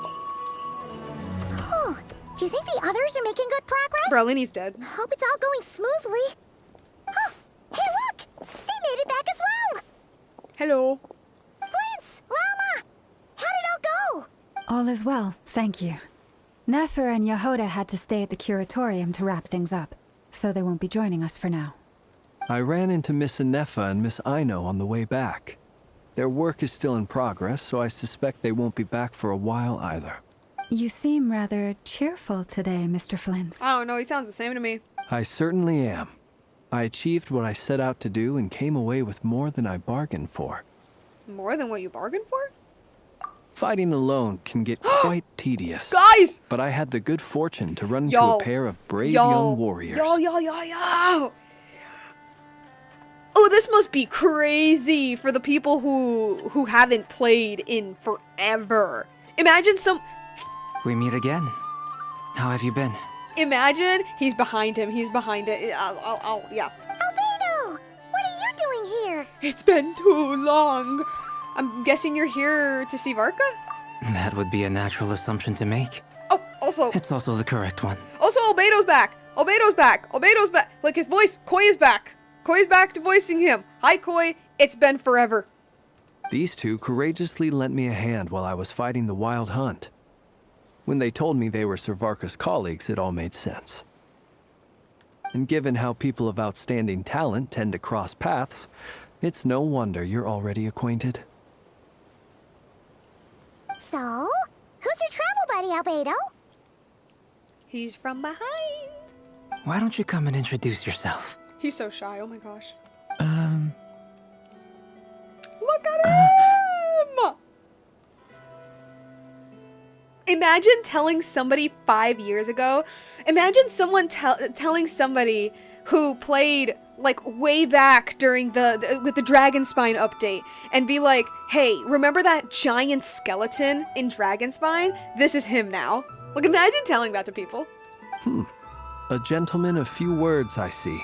Oh, do you think the others are making good progress? Berlini's dead. Hope it's all going smoothly. Oh, hey look! They made it back as well! Hello. Flintz! Rama! How did it all go? All is well, thank you. Nefer and Yehoda had to stay at the curatorium to wrap things up, so they won't be joining us for now. I ran into Miss Anefa and Miss Aino on the way back. Their work is still in progress, so I suspect they won't be back for a while either. You seem rather cheerful today, Mr. Flintz. I don't know, he sounds the same to me. I certainly am. I achieved what I set out to do and came away with more than I bargained for. More than what you bargained for? Fighting alone can get quite tedious. Guys! But I had the good fortune to run into a pair of brave young warriors. Yo! Oh, this must be crazy for the people who haven't played in forever. Imagine We meet again. How have you been? Imagine he's behind him. He's behind it. Yeah. Albedo! What are you doing here? It's been too long. I'm guessing you're here to see Varka? That would be a natural assumption to make. Oh, also. It's also the correct one. Also, Albedo's back. Albedo's back. Albedo's back. Like his voice, Koi is back. Koi's back to voicing him. Hi, Koi. It's been forever. These two courageously lent me a hand while I was fighting the Wild Hunt. When they told me they were Sir Varka's colleagues, it all made sense. And given how people of outstanding talent tend to cross paths, it's no wonder you're already acquainted. So, who's your travel buddy, Albedo? He's from behind. Why don't you come and introduce yourself? He's so shy. Oh my gosh. Look Look at him! Imagine telling somebody 5 years ago. Imagine someone telling somebody who played like way back during with the Dragonspine update and be like, "Hey, remember that giant skeleton in Dragonspine? This is him now." Like, imagine telling that to people. A gentleman of few words, I see.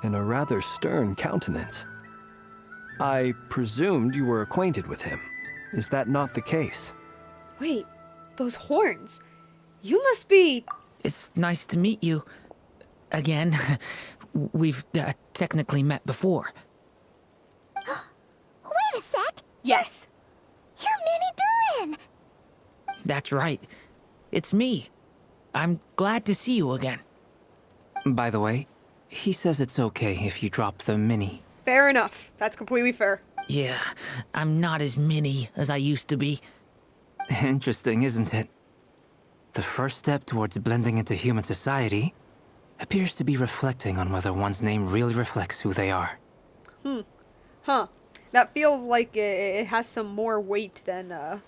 And a rather stern countenance. I presumed you were acquainted with him. Is that not the case? Wait, those horns. You must be... It's nice to meet you. Again. We've technically met before. Wait a sec! Yes. You're Minnie Durin! That's right. It's me. I'm glad to see you again. By the way, he says it's okay if you drop the mini. Fair enough. That's completely fair. Yeah, I'm not as mini as I used to be. Interesting, isn't it? The first step towards blending into human society appears to be reflecting on whether one's name really reflects who they are. Huh. That feels like it has some more weight than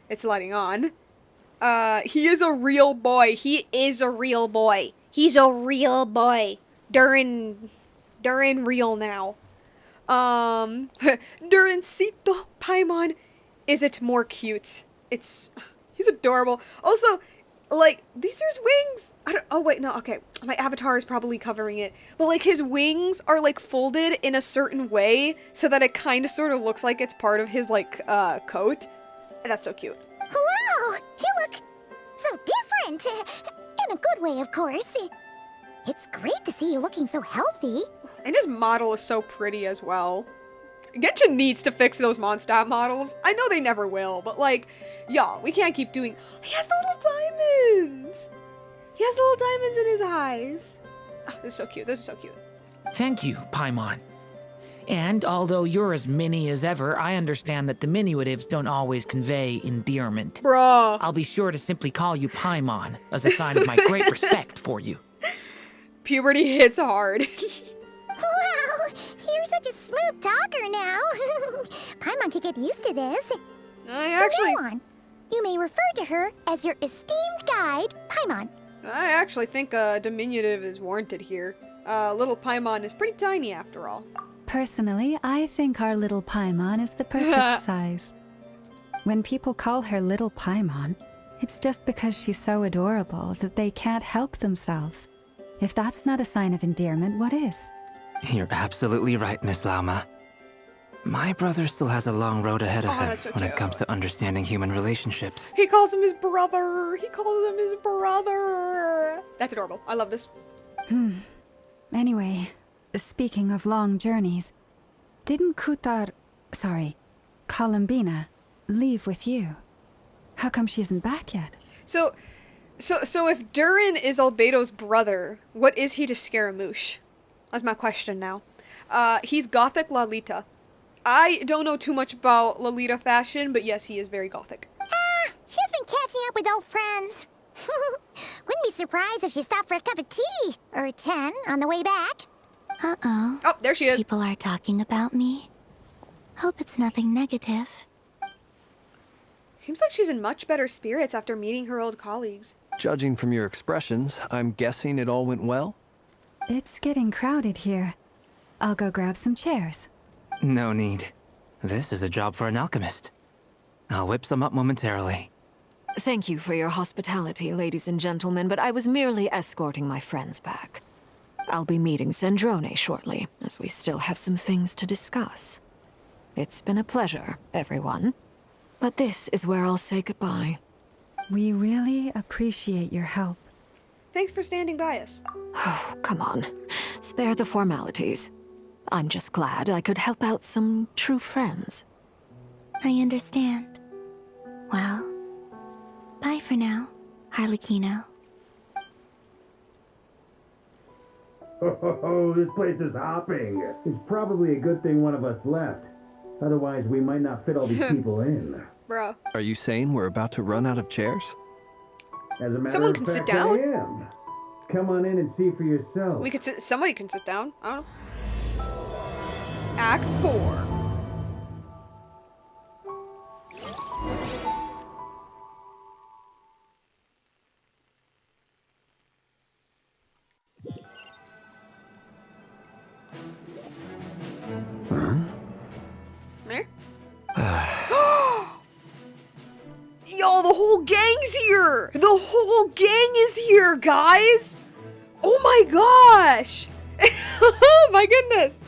it's letting on. He is a real boy. He is a real boy. He's a real boy. Durin real now. Durincito Paimon. Is it more cute? He's adorable. Also, like, these are his wings. Oh wait, no, okay. My avatar is probably covering it. But like his wings are like folded in a certain way so that it kind of sort of looks like it's part of his like coat. That's so cute. Wow! You look so different! In a good way, of course. It's great to see you looking so healthy. And his model is so pretty as well. Genshin needs to fix those Mondstadt models. I know they never will, but like, y'all, we can't keep doing... He has the little diamonds! He has the little diamonds in his eyes. Oh, this is so cute. This is so cute. Thank you, Paimon. And although you're as mini as ever, I understand that diminutives don't always convey endearment. Bruh. I'll be sure to simply call you Paimon as a sign of my great respect for you. Puberty hits hard. Wow! You're such a smooth talker now. Paimon could get used to this. From now on, you may refer to her as your esteemed guide, Paimon. I actually think a diminutive is warranted here. Little Paimon is pretty tiny after all. Personally, I think our little Paimon is the perfect size. When people call her Little Paimon, it's just because she's so adorable that they can't help themselves. If that's not a sign of endearment, what is? You're absolutely right, Miss Lauma. My brother still has a long road ahead of him that's so when it cute. comes to understanding human relationships. He calls him his brother. He calls him his brother. That's adorable. I love this. Anyway, speaking of long journeys, didn't Columbina, leave with you? How come she isn't back yet? So if Durin is Albedo's brother, what is he to Scaramouche? That's my question now. He's Gothic Lalita. I don't know too much about Lolita fashion, but yes, he is very Gothic. She's been catching up with old friends. Wouldn't be surprised if she stopped for a cup of tea or 10 on the way back. Uh-oh. Oh, there she is. People are talking about me. Hope it's nothing negative. Seems like she's in much better spirits after meeting her old colleagues. Judging from your expressions, I'm guessing it all went well? It's getting crowded here. I'll go grab some chairs. No need. This is a job for an alchemist. I'll whip some up momentarily. Thank you for your hospitality, ladies and gentlemen, but I was merely escorting my friends back. I'll be meeting Sandrone shortly, as we still have some things to discuss. It's been a pleasure, everyone. But this is where I'll say goodbye. We really appreciate your help. Thanks for standing by us. Oh, come on. Spare the formalities. I'm just glad I could help out some true friends. I understand. Well, bye for now, Harlequino. Oh, this place is hopping. It's probably a good thing one of us left. Otherwise, we might not fit all these people in. Bro. Are you saying we're about to run out of chairs? As a matter Someone of can fact, sit down? I am. Come on in and see for yourself. We could sit, somebody can sit down. I don't know. Act 4. Yo, the whole gang's here! The whole gang is here, guys! Oh my gosh! Oh my goodness!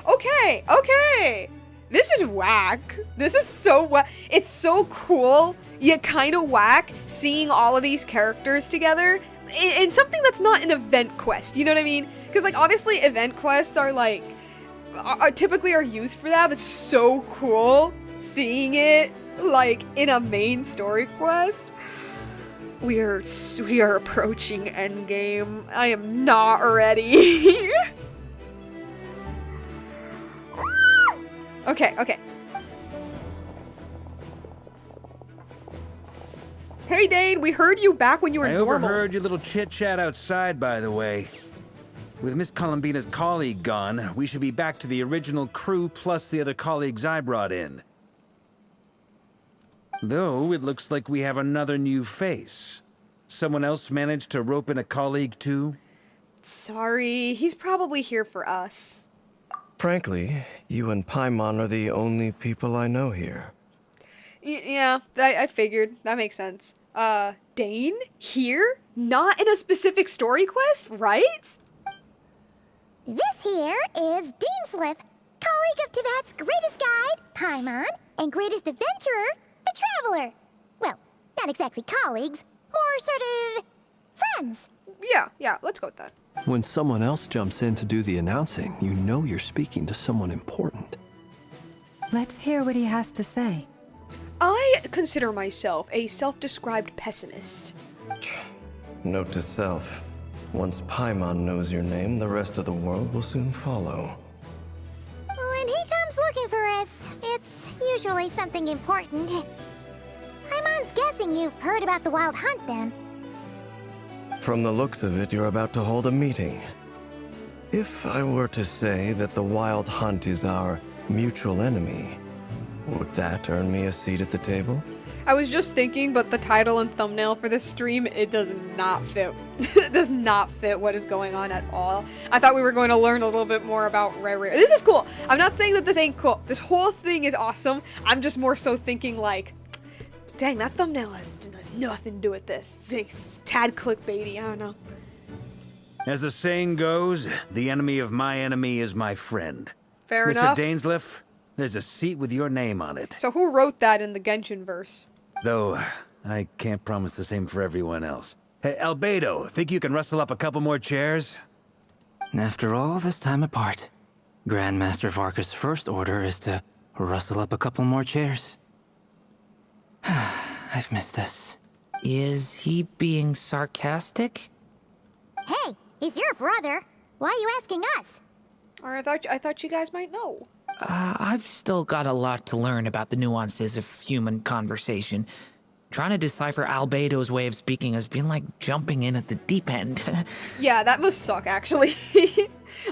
Okay, okay! This is whack. This is so whack. It's so cool, yet kind of whack seeing all of these characters together in something that's not an event quest, you know what I mean? Because, like, obviously event quests are, like, typically are used for that, but it's so cool seeing it like in a main story quest. We are approaching endgame. I am not ready. Okay. Hey Dane, we heard you back when you were normal. I overheard your little chit-chat outside, by the way. With Miss Columbina's colleague gone, we should be back to the original crew plus the other colleagues I brought in. Though, it looks like we have another new face. Someone else managed to rope in a colleague too? Sorry, he's probably here for us. Frankly, you and Paimon are the only people I know here. Yeah, I figured. That makes sense. Dane? Here? Not in a specific story quest, right? This here is Deansliff, colleague of Tibet's greatest guide, Paimon, and greatest adventurer, the Traveler. Well, not exactly colleagues, more sort of friends. Yeah, let's go with that. When someone else jumps in to do the announcing, you know you're speaking to someone important. Let's hear what he has to say. I consider myself a self-described pessimist. Note to self. Once Paimon knows your name, the rest of the world will soon follow. When he comes looking for us, it's usually something important. Paimon's guessing you've heard about the Wild Hunt, then. From the looks of it, you're about to hold a meeting. If I were to say that the Wild Hunt is our mutual enemy, would that earn me a seat at the table? I was just thinking, but the title and thumbnail for this stream, it does not fit. It does not fit what is going on at all. I thought we were going to learn a little bit more about Rarwr. This is cool. I'm not saying that this ain't cool. This whole thing is awesome. I'm just more so thinking like, dang, that thumbnail has nothing to do with this. It's a tad clickbaity, I don't know. As the saying goes, the enemy of my enemy is my friend. Fair Mr. enough. Dainsliff, there's a seat with your name on it. So who wrote that in the Genshin verse? Though, I can't promise the same for everyone else. Hey, Albedo, think you can rustle up a couple more chairs? After all this time apart, Grandmaster Varka's first order is to rustle up a couple more chairs. I've missed this. Is he being sarcastic? Hey, he's your brother. Why are you asking us? Or I thought you guys might know. I've still got a lot to learn about the nuances of human conversation. Trying to decipher Albedo's way of speaking has been like jumping in at the deep end. Yeah, that must suck, actually.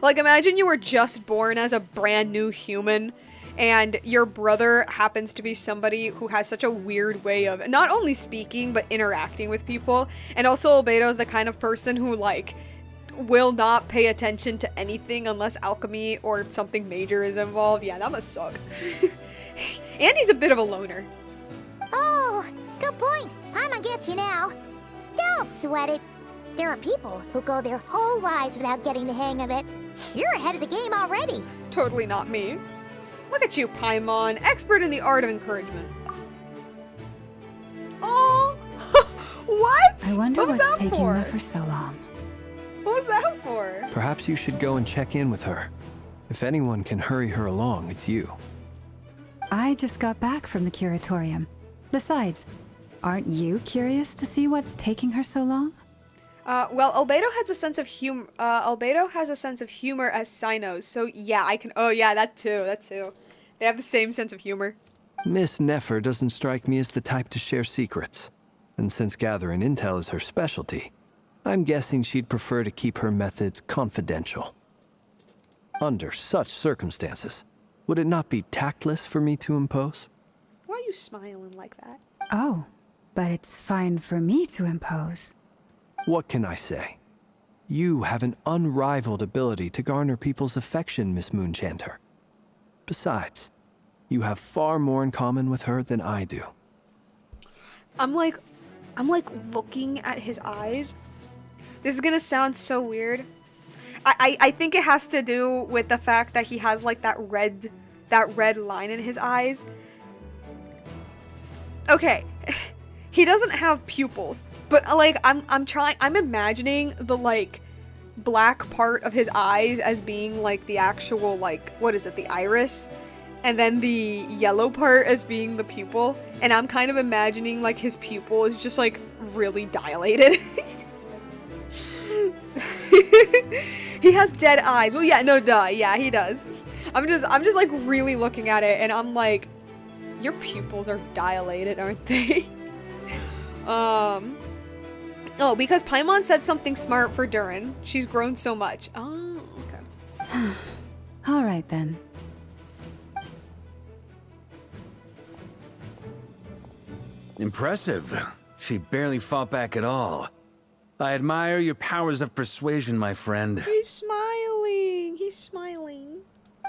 Like, imagine you were just born as a brand new human, and your brother happens to be somebody who has such a weird way of not only speaking, but interacting with people. And also, Albedo's the kind of person who, like, will not pay attention to anything unless alchemy or something major is involved. Yeah, that must suck. And he's a bit of a loner. Oh, good point. I'ma get you now. Don't sweat it. There are people who go their whole lives without getting the hang of it. You're ahead of the game already. Totally not me. Look at you, Paimon, expert in the art of encouragement. Oh, what? I wonder What was what's that taking for? her so long. What was that for? Perhaps you should go and check in with her. If anyone can hurry her along, it's you. I just got back from the curatorium. Besides, aren't you curious to see what's taking her so long? Well, Albedo has a sense of humor. Albedo has a sense of humor as Sinos, so yeah, I can. Oh yeah, that too. They have the same sense of humor. Miss Nefer doesn't strike me as the type to share secrets. And since gathering intel is her specialty, I'm guessing she'd prefer to keep her methods confidential. Under such circumstances, would it not be tactless for me to impose? Why are you smiling like that? Oh, but it's fine for me to impose. What can I say? You have an unrivaled ability to garner people's affection, Miss Moonchanter. Besides, you have far more in common with her than I do. I'm like looking at his eyes. This is gonna sound so weird. I think it has to do with the fact that he has like that red line in his eyes. Okay, he doesn't have pupils, but like I'm imagining the like black part of his eyes as being like the actual like, what is it, the iris? And then the yellow part as being the pupil. And I'm kind of imagining like his pupil is just like really dilated. He has dead eyes. Well, yeah, no, duh. Yeah, he does. I'm just like really looking at it and I'm like, your pupils are dilated, aren't they? Oh, because Paimon said something smart for Durin. She's grown so much. Oh, okay. All right then. Impressive. She barely fought back at all. I admire your powers of persuasion, my friend. He's smiling. He's smiling.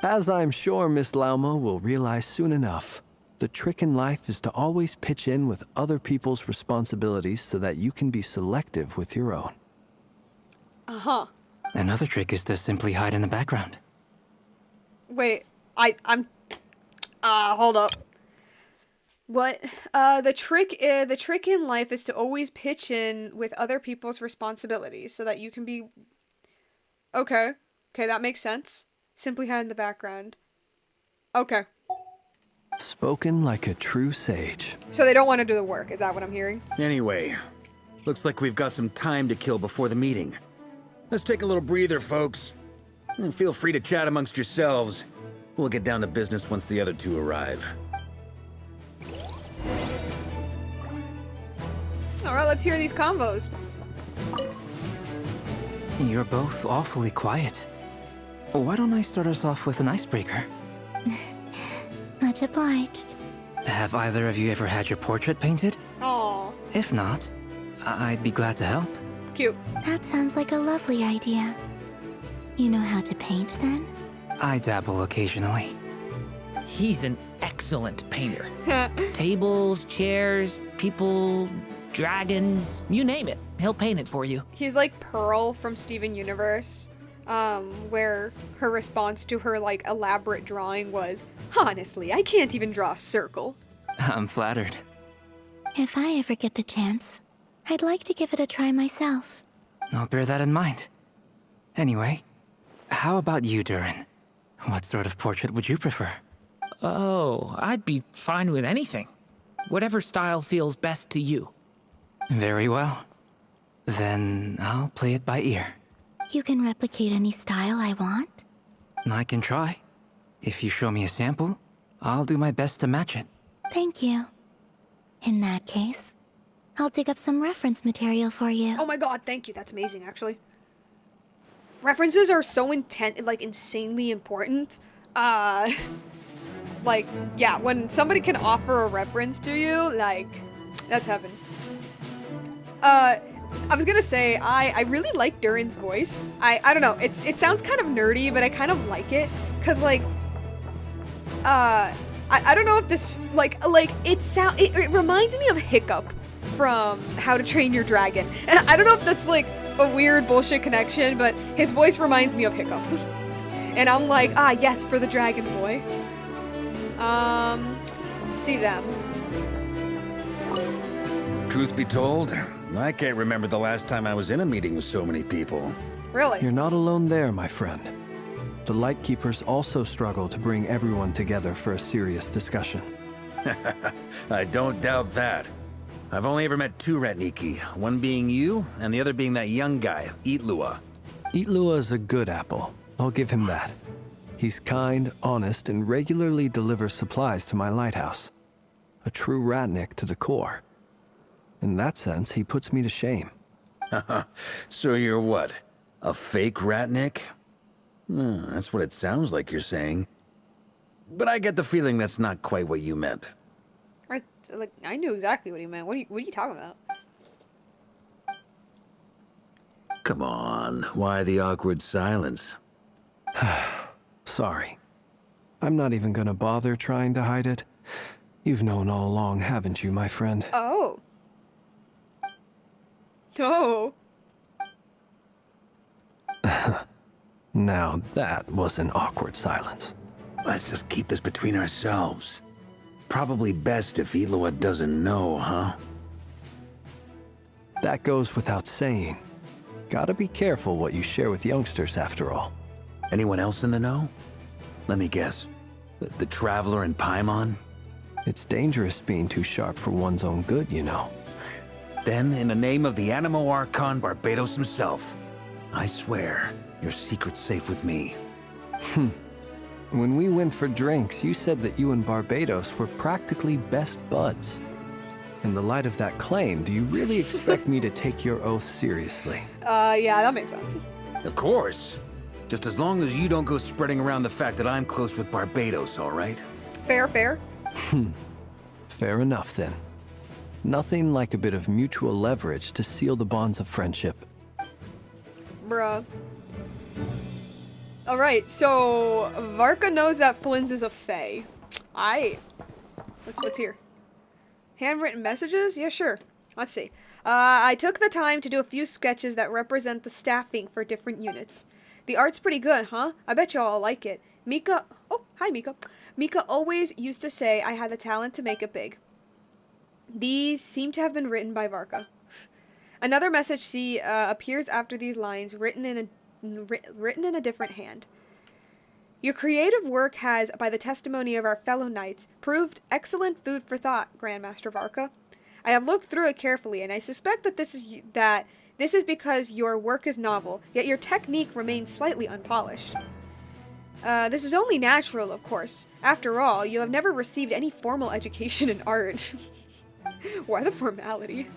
As I'm sure Miss Lauma will realize soon enough, the trick in life is to always pitch in with other people's responsibilities so that you can be selective with your own. Uh-huh. Another trick is to simply hide in the background. Wait, hold up. What? The trick in life is to always pitch in with other people's responsibilities so that you can be... Okay, that makes sense. Simply hide in the background. Okay. Spoken like a true sage. So they don't want to do the work, is that what I'm hearing? Anyway, looks like we've got some time to kill before the meeting. Let's take a little breather, folks. And feel free to chat amongst yourselves. We'll get down to business once the other two arrive. Alright, let's hear these combos. You're both awfully quiet. Why don't I start us off with an icebreaker? Much obliged. Have either of you ever had your portrait painted? Aww. If not, I'd be glad to help. Cute. That sounds like a lovely idea. You know how to paint, then? I dabble occasionally. He's an excellent painter. Tables, chairs, people, dragons, you name it. He'll paint it for you. He's like Pearl from Steven Universe, where her response to her like elaborate drawing was, honestly, I can't even draw a circle. I'm flattered. If I ever get the chance, I'd like to give it a try myself. I'll bear that in mind. Anyway, how about you, Durin? What sort of portrait would you prefer? Oh, I'd be fine with anything. Whatever style feels best to you. Very well. Then I'll play it by ear. You can replicate any style I want? I can try. If you show me a sample, I'll do my best to match it. Thank you. In that case, I'll dig up some reference material for you. Oh my god, thank you. That's amazing, actually. References are so insanely important. Like, yeah, when somebody can offer a reference to you, like, that's heaven. I was gonna say, I really like Durin's voice. I don't know, it sounds kind of nerdy, but I kind of like it. Cause like, I don't know if this, like, it reminds me of Hiccup from How to Train Your Dragon. And I don't know if that's like a weird bullshit connection, but his voice reminds me of Hiccup. And I'm like, ah, yes, for the dragon boy. See them. Truth be told, I can't remember the last time I was in a meeting with so many people. Really? You're not alone there, my friend. The Lightkeepers also struggle to bring everyone together for a serious discussion. I don't doubt that. I've only ever met two Ratniki, one being you, and the other being that young guy, Eatlua. Eatlua is a good apple. I'll give him that. He's kind, honest, and regularly delivers supplies to my lighthouse. A true Ratnik to the core. In that sense, he puts me to shame. So you're what? A fake Ratnik? That's what it sounds like you're saying. But I get the feeling that's not quite what you meant. I knew exactly what he meant. What are you talking about? Come on, why the awkward silence? Sorry. I'm not even gonna bother trying to hide it. You've known all along, haven't you, my friend? Oh. No. Now that was an awkward silence. Let's just keep this between ourselves. Probably best if Eatlua doesn't know, huh? That goes without saying. Gotta be careful what you share with youngsters, after all. Anyone else in the know? Let me guess. The Traveler and Paimon? It's dangerous being too sharp for one's own good, you know. Then, in the name of the Animo Archon Barbados himself, I swear, your secret's safe with me. When we went for drinks, you said that you and Barbados were practically best buds. In the light of that claim, do you really expect me to take your oath seriously? Yeah, that makes sense. Of course. Just as long as you don't go spreading around the fact that I'm close with Barbados, all right? Fair, fair. Fair enough, then. Nothing like a bit of mutual leverage to seal the bonds of friendship. Bruh. Alright, so Varka knows that Flynn's is a fae. What's here? Handwritten messages? Yeah, sure. Let's see. I took the time to do a few sketches that represent the staffing for different units. The art's pretty good, huh? I bet you all like it. Mika... Oh, hi, Mika. Mika always used to say I had the talent to make it big. These seem to have been written by Varka. Another message appears after these lines, written in a different hand. Your creative work has, by the testimony of our fellow knights, proved excellent food for thought, Grandmaster Varka. I have looked through it carefully, and I suspect that this is because your work is novel, yet your technique remains slightly unpolished. This is only natural, of course. After all, you have never received any formal education in art. Why the formality?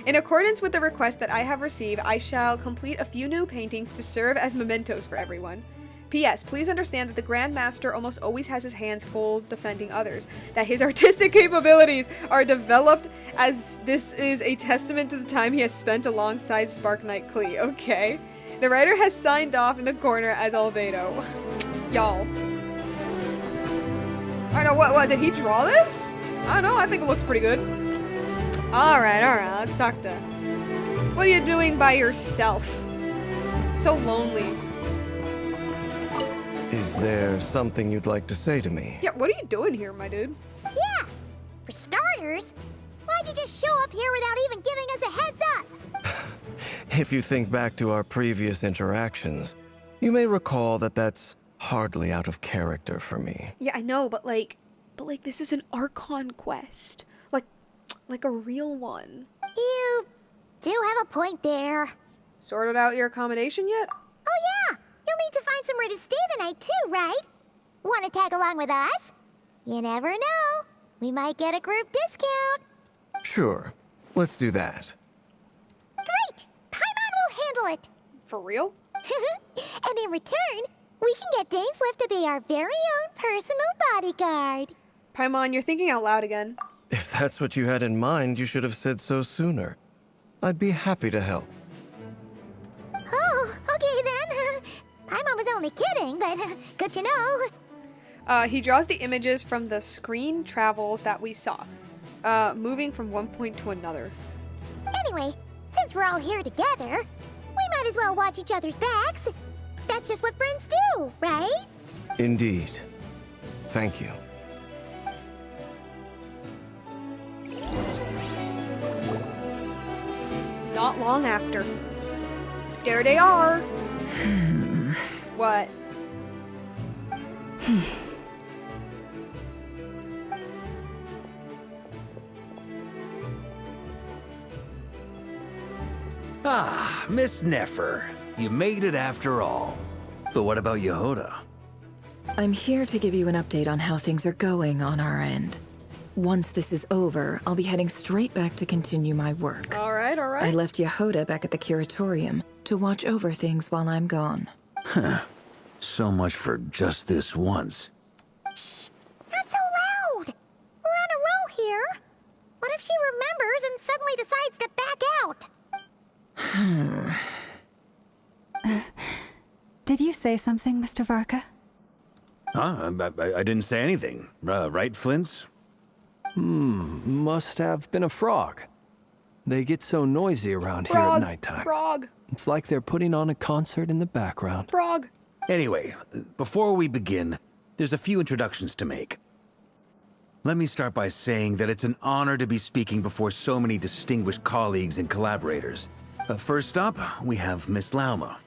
In accordance with the request that I have received, I shall complete a few new paintings to serve as mementos for everyone. P.S. Please understand that the Grand Master almost always has his hands full defending others, that his artistic capabilities are developed as this is a testament to the time he has spent alongside Spark Knight Klee, okay? The writer has signed off in the corner as Albedo. Y'all. I don't know, what, did he draw this? I don't know, I think it looks pretty good. Alright, let's talk to... What are you doing by yourself? So lonely. Is there something you'd like to say to me? Yeah, what are you doing here, my dude? Yeah, for starters, why'd you just show up here without even giving us a heads up? If you think back to our previous interactions, you may recall that that's hardly out of character for me. Yeah, I know, but this is an Archon quest. Like a real one. You do have a point there. Sorted out your accommodation yet? Oh yeah, you'll need to find somewhere to stay the night too, right? Want to tag along with us? You never know. We might get a group discount. Sure, let's do that. Great! Paimon will handle it. For real? And in return, we can get Dainslift to be our very own personal bodyguard. Paimon, you're thinking out loud again. If that's what you had in mind, you should have said so sooner. I'd be happy to help. Oh, okay then. Paimon was only kidding, but good to know. He draws the images from the screen travels that we saw, moving from one point to another. Anyway, since we're all here together, we might as well watch each other's backs. That's just what friends do, right? Indeed. Thank you. Not long after. There they are. What? Ah, Miss Nefer. You made it after all. But what about Yehoda? I'm here to give you an update on how things are going on our end. Once this is over, I'll be heading straight back to continue my work. All right, all right. I left Yehoda back at the curatorium to watch over things while I'm gone. Huh. So much for just this once. Shh! Not so loud! We're on a roll here. What if she remembers and suddenly decides to back out? Did you say something, Mr. Varka? Huh? I didn't say anything. Right, Flints? Must have been a frog. They get so noisy around here Frog, at nighttime. frog, It's like they're putting on a concert in the background. frog. Anyway, before we begin, there's a few introductions to make. Let me start by saying that it's an honor to be speaking before so many distinguished colleagues and collaborators. First up, we have Miss Lauma.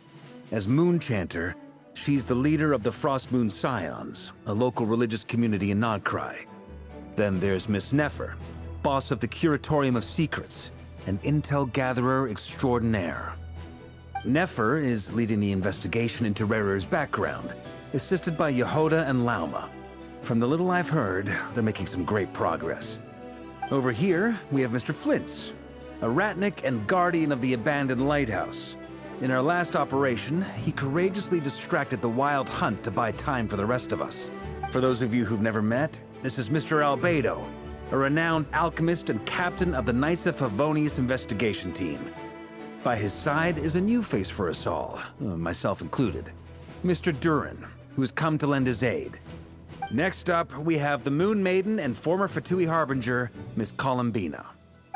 As Moon Chanter, she's the leader of the Frost Moon Scions, a local religious community in Krai. Then there's Miss Nefer, boss of the Curatorium of Secrets, an intel gatherer extraordinaire. Nefer is leading the investigation into Rarir's background, assisted by Yehoda and Lauma. From the little I've heard, they're making some great progress. Over here, we have Mr. Flintz, a ratnik and guardian of the abandoned lighthouse. In our last operation, he courageously distracted the Wild Hunt to buy time for the rest of us. For those of you who've never met, this is Mr. Albedo, a renowned alchemist and captain of the Knights of Favonius investigation team. By his side is a new face for us all, myself included, Mr. Durin, who has come to lend his aid. Next up, we have the Moon Maiden and former Fatui Harbinger, Miss Columbina.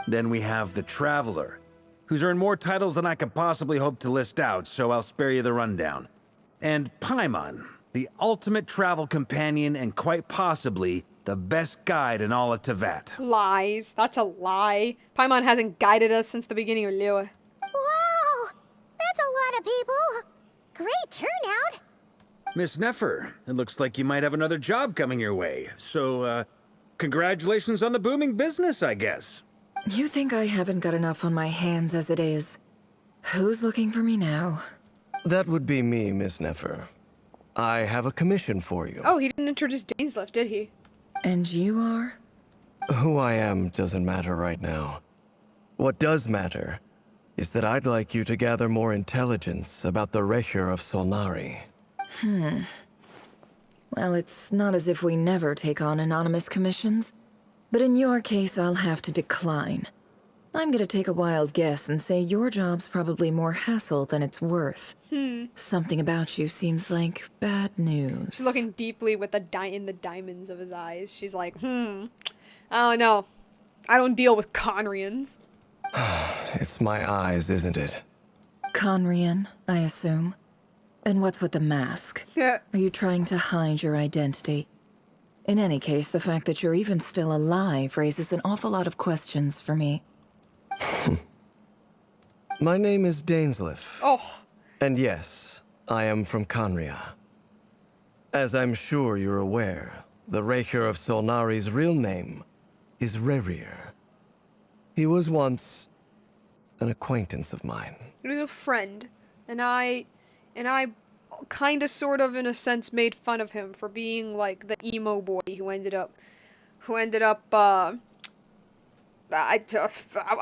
Then we have the Traveler, who's earned more titles than I could possibly hope to list out, so I'll spare you the rundown. And Paimon, the ultimate travel companion and quite possibly the best guide in all of Tevat. Lies. That's a lie. Paimon hasn't guided us since the beginning of Liyue. Wow! That's a lot of people! Great turnout! Miss Nefer, it looks like you might have another job coming your way, so, congratulations on the booming business, I guess. You think I haven't got enough on my hands as it is? Who's looking for me now? That would be me, Miss Nefer. I have a commission for you. Oh, he didn't introduce Dainsleif, did he? And you are? Who I am doesn't matter right now. What does matter is that I'd like you to gather more intelligence about the Rerir of Solnari. Well, it's not as if we never take on anonymous commissions. But in your case, I'll have to decline. I'm gonna take a wild guess and say your job's probably more hassle than it's worth. Something about you seems like bad news. She's looking deeply with in the diamonds of his eyes. She's like, I don't know. I don't deal with Conrians. It's my eyes, isn't it? Conrian, I assume. And what's with the mask? Are you trying to hide your identity? In any case, the fact that you're even still alive raises an awful lot of questions for me. My name is Dainsleif. Oh. And yes, I am from Conria. As I'm sure you're aware, the Rerir of Solnari's real name is Rerir. He was once an acquaintance of mine. He was a friend, and I kind of sort of in a sense made fun of him for being like the emo boy who ended up I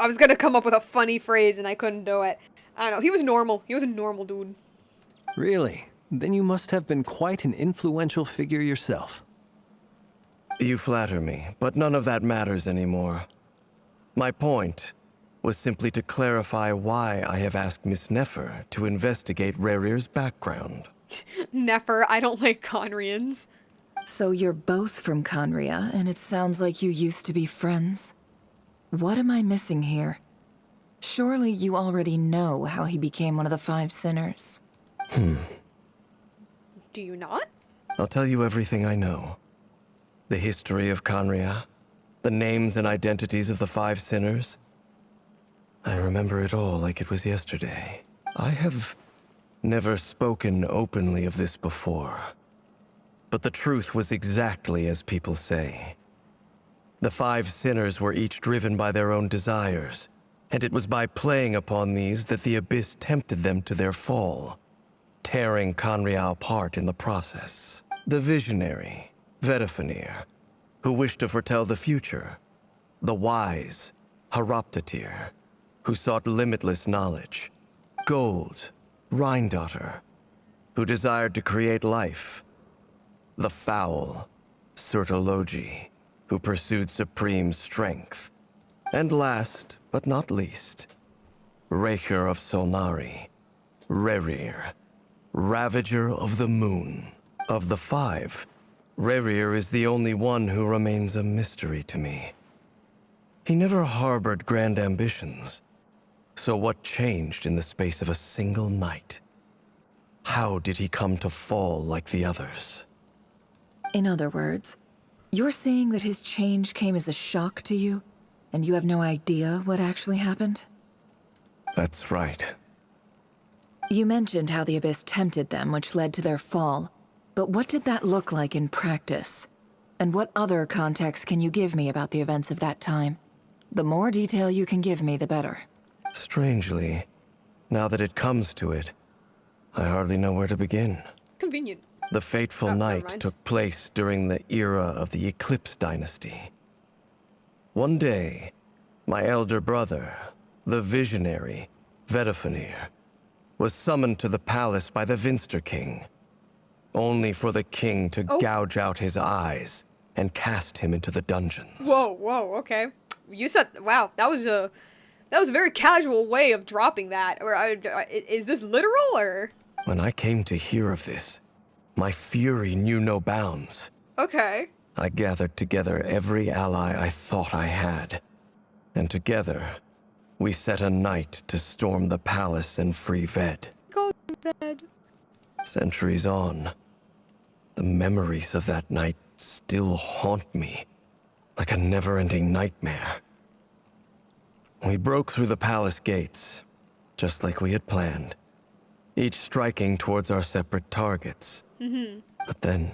was gonna come up with a funny phrase and I couldn't do it. I don't know. He was normal. He was a normal dude. Really? Then you must have been quite an influential figure yourself. You flatter me, but none of that matters anymore. My point was simply to clarify why I have asked Miss Nefer to investigate Rarir's background. Nefer, I don't like Conrians. So you're both from Conria, and it sounds like you used to be friends. What am I missing here? Surely you already know how he became one of the 5 sinners. Do you not? I'll tell you everything I know. The history of Conria, the names and identities of the 5 sinners. I remember it all like it was yesterday. I have never spoken openly of this before. But the truth was exactly as people say. The 5 sinners were each driven by their own desires, and it was by playing upon these that the Abyss tempted them to their fall, tearing Conria apart in the process. The visionary, Vedifenir, who wished to foretell the future. The wise, Haroptatir, who sought limitless knowledge. Gold, Rheindotter, who desired to create life. The foul, Surtologi, who pursued supreme strength. And last, but not least, Rarwr of Solnari, Rerir, Ravager of the Moon. Of the 5, Rerir is the only one who remains a mystery to me. He never harbored grand ambitions. So what changed in the space of a single night? How did he come to fall like the others? In other words, you're saying that his change came as a shock to you, and you have no idea what actually happened? That's right. You mentioned how the Abyss tempted them, which led to their fall. But what did that look like in practice? And what other context can you give me about the events of that time? The more detail you can give me, the better. Strangely, now that it comes to it, I hardly know where to begin. Convenient. The fateful night took place during the era of the Eclipse dynasty. One day, my elder brother, the visionary, Vedifenir, was summoned to the palace by the Vinster King, only for the king to gouge out his eyes and cast him into the dungeons. Whoa, okay. You said, wow, that was a very casual way of dropping that. Or is this literal, or? When I came to hear of this, my fury knew no bounds. Okay. I gathered together every ally I thought I had, and together, we set a night to storm the palace and free Ved. Go to bed. Centuries on, the memories of that night still haunt me, like a never-ending nightmare. We broke through the palace gates, just like we had planned, each striking towards our separate targets. But then,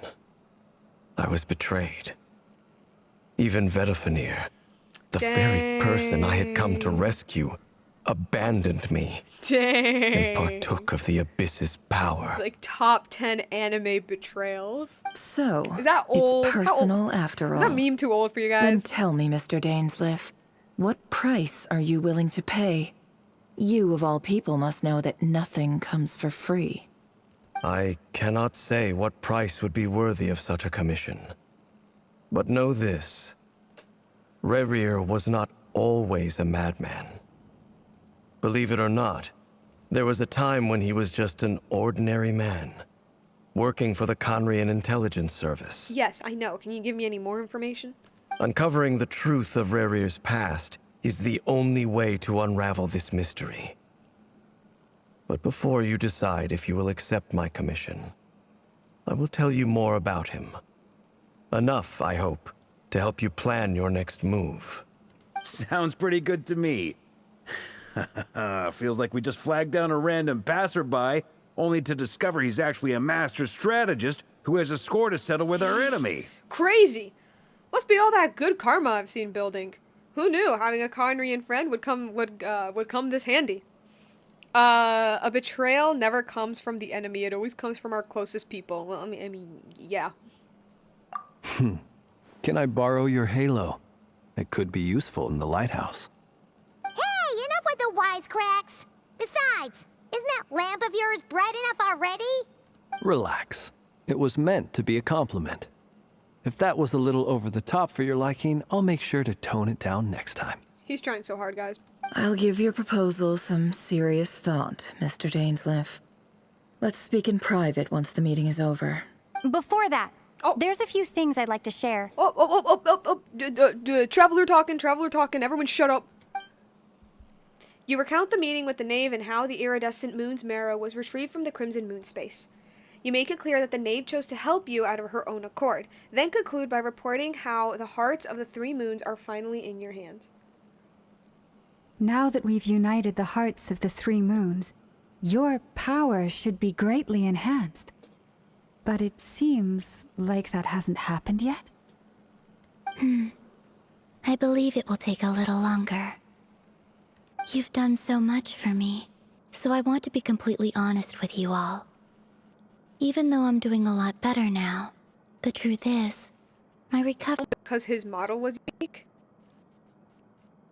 I was betrayed. Even Vedifenir, the very person I had come to rescue, abandoned me. And partook of the Abyss's power. It's like top 10 anime betrayals. So, is that old? It's personal after all. Is that meme too old for you guys? Then tell me, Mr. Dainsleif, what price are you willing to pay? You, of all people, must know that nothing comes for free. I cannot say what price would be worthy of such a commission. But know this. Rerir was not always a madman. Believe it or not, there was a time when he was just an ordinary man, working for the Conrian Intelligence Service. Yes, I know. Can you give me any more information? Uncovering the truth of Rerir's past is the only way to unravel this mystery. But before you decide if you will accept my commission, I will tell you more about him. Enough, I hope, to help you plan your next move. Sounds pretty good to me. Feels like we just flagged down a random passerby, only to discover he's actually a master strategist who has a score to settle with our enemy. Crazy! Must be all that good karma I've seen building. Who knew having a Conrian friend would come this handy? A betrayal never comes from the enemy. It always comes from our closest people. Well, I mean, yeah. Can I borrow your halo? It could be useful in the lighthouse. Hey, enough with the wisecracks. Besides, isn't that lamp of yours bright enough already? Relax. It was meant to be a compliment. If that was a little over the top for your liking, I'll make sure to tone it down next time. He's trying so hard, guys. I'll give your proposal some serious thought, Mr. Dainsleif. Let's speak in private once the meeting is over. Before that, there's a few things I'd like to share. Traveler talking, everyone shut up. You recount the meeting with the knave and how the iridescent moon's marrow was retrieved from the crimson moon space. You make it clear that the knave chose to help you out of her own accord, then conclude by reporting how the hearts of the three moons are finally in your hands. Now that we've united the hearts of the three moons, your power should be greatly enhanced. But it seems like that hasn't happened yet. I believe it will take a little longer. You've done so much for me, so I want to be completely honest with you all. Even though I'm doing a lot better now, the truth is, my recovery— Because his model was unique?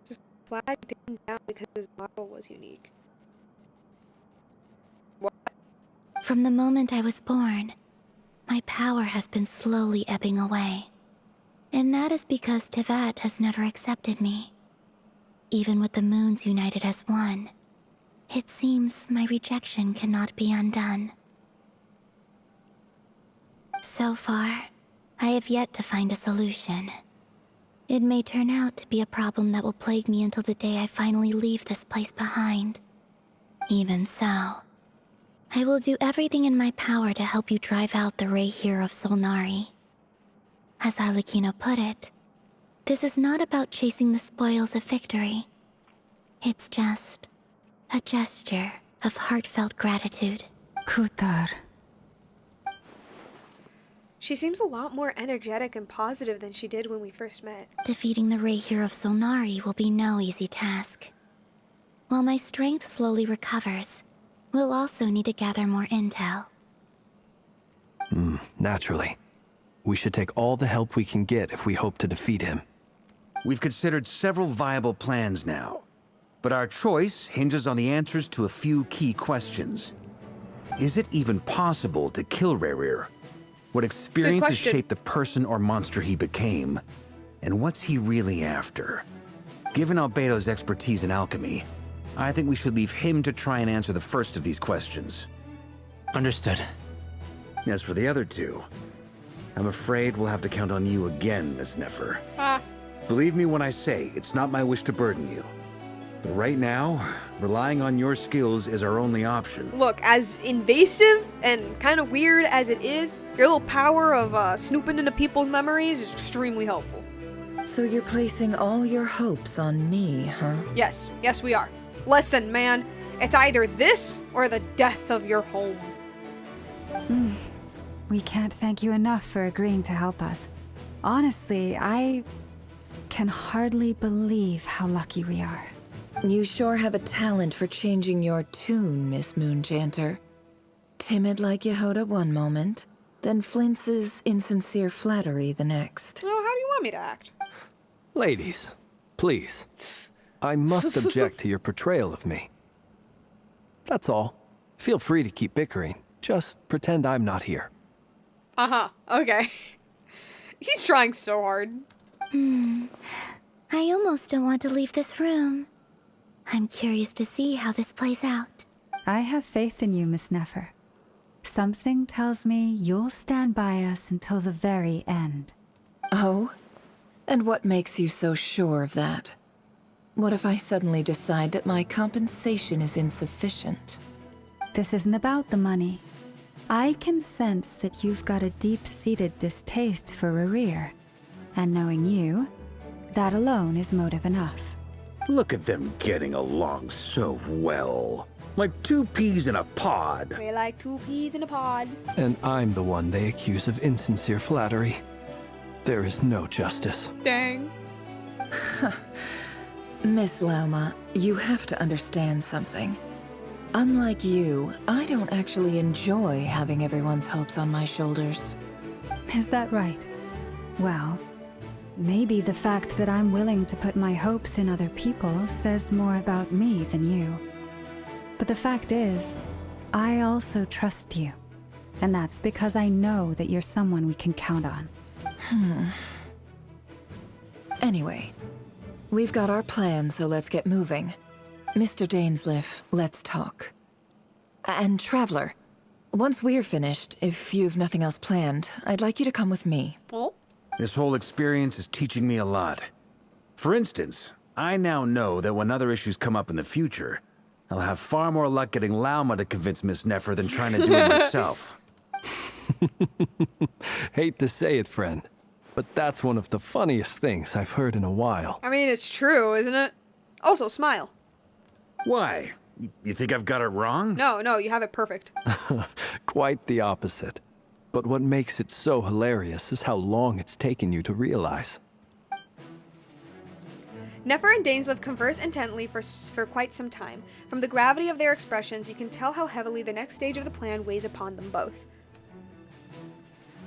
Just flag him down because his model was unique. What? From the moment I was born, my power has been slowly ebbing away. And that is because Tevat has never accepted me. Even with the moons united as one, it seems my rejection cannot be undone. So far, I have yet to find a solution. It may turn out to be a problem that will plague me until the day I finally leave this place behind. Even so, I will do everything in my power to help you drive out the Rerir of Solnari. As Arlecchino put it, this is not about chasing the spoils of victory. It's just a gesture of heartfelt gratitude. Kutar. She seems a lot more energetic and positive than she did when we first met. Defeating the Rerir of Solnari will be no easy task. While my strength slowly recovers, we'll also need to gather more intel. Naturally. We should take all the help we can get if we hope to defeat him. We've considered several viable plans now, but our choice hinges on the answers to a few key questions. Is it even possible to kill Rerir? What experiences shaped the person or monster he became? And what's he really after? Given Albedo's expertise in alchemy, I think we should leave him to try and answer the first of these questions. Understood. As for the other two, I'm afraid we'll have to count on you again, Miss Nefer. Believe me when I say it's not my wish to burden you. But right now, relying on your skills is our only option. Look, as invasive and kind of weird as it is, your little power of snooping into people's memories is extremely helpful. So you're placing all your hopes on me, huh? Yes, yes we are. Listen, man, it's either this or the death of your home. We can't thank you enough for agreeing to help us. Honestly, I can hardly believe how lucky we are. You sure have a talent for changing your tune, Miss Moonchanter. Timid like Yehoda one moment, then flinches insincere flattery the next. Oh, how do you want me to act? Ladies, please. I must object to your portrayal of me. That's all. Feel free to keep bickering. Just pretend I'm not here. Okay. He's trying so hard. I almost don't want to leave this room. I'm curious to see how this plays out. I have faith in you, Miss Nefer. Something tells me you'll stand by us until the very end. Oh? And what makes you so sure of that? What if I suddenly decide that my compensation is insufficient? This isn't about the money. I can sense that you've got a deep-seated distaste for Rerir. And knowing you, that alone is motive enough. Look at them getting along so well. Like two peas in a pod. We're like two peas in a pod. And I'm the one they accuse of insincere flattery. There is no justice. Dang. Miss Lauma, you have to understand something. Unlike you, I don't actually enjoy having everyone's hopes on my shoulders. Is that right? Well, maybe the fact that I'm willing to put my hopes in other people says more about me than you. But the fact is, I also trust you. And that's because I know that you're someone we can count on. Anyway, we've got our plan, so let's get moving. Mr. Dainsleif, let's talk. And Traveler, once we're finished, if you've nothing else planned, I'd like you to come with me. Oh? This whole experience is teaching me a lot. For instance, I now know that when other issues come up in the future, I'll have far more luck getting Lauma to convince Miss Nefer than trying to do it myself. Hate to say it, friend, but that's one of the funniest things I've heard in a while. I mean, it's true, isn't it? Also, smile. Why? You think I've got it wrong? No, you have it perfect. Quite the opposite. But what makes it so hilarious is how long it's taken you to realize. Nefer and Dainsleif converse intently for quite some time. From the gravity of their expressions, you can tell how heavily the next stage of the plan weighs upon them both.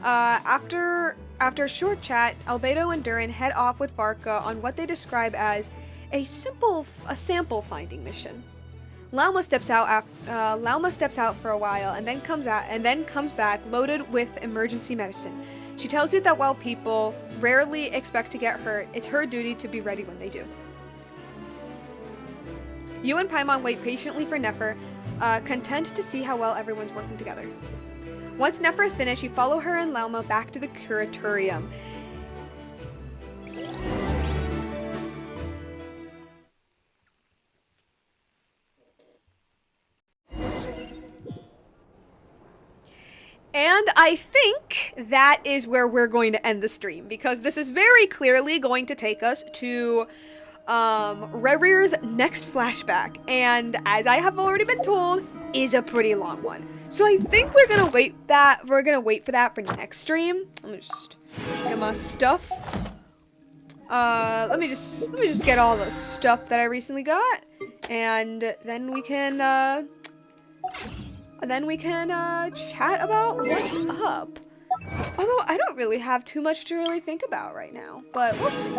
After a short chat, Albedo and Durin head off with Varka on what they describe as a sample finding mission. Lauma steps out for a while and then comes back loaded with emergency medicine. She tells you that while people rarely expect to get hurt, it's her duty to be ready when they do. You and Paimon wait patiently for Nefer, content to see how well everyone's working together. Once Nefer is finished, you follow her and Lauma back to the curatorium. And I think that is where we're going to end the stream, because this is very clearly going to take us to Rerir's next flashback, and as I have already been told, is a pretty long one. So I think we're gonna wait for that for next stream. Let me just get my stuff. Let me just get all the stuff that I recently got, and then we can chat about what's up. Although I don't really have too much to really think about right now, but we'll see.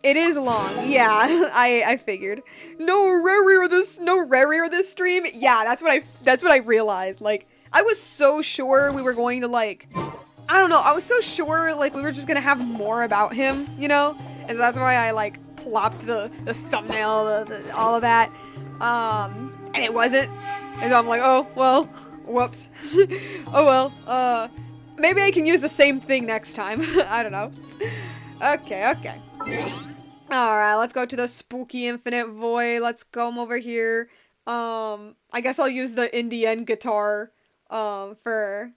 It is long, yeah. I figured. No Rarwr this stream. Yeah, that's what I realized. Like, I was so sure we were going to, like, I don't know. I was so sure like we were just gonna have more about him, you know. And so that's why I like plopped the thumbnail, all of that. And it wasn't. And so I'm like, oh, well, whoops. Oh, well, maybe I can use the same thing next time. I don't know. Okay. Alright, let's go to the spooky infinite void. Let's come over here. I guess I'll use the Indian guitar, for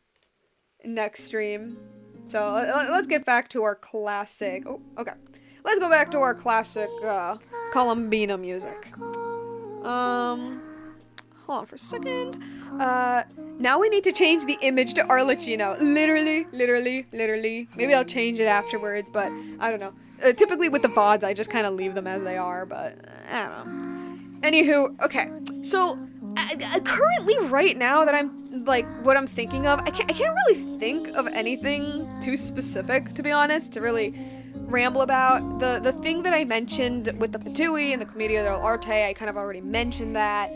next stream. So, let's get back to our classic. Oh, okay. Let's go back to our classic, Columbina music. Hold on for a second. Now we need to change the image to Arlecchino. Literally. Maybe I'll change it afterwards, but I don't know. Typically with the VODs, I just kind of leave them as they are, but I don't know. Anywho, okay. So, currently right now that I'm, like, what I'm thinking of, I can't really think of anything too specific, to be honest, to really ramble about. The thing that I mentioned with the Fatui and the Commedia dell'arte, I kind of already mentioned that.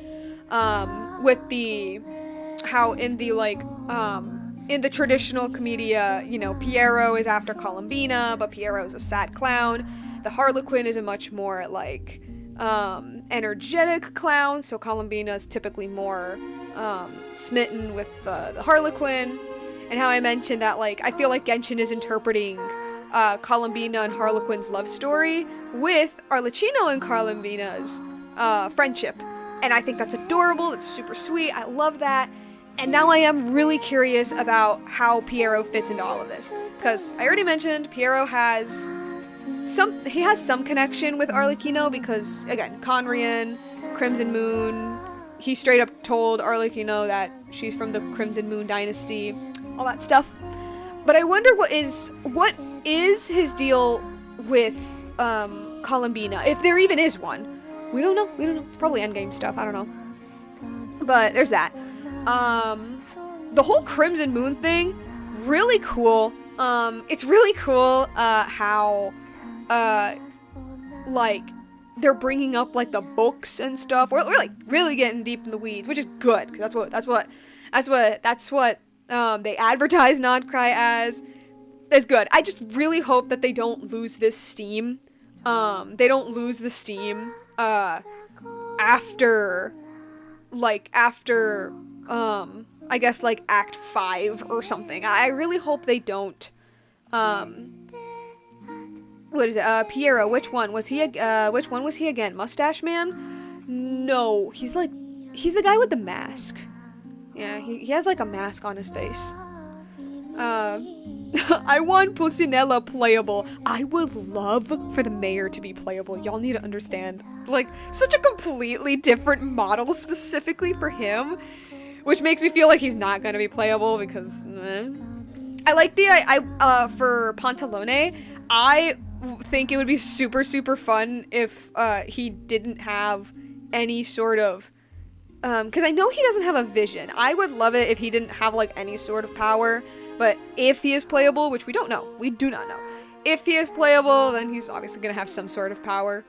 With the, how in the, like, in the traditional Commedia, you know, Piero is after Columbina, but Piero is a sad clown. The Harlequin is a much more, like, energetic clown, so Columbina is typically more, smitten with the Harlequin. And how I mentioned that, like, I feel like Genshin is interpreting, Columbina and Harlequin's love story with Arlecchino and Columbina's, friendship. And I think that's adorable, it's super sweet, I love that. And now I am really curious about how Piero fits into all of this. Because I already mentioned Piero has some connection with Arlecchino because, again, Conrian, Crimson Moon, he straight up told Arlecchino that she's from the Crimson Moon dynasty, all that stuff. But I wonder what is his deal with Columbina, if there even is one. We don't know. It's probably endgame stuff, I don't know. But there's that. The whole Crimson Moon thing, really cool. It's really cool, how, like, they're bringing up, like, the books and stuff. We're like, really getting deep in the weeds, which is good, because that's what they advertise Krai as. It's good. I just really hope that they don't lose this steam. They don't lose the steam, after, I guess, like, Act 5 or something. I really hope they don't, what is it, Piero, which one was he again? Mustache Man? No, he's the guy with the mask. Yeah, he has, like, a mask on his face. I want Pulcinella playable. I would love for the mayor to be playable. Y'all need to understand. Like, such a completely different model specifically for him, which makes me feel like he's not gonna be playable because, I like for Pantalone, I think it would be super, super fun if, he didn't have any sort of, because I know he doesn't have a vision. I would love it if he didn't have, like, any sort of power, but if he is playable, which we don't know, we do not know, if he is playable, then he's obviously gonna have some sort of power.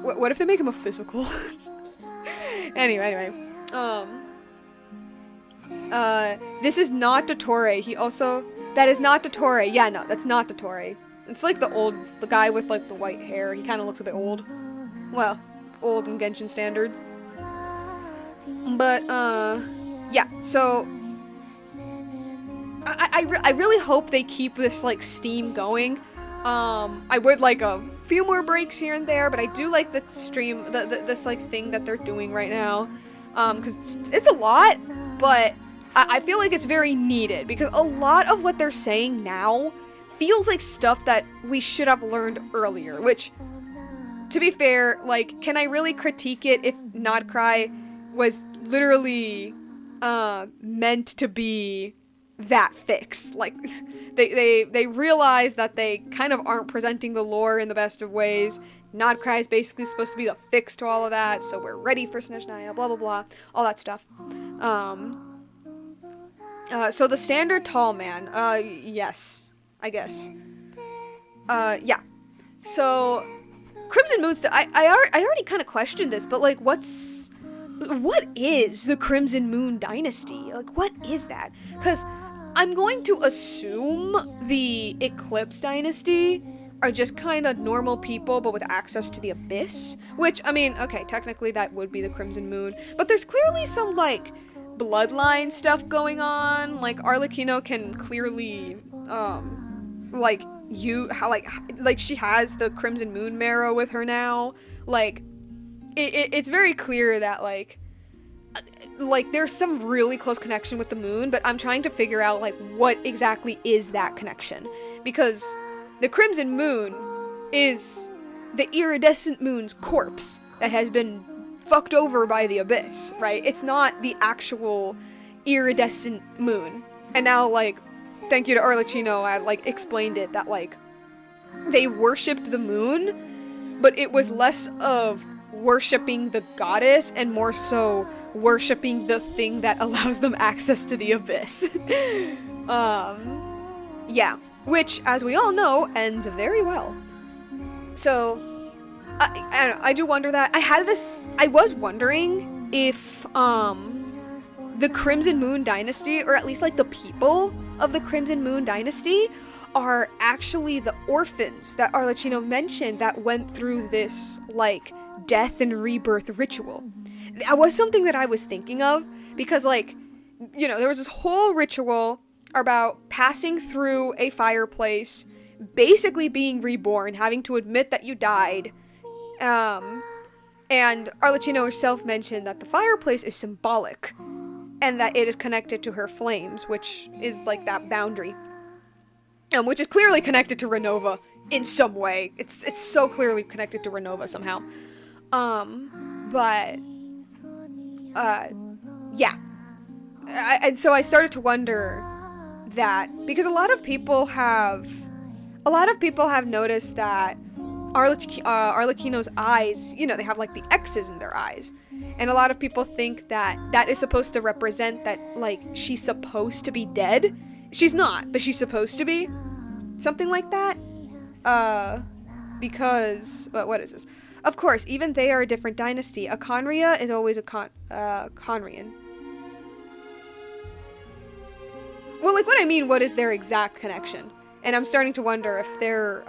What if they make him a physical? Anyway, this is not Dottore. That is not Dottore. Yeah, no, that's not Dottore. It's like the guy with, like, the white hair. He kind of looks a bit old. Well, old in Genshin standards. But, yeah, so I really hope they keep this, like, steam going. I would like a few more breaks here and there, but I do like the stream, this, like, thing that they're doing right now. Because it's a lot, but I feel like it's very needed, because a lot of what they're saying now feels like stuff that we should have learned earlier, which, to be fair, like, can I really critique it if Krai was literally, meant to be that fix? Like, they realize that they kind of aren't presenting the lore in the best of ways. Krai is basically supposed to be the fix to all of that, so we're ready for Snezhnaya, blah blah blah, all that stuff. So the standard tall man, yes, I guess. Yeah. So, Crimson Moon I already kind of questioned this, but, like, what is the Crimson Moon Dynasty? Like, what is that? Because I'm going to assume the Eclipse Dynasty are just kind of normal people, but with access to the Abyss. Which, I mean, okay, technically that would be the Crimson Moon. But there's clearly some, like, bloodline stuff going on. Like, Arlecchino can clearly, like, she has the Crimson Moon marrow with her now. Like, it's very clear that, like, there's some really close connection with the moon, but I'm trying to figure out, like, what exactly is that connection. Because the Crimson Moon is the iridescent moon's corpse that has been fucked over by the Abyss, right? It's not the actual iridescent moon. And now, like, thank you to Arlecchino, I, like, explained it, that, like, they worshipped the moon, but it was less of worshipping the goddess and more so worshipping the thing that allows them access to the Abyss. Yeah. Which, as we all know, ends very well. So, I don't know, I do wonder that. I was wondering if, the Crimson Moon Dynasty, or at least, like, the people of the Crimson Moon Dynasty, are actually the orphans that Arlecchino mentioned that went through this, like, death and rebirth ritual. That was something that I was thinking of, because, like, you know, there was this whole ritual about passing through a fireplace, basically being reborn, having to admit that you died, and Arlecchino herself mentioned that the fireplace is symbolic, and that it is connected to her flames, which is, like, that boundary. Which is clearly connected to Renova in some way. It's so clearly connected to Renova somehow. Yeah. And so I started to wonder that, because a lot of people have noticed that Arlecchino's eyes, you know, they have, like, the X's in their eyes. And a lot of people think that that is supposed to represent that, like, she's supposed to be dead. She's not, but she's supposed to be. Something like that. Because, what is this? Of course, even they are a different dynasty. A Conria is always a Conrian. Well, like, what I mean, what is their exact connection? And I'm starting to wonder if they're,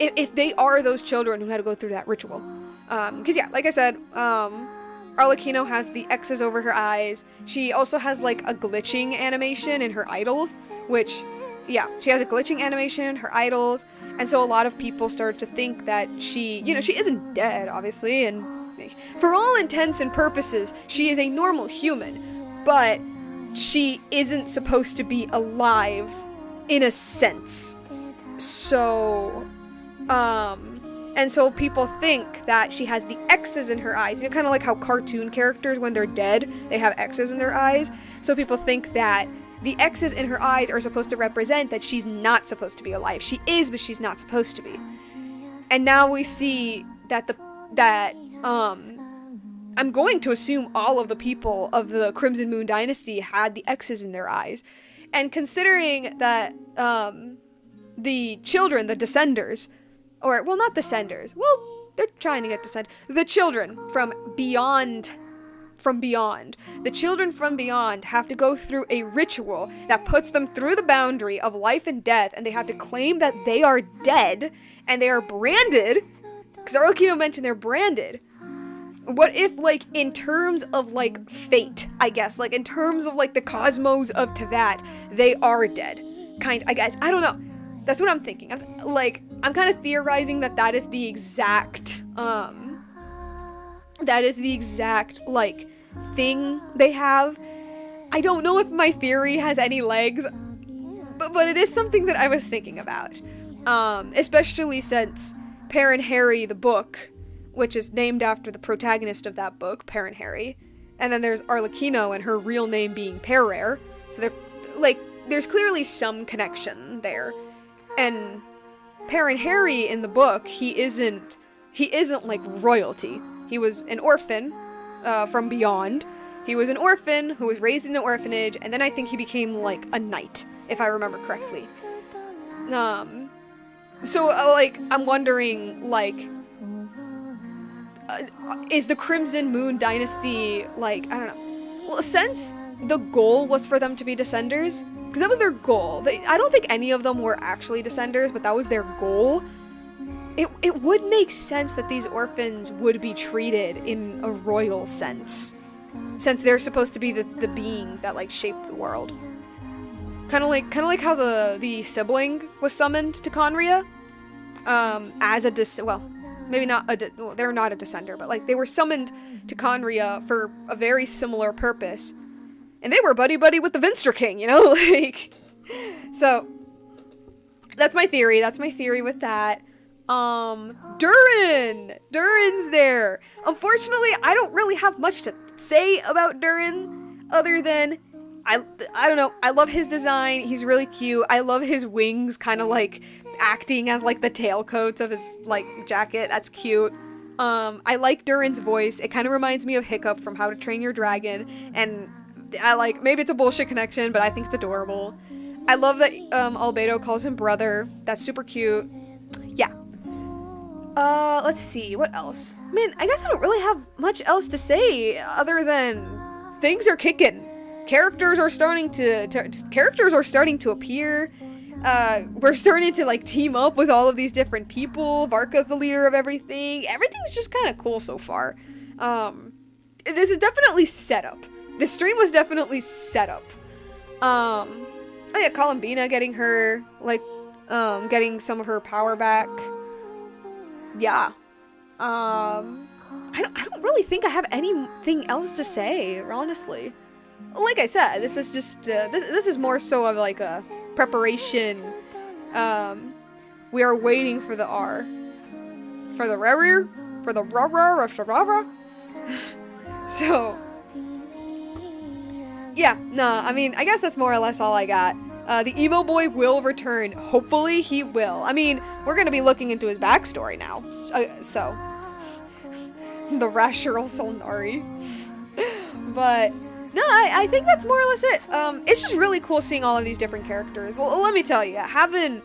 if they are those children who had to go through that ritual. Because yeah, like I said, Arlecchino has the X's over her eyes. She also has like a glitching animation in her idols, which, yeah, she has a glitching animation in her idols, and so a lot of people start to think that she, you know, she isn't dead, obviously, and for all intents and purposes, she is a normal human, but she isn't supposed to be alive in a sense. So, and so people think that she has the X's in her eyes. You know, kind of like how cartoon characters, when they're dead, they have X's in their eyes. So people think that the X's in her eyes are supposed to represent that she's not supposed to be alive. She is, but she's not supposed to be. And now we see that I'm going to assume all of the people of the Crimson Moon Dynasty had the X's in their eyes. And considering that, the children, the Descenders, or, well, not Descenders, well, they're trying to get Descend, the children from beyond, the children from beyond have to go through a ritual that puts them through the boundary of life and death, and they have to claim that they are dead, and they are branded, because Arlecchino mentioned they're branded. What if, like, in terms of, like, fate, I guess, like, in terms of, like, the cosmos of Teyvat, they are dead. I guess, I don't know. That's what I'm thinking. I'm kind of theorizing that is the exact, like, thing they have. I don't know if my theory has any legs, but it is something that I was thinking about. Especially since Parent Harry, the book, which is named after the protagonist of that book, Parent Harry, and then there's Arlecchino and her real name being Rerir, so there's clearly some connection there. And Parent Harry in the book, he isn't like royalty. He was an orphan from beyond. He was an orphan who was raised in an orphanage, and then I think he became like a knight, if I remember correctly. So I'm wondering, like, is the Crimson Moon Dynasty, like, I don't know. Well, since the goal was for them to be Descenders, because that was their goal. I don't think any of them were actually Descenders, but that was their goal. It would make sense that these orphans would be treated in a royal sense, since they're supposed to be the beings that, like, shape the world. Kind of like how the sibling was summoned to Conria, as a well, maybe not they're not a Descender, but, like, they were summoned to Conria for a very similar purpose. And they were buddy-buddy with the Vinster King, you know? Like, so, that's my theory. That's my theory with that. Durin! Durin's there! Unfortunately, I don't really have much to say about Durin, other than, I don't know, I love his design. He's really cute. I love his wings kind of, like, acting as, like, the tailcoats of his, like, jacket. That's cute. I like Durin's voice. It kind of reminds me of Hiccup from How to Train Your Dragon, and maybe it's a bullshit connection, but I think it's adorable. I love that Albedo calls him brother. That's super cute. Yeah. Let's see, what else? Man, I guess I don't really have much else to say other than things are kicking. Characters are starting to appear. We're starting to, like, team up with all of these different people. Varka's the leader of everything. Everything's just kind of cool so far. This is definitely set up. This stream was definitely set up. Oh yeah, Columbina getting her, like, getting some of her power back. Yeah. I don't really think I have anything else to say, honestly. Like I said, this is just, this is more so of, like, a preparation. We are waiting for the R. For the Rarwr? For the Rarwr? So, yeah, no, I mean, I guess that's more or less all I got. The emo boy will return. Hopefully he will. I mean, we're gonna be looking into his backstory now. So, the Rasheer Solnari. But, no, I think that's more or less it. It's just really cool seeing all of these different characters. Let me tell you, having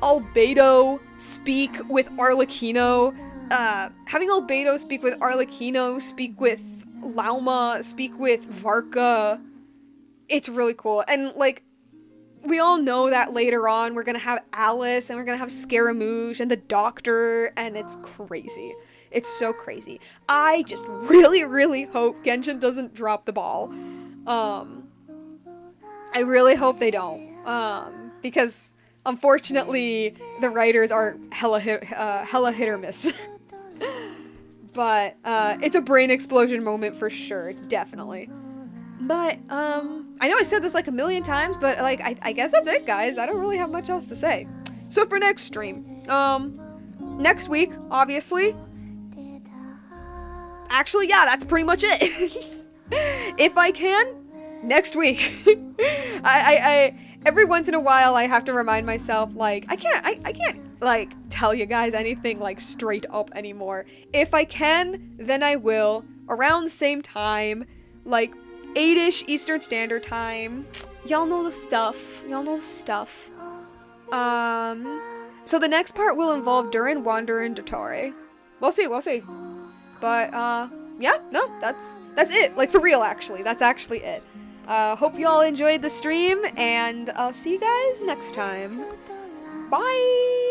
Albedo speak with Arlecchino, having Albedo speak with Arlecchino, speak with Lauma, speak with Varka, it's really cool. And, like, we all know that later on we're gonna have Alice, and we're gonna have Scaramouche, and the Doctor, and it's crazy. It's so crazy. I just really, really hope Genshin doesn't drop the ball. I really hope they don't. Because unfortunately, the writers are hella hit or miss. But it's a brain explosion moment for sure, definitely. But I know I said this like a million times, but like I guess that's it, guys. I don't really have much else to say. So for next stream, next week, obviously. Actually, yeah, that's pretty much it. If I can, next week. I every once in a while I have to remind myself, like, I can't like tell you guys anything like straight up anymore. If I can, then I will, around the same time, like 8-ish Eastern Standard Time. Y'all know the stuff. So the next part will involve Durin, Wanderer, and Dottore. We'll see. But yeah, no, that's it. Like, for real, actually. That's actually it. Hope you all enjoyed the stream, and I'll see you guys next time. Bye!